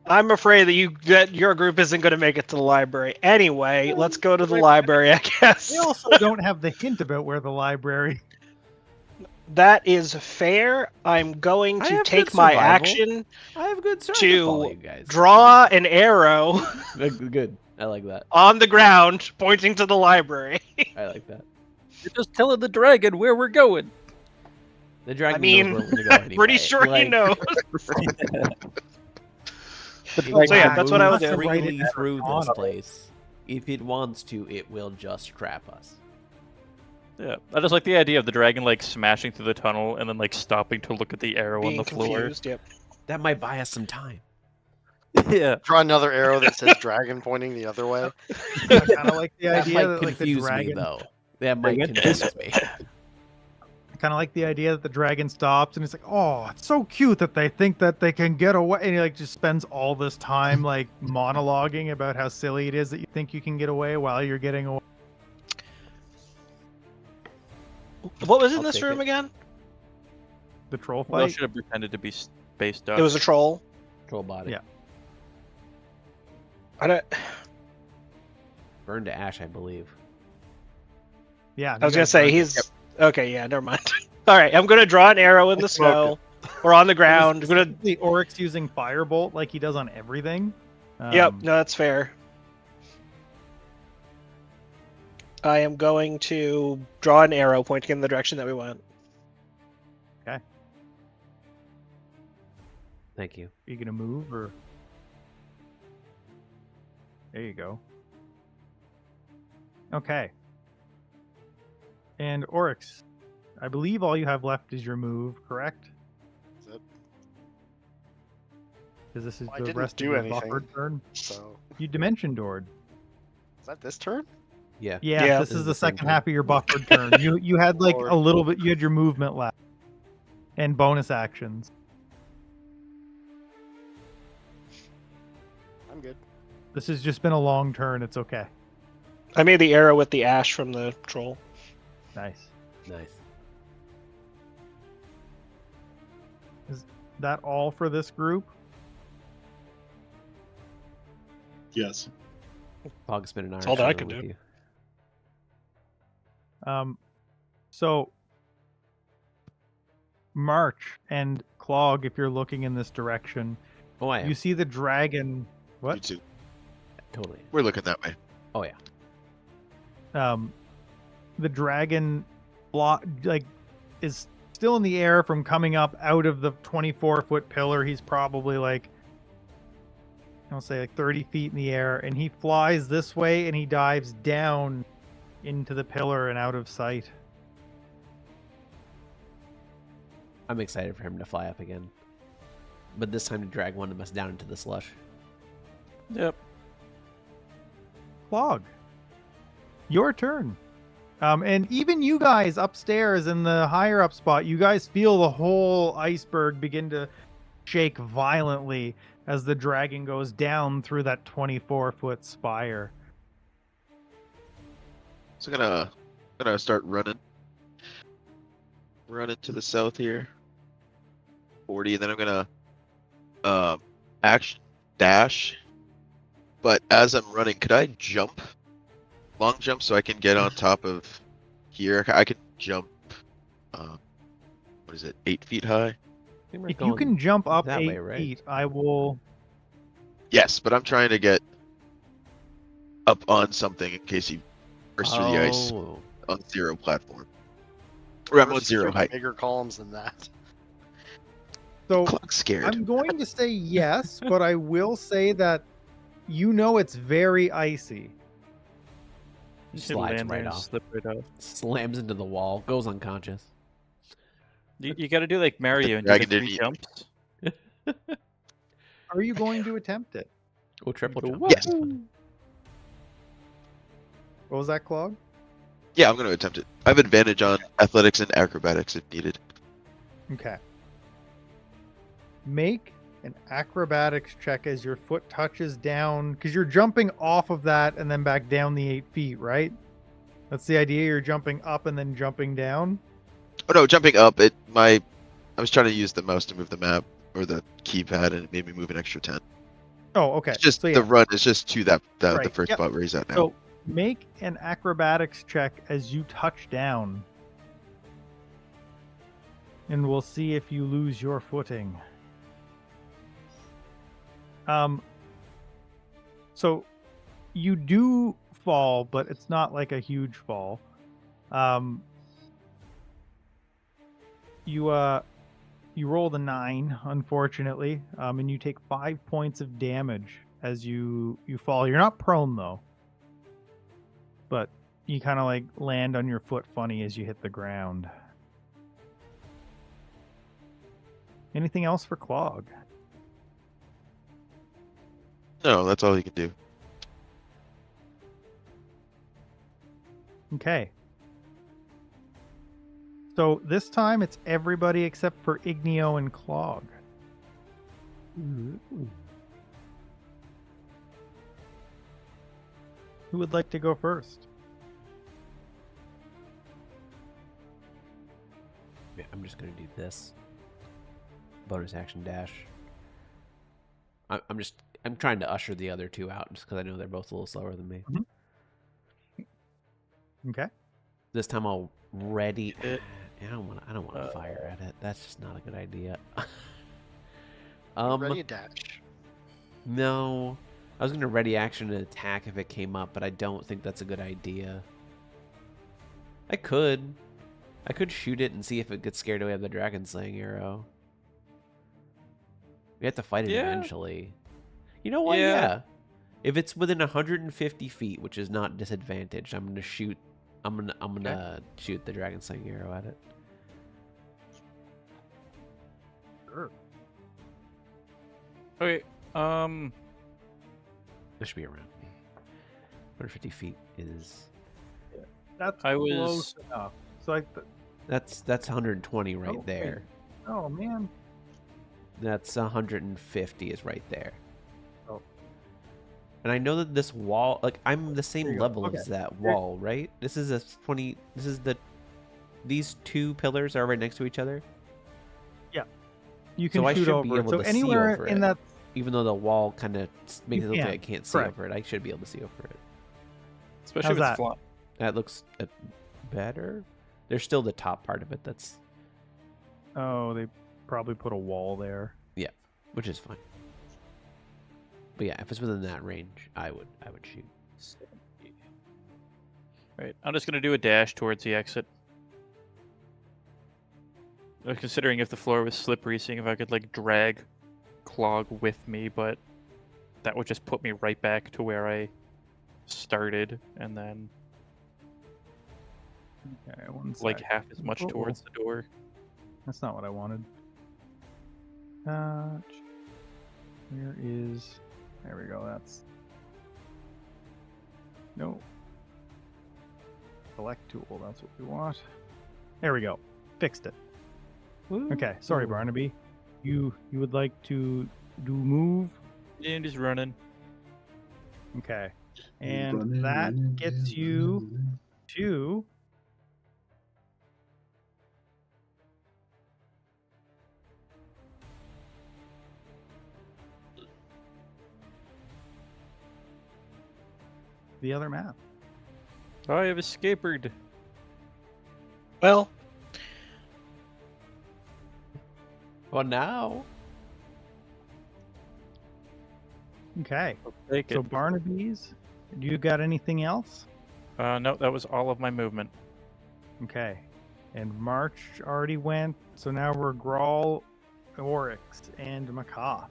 I'm afraid that your group isn't going to make it to the library. Anyway, let's go to the library, I guess. they also don't have the hint about where the library. That is fair. I'm going I to have take good my survival. action, I have good start To follow you guys. draw an arrow Good. I like that. on the ground pointing to the library. I like that. You're just telling the dragon where we're going. The dragon mean, knows where we're gonna go anyway. Pretty sure he Like, knows. it So will yeah, that's what I would move do. freely through this on it. place. If it wants to, it will just trap us. Yeah, I just like the idea of the dragon like smashing through the tunnel and then like stopping to look at the arrow on Being the floor. confused, yep. That might buy us some time. Yeah, Draw another arrow that says dragon pointing the other way. I kind of like the That idea might that like the confuse me, dragon. though. That might Dragon? confuse me. I kind of like the idea that the dragon stops and it's like, oh, it's so cute that they think that they can get away, and he like just spends all this time like monologuing about how silly it is that you think you can get away while you're getting away. What was in I'll this take room it. again? The troll well, I fight. should have pretended to be space duck. It was a troll. Troll body. Yeah. I don't. Burned to ash, I believe. Yeah, I was you gonna guys say burned it. he's okay. Yeah, never mind. All right, I'm gonna draw an arrow in the Smoke snow or on the ground. I'm gonna. The Oryx using Firebolt like he does on everything. Yep, no, that's fair. I am going to draw an arrow pointing in the direction that we went. Thank you. Are you gonna move or? There you go. Okay. And Oryx, I believe all you have left is your move, correct? Is it? Because this is Well, I the didn't rest of do your anything. buffered turn. So You dimension doored. is that this turn? Yeah. Yeah, Yeah. this is the same second turn. half of your buffered turn. You had like Lord. a little bit. You had your movement left and bonus actions. I'm good. This has just been a long turn. It's okay. I made the arrow with the ash from the troll. Nice. Nice. Is that all for this group? Yes. Pog spin an That's all that I arrow can with do. you. So March and Clog, if you're looking in this direction, Oh, I am. you see the dragon. You What? too. Totally. We're looking that way. Oh, yeah. The dragon is still in the air from coming up out of the 24-foot pillar. He's probably like, I'll say like 30 feet in the air, and he flies this way and he dives down into the pillar and out of sight. I'm excited for him to fly up again. But this time to drag one of us down into the slush. Yep. Clog, your turn. And even you guys upstairs in the higher up spot, you guys feel the whole iceberg begin to shake violently as the dragon goes down through that 24-foot spire. So gonna start running. Running to the south here. 40, and then I'm gonna action dash. But as I'm running, could I jump? Long jump so I can get on top of here. I can jump what is it, 8 feet high? I think we're If you going can jump up that 8 way, right? feet, I will. Yes, but I'm trying to get up on something in case he bursts through the ice Oh. on 0 platform. Or I'm on Versus 0 through height. Bigger columns than that. So Clock's scared. I'm going to say yes, but I will say that you know it's very icy. You Slides should land right there and off. slip right out. Slams into the wall. Goes unconscious. You got to do like Mario and do dragon the didn't 3 eat- jumps. Are you going to attempt it? Oh, triple Go, jump. Yes. That's fun. What was that, Clog? Yeah, I'm going to attempt it. I have advantage on athletics and acrobatics if needed. Okay. Make an acrobatics check as your foot touches down, because you're jumping off of that and then back down the 8 feet, right? That's the idea. You're jumping up and then jumping down. Oh no, jumping up, I was trying to use the mouse to move the map or the keypad and it made me move an extra 10. Oh, okay. It's just So, yeah. the run is just to that the Right, first yep. spot where he's at now. So make an acrobatics check as you touch down. And we'll see if you lose your footing. So you do fall, but it's not like a huge fall. You rolled a 9, unfortunately, and you take 5 points of damage as you fall. You're not prone though, but you kind of like land on your foot funny as you hit the ground. Anything else for Clog? No, that's all he can do. Okay. So this time it's everybody except for Igneo and Clog. Who would like to go first? Yeah, I'm just gonna do this. Bonus action dash. I'm trying to usher the other two out just because I know they're both a little slower than me. Okay. This time I'll ready. I don't want to fire at it. That's just not a good idea. Ready a dash. No. I was going to ready action and attack if it came up, but I don't think that's a good idea. I could shoot it and see if it gets scared away of the dragon slaying arrow. We have to fight it eventually. You know what? Yeah. If it's within 150 feet, which is not disadvantaged, I'm gonna shoot. I'm gonna shoot the dragon slaying arrow at it. Sure. Okay. This should be around me. 150 feet is. That's I close was- enough. So That's 120 right Oh, there. oh man. That's 150 is right there. Oh. And I know that this wall, like I'm the same There you go. level Okay. as that wall, right? This is a 20. This is these two pillars are right next to each other. You can So I shoot should be over it. able So to see anywhere over in it. that Even though the wall kind of makes it look like I can't see correct. over it, I should be able to see over it. Especially How's if it's that? flat. That looks better. There's still the top part of it that's, Oh, they probably put a wall there. which is fine. But yeah, if it's within that range, I would shoot. Right. I'm just gonna do a dash towards the exit. I was considering if the floor was slippery, seeing if I could like drag Clog with me, but that would just put me right back to where I started, and then Okay, one like sec. half as much Uh-oh. towards the door. That's not what I wanted. Where is? There we go. That's no. Select tool. That's what we want. There we go. Fixed it. Okay. Sorry, Ooh. Barnaby. You would like to do move? Yeah, I'm just running. Okay. And Running, that running, gets yeah, you running. to the other map. Oh, I have escaped. Well, Well, now. Okay. I'll take So it. Barnaby's, do you got anything else? No, that was all of my movement. Okay. And March already went, so now we're Grawl, Oryx, and Makoth.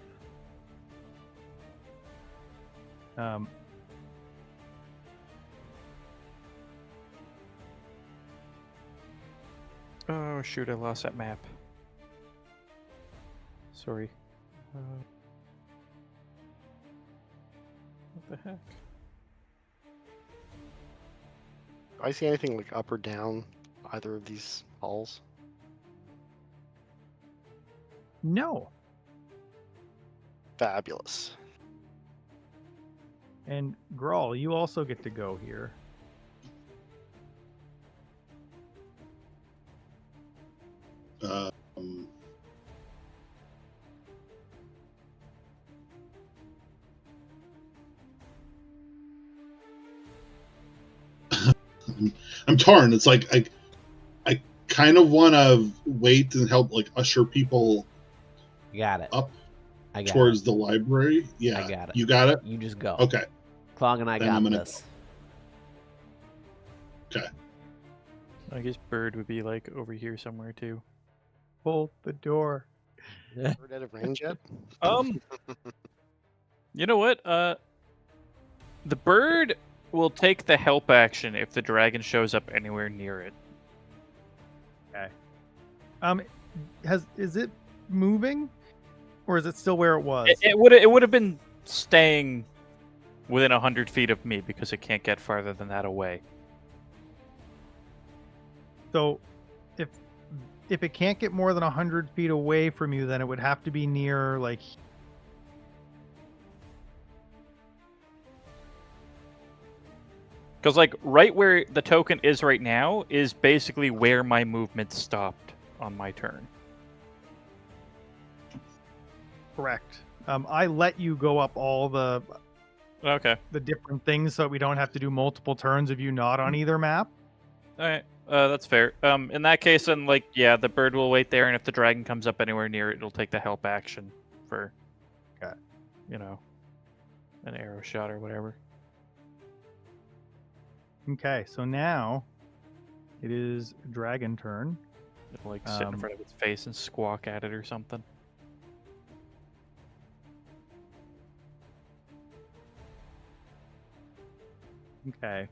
Oh shoot! I lost that map. Sorry. What the heck? Do I see anything like up or down either of these halls? No. Fabulous. And Grawl, you also get to go here. Um, I'm torn. It's like I kind of want to wait and help like usher people Got it. up I got towards it. the library. Yeah, I got it. You got it. You just go. Okay. Clog and I Then got I'm gonna this. I guess Bird would be like over here somewhere too. Bolt the door. We're out of range yet? You know what? The bird will take the help action if the dragon shows up anywhere near it. Is it moving, or is it still where it was? It would have been staying within 100 feet of me because it can't get farther than that away. So, if it can't get more than 100 feet away from you, then it would have to be near like. Because like right where the token is right now is basically where my movement stopped on my turn. Correct. I let you go up all the Okay. different things so we don't have to do multiple turns of you not on either map. All right. That's fair. In that case, then, like, yeah, the bird will wait there, and if the dragon comes up anywhere near it, it'll take the help action for, Okay. you know, an arrow shot or whatever. Okay, so now it is dragon turn. It'll, like, sit in front of its face and squawk at it or something. Okay.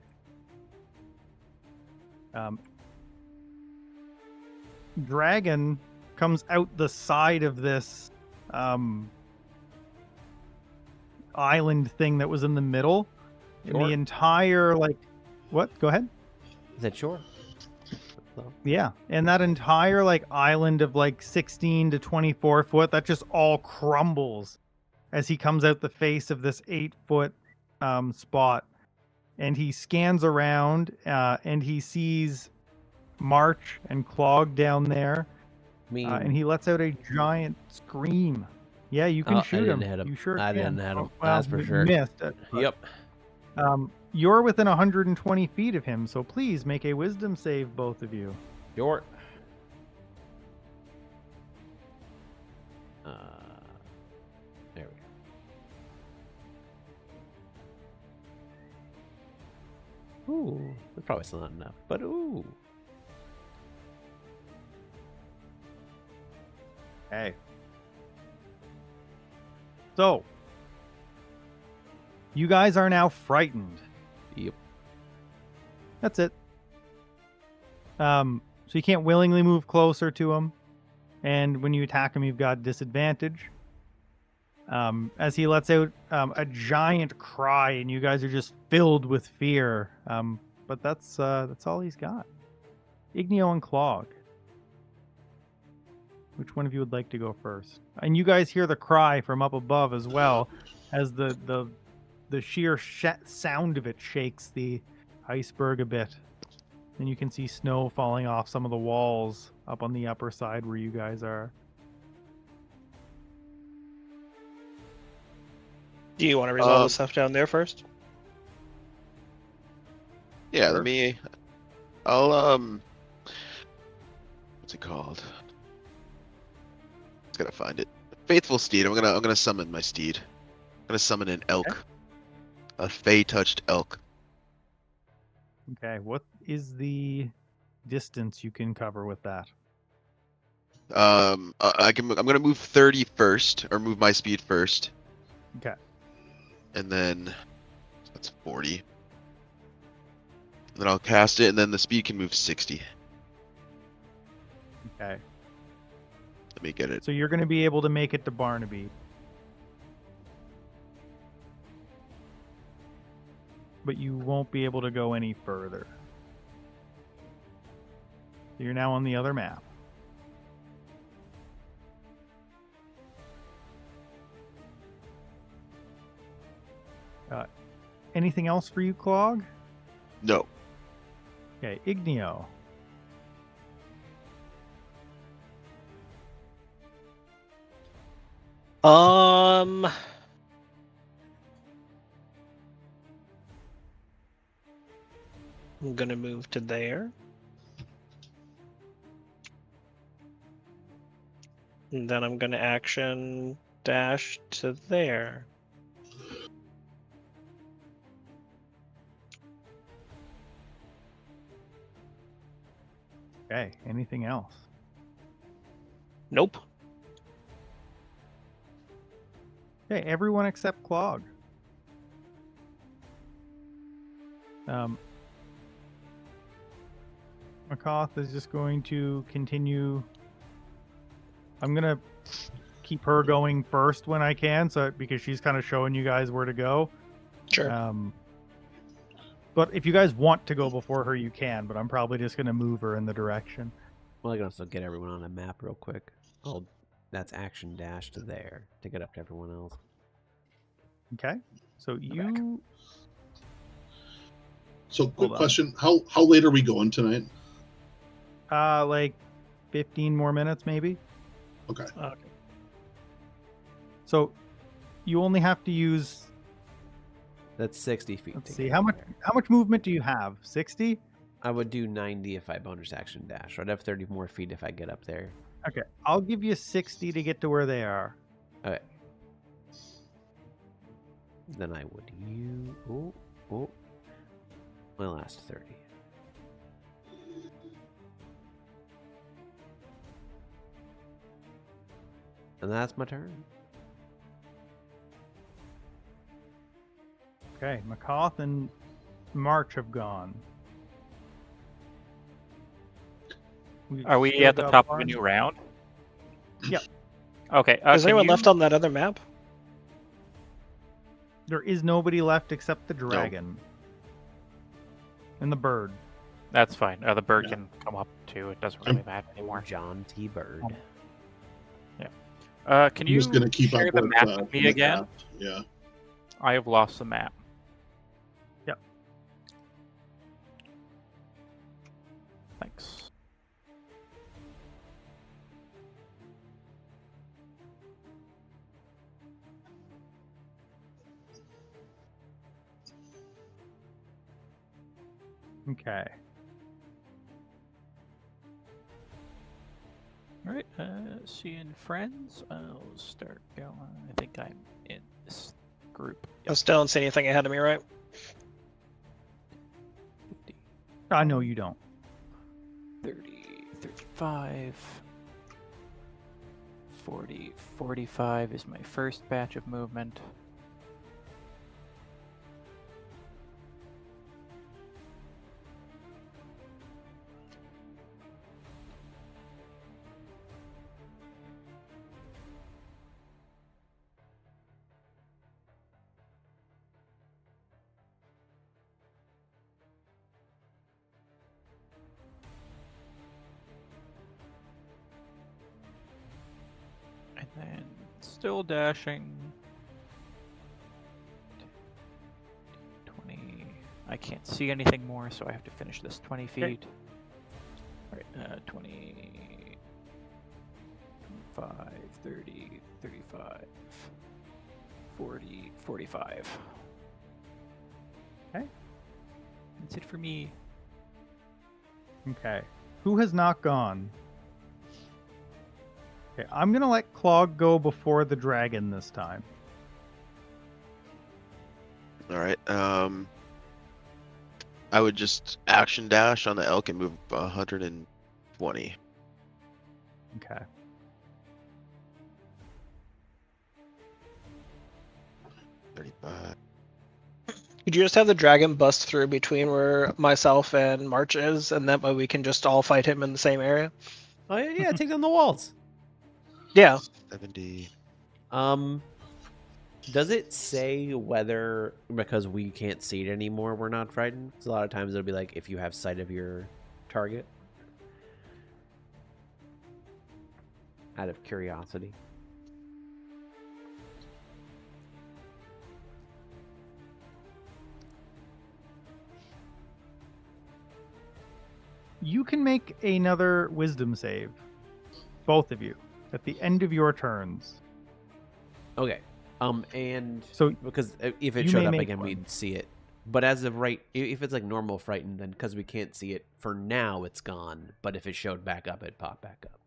Dragon comes out the side of this island thing that was in the middle. And Sure. the entire, like, what? Go ahead. Is that sure? No. Yeah, and that entire, like, island of, like, 16 to 24 foot, that just all crumbles as he comes out the face of this 8-foot spot. And he scans around, and he sees March and Clog down there, I mean, and he lets out a giant scream. Yeah, you can I shoot didn't him. hit him. You sure I can. didn't hit him. Oh, well, That's for you sure. missed. Yep. You're within 120 feet of him, so please make a wisdom save, both of you. Sure. There we go. Ooh, that's probably still not enough, but ooh. Okay. So, you guys are now frightened. Yep. That's it. So you can't willingly move closer to him, and when you attack him, you've got disadvantage. As he lets out a giant cry, and you guys are just filled with fear. But that's all he's got. Igneo and Clog. Which one of you would like to go first? And you guys hear the cry from up above as well, as the sheer sound of it shakes the iceberg a bit. And you can see snow falling off some of the walls up on the upper side where you guys are. Do you want to resolve the stuff down there first? Yeah, Sure. I'll what's it called? Just gotta find it. Faithful steed. I'm gonna summon my steed. I'm gonna summon an elk. A fey-touched elk. Okay, what is the distance you can cover with that? I'm gonna move 30 first, or move my speed first. Okay. And then that's 40. And then I'll cast it, and then the speed can move 60. Okay. Let me get it. So you're going to be able to make it to Barnaby. But you won't be able to go any further. So you're now on the other map. Anything else for you, Clog? No. Okay, Igneo. I'm gonna move to there. And then I'm gonna action dash to there. Okay, anything else? Nope. Okay, everyone except Clog. Makoth is just going to continue. I'm gonna keep her going first when I can, so because she's kind of showing you guys where to go. Sure. But if you guys want to go before her, you can. But I'm probably just gonna move her in the direction. Well, I can also get everyone on a map real quick. Oh, that's action dash to there to get up to everyone else. Okay. So you. So, quick Hold on. question: How late are we going tonight? Like 15 more minutes, maybe. Okay. Okay. So you only have to use. That's 60 feet. Let's to see get how much. there. How much movement do you have? 60. I would do 90 if I bonus action dash. I'd have 30 more feet if I get up there. Okay, I'll give you 60 to get to where they are. Okay. Then I would my last 30. And that's my turn. Okay, McCoth and March have gone. Are we still at the got top of a Barn. new round? Yep. Okay. Is can anyone you- left on that other map? There is nobody left except the dragon. And the bird. That's fine. The bird Yeah. can come up too. It doesn't really matter anymore. John T. Bird. Can I'm you just gonna keep share up the with map with me the again? map. Yeah. I have lost the map. Yep. Thanks. Okay. All right. Seeing friends. I'll start going. I think I'm in this group. I still don't see anything ahead of me, right? I know you don't. 30, 35, 40, 45 is my first batch of movement. And then still dashing. 20. I can't see anything more, so I have to finish this 20 feet. Alright, 20, 25, 30, 35, 40, 45. Okay. That's it for me. Okay. Who has not gone? Okay, I'm gonna let Clog go before the dragon this time. All right. I would just action dash on the elk and move 120. Okay. Could you just have the dragon bust through between where myself and March is, and that way we can just all fight him in the same area? Oh yeah, take down the walls. Yeah. 70. Does it say whether because we can't see it anymore we're not frightened? 'Cause a lot of times it'll be like if you have sight of your target. Out of curiosity. You can make another wisdom save. Both of you. At the end of your turns. Okay. And So because if it you showed may up make again, one. we'd see it. But as of right, if it's like normal frightened, then because we can't see it for now, it's gone. But if it showed back up, it'd pop back up.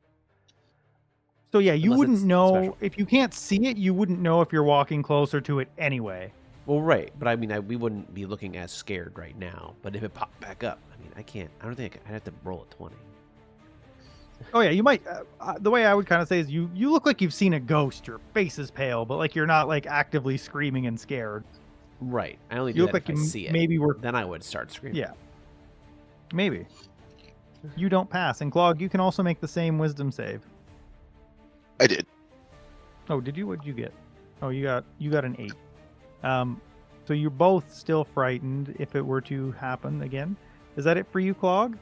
So yeah, you Unless wouldn't it's know special. if you can't see it. You wouldn't know if you're walking closer to it anyway. Well, right, but I mean, we wouldn't be looking as scared right now. But if it popped back up, I mean, I can't. I don't think I'd have to roll a 20. Oh yeah, you might. The way I would kind of say is you look like you've seen a ghost. Your face is pale, but like you're not like actively screaming and scared. Right, I only do You look that like if you I see it. maybe were. Then I would start screaming. Yeah. Maybe. You don't pass, and Clog, you can also make the same wisdom save. I did. Oh, did you? What'd you get? Oh, you got an 8. So you're both still frightened if it were to happen again. Is that it for you, Clog? I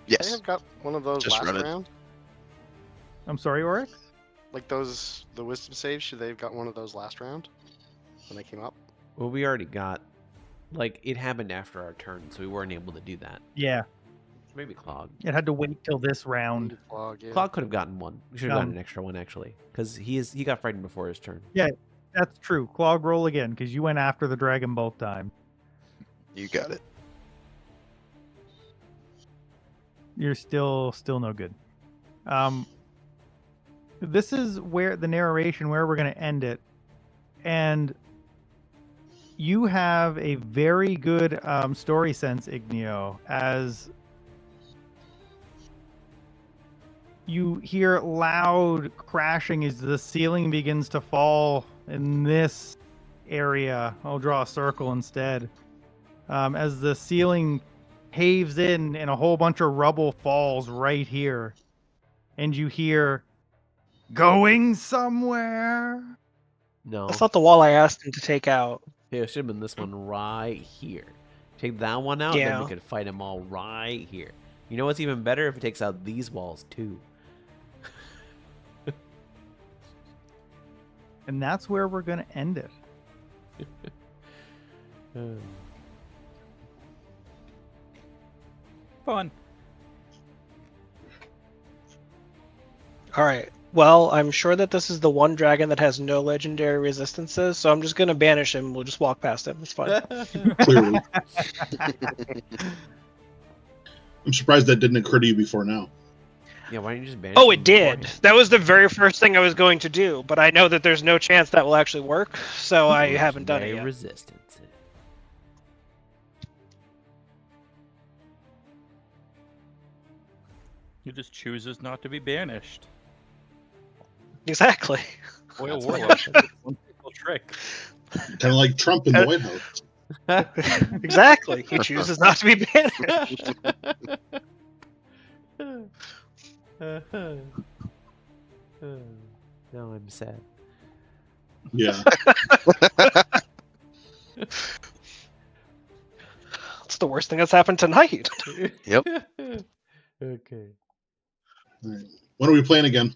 Yes. have got one of those Just last run it. round. I'm sorry, Oryx? Like those, the wisdom saves. Should they have got one of those last round when they came up? Well, we already got. Like it happened after our turn, so we weren't able to do that. Yeah. Maybe Clog. It had to wait till this round. Clog, yeah. Clog could have gotten one. We should have gotten Um, an extra one actually, because he got frightened before his turn. Yeah, that's true. Clog, roll again, because you went after the dragon both times. You got it. You're still no good. This is where the narration, where we're going to end it. And you have a very good story sense, Igneo, as you hear loud crashing as the ceiling begins to fall in this area. I'll draw a circle instead. As the ceiling caves in and a whole bunch of rubble falls right here. And you hear, "Going somewhere?" No. That's not the wall I asked him to take out. Yeah, it should have been this one right here. Take that one out, then Yeah. we could fight them all right here. You know what's even better? If it takes out these walls too. And that's where we're going to end it. Fun. All right. Well, I'm sure that this is the one dragon that has no legendary resistances, so I'm just gonna banish him. We'll just walk past him. It's fine. Clearly. I'm surprised that didn't occur to you before now. Yeah, why don't you just banish Oh, him it did. beforehand? That was the very first thing I was going to do, but I know that there's no chance that will actually work, so I haven't done it Legendary yet. resistance. He just chooses not to be banished. Exactly. Oil That's Warlock. That's one simple trick. Kind of like Trump in the White House. Exactly. He chooses not to be banished. Now I'm sad. Yeah. It's the worst thing that's happened tonight. Yep. Okay. All right. When are we playing again?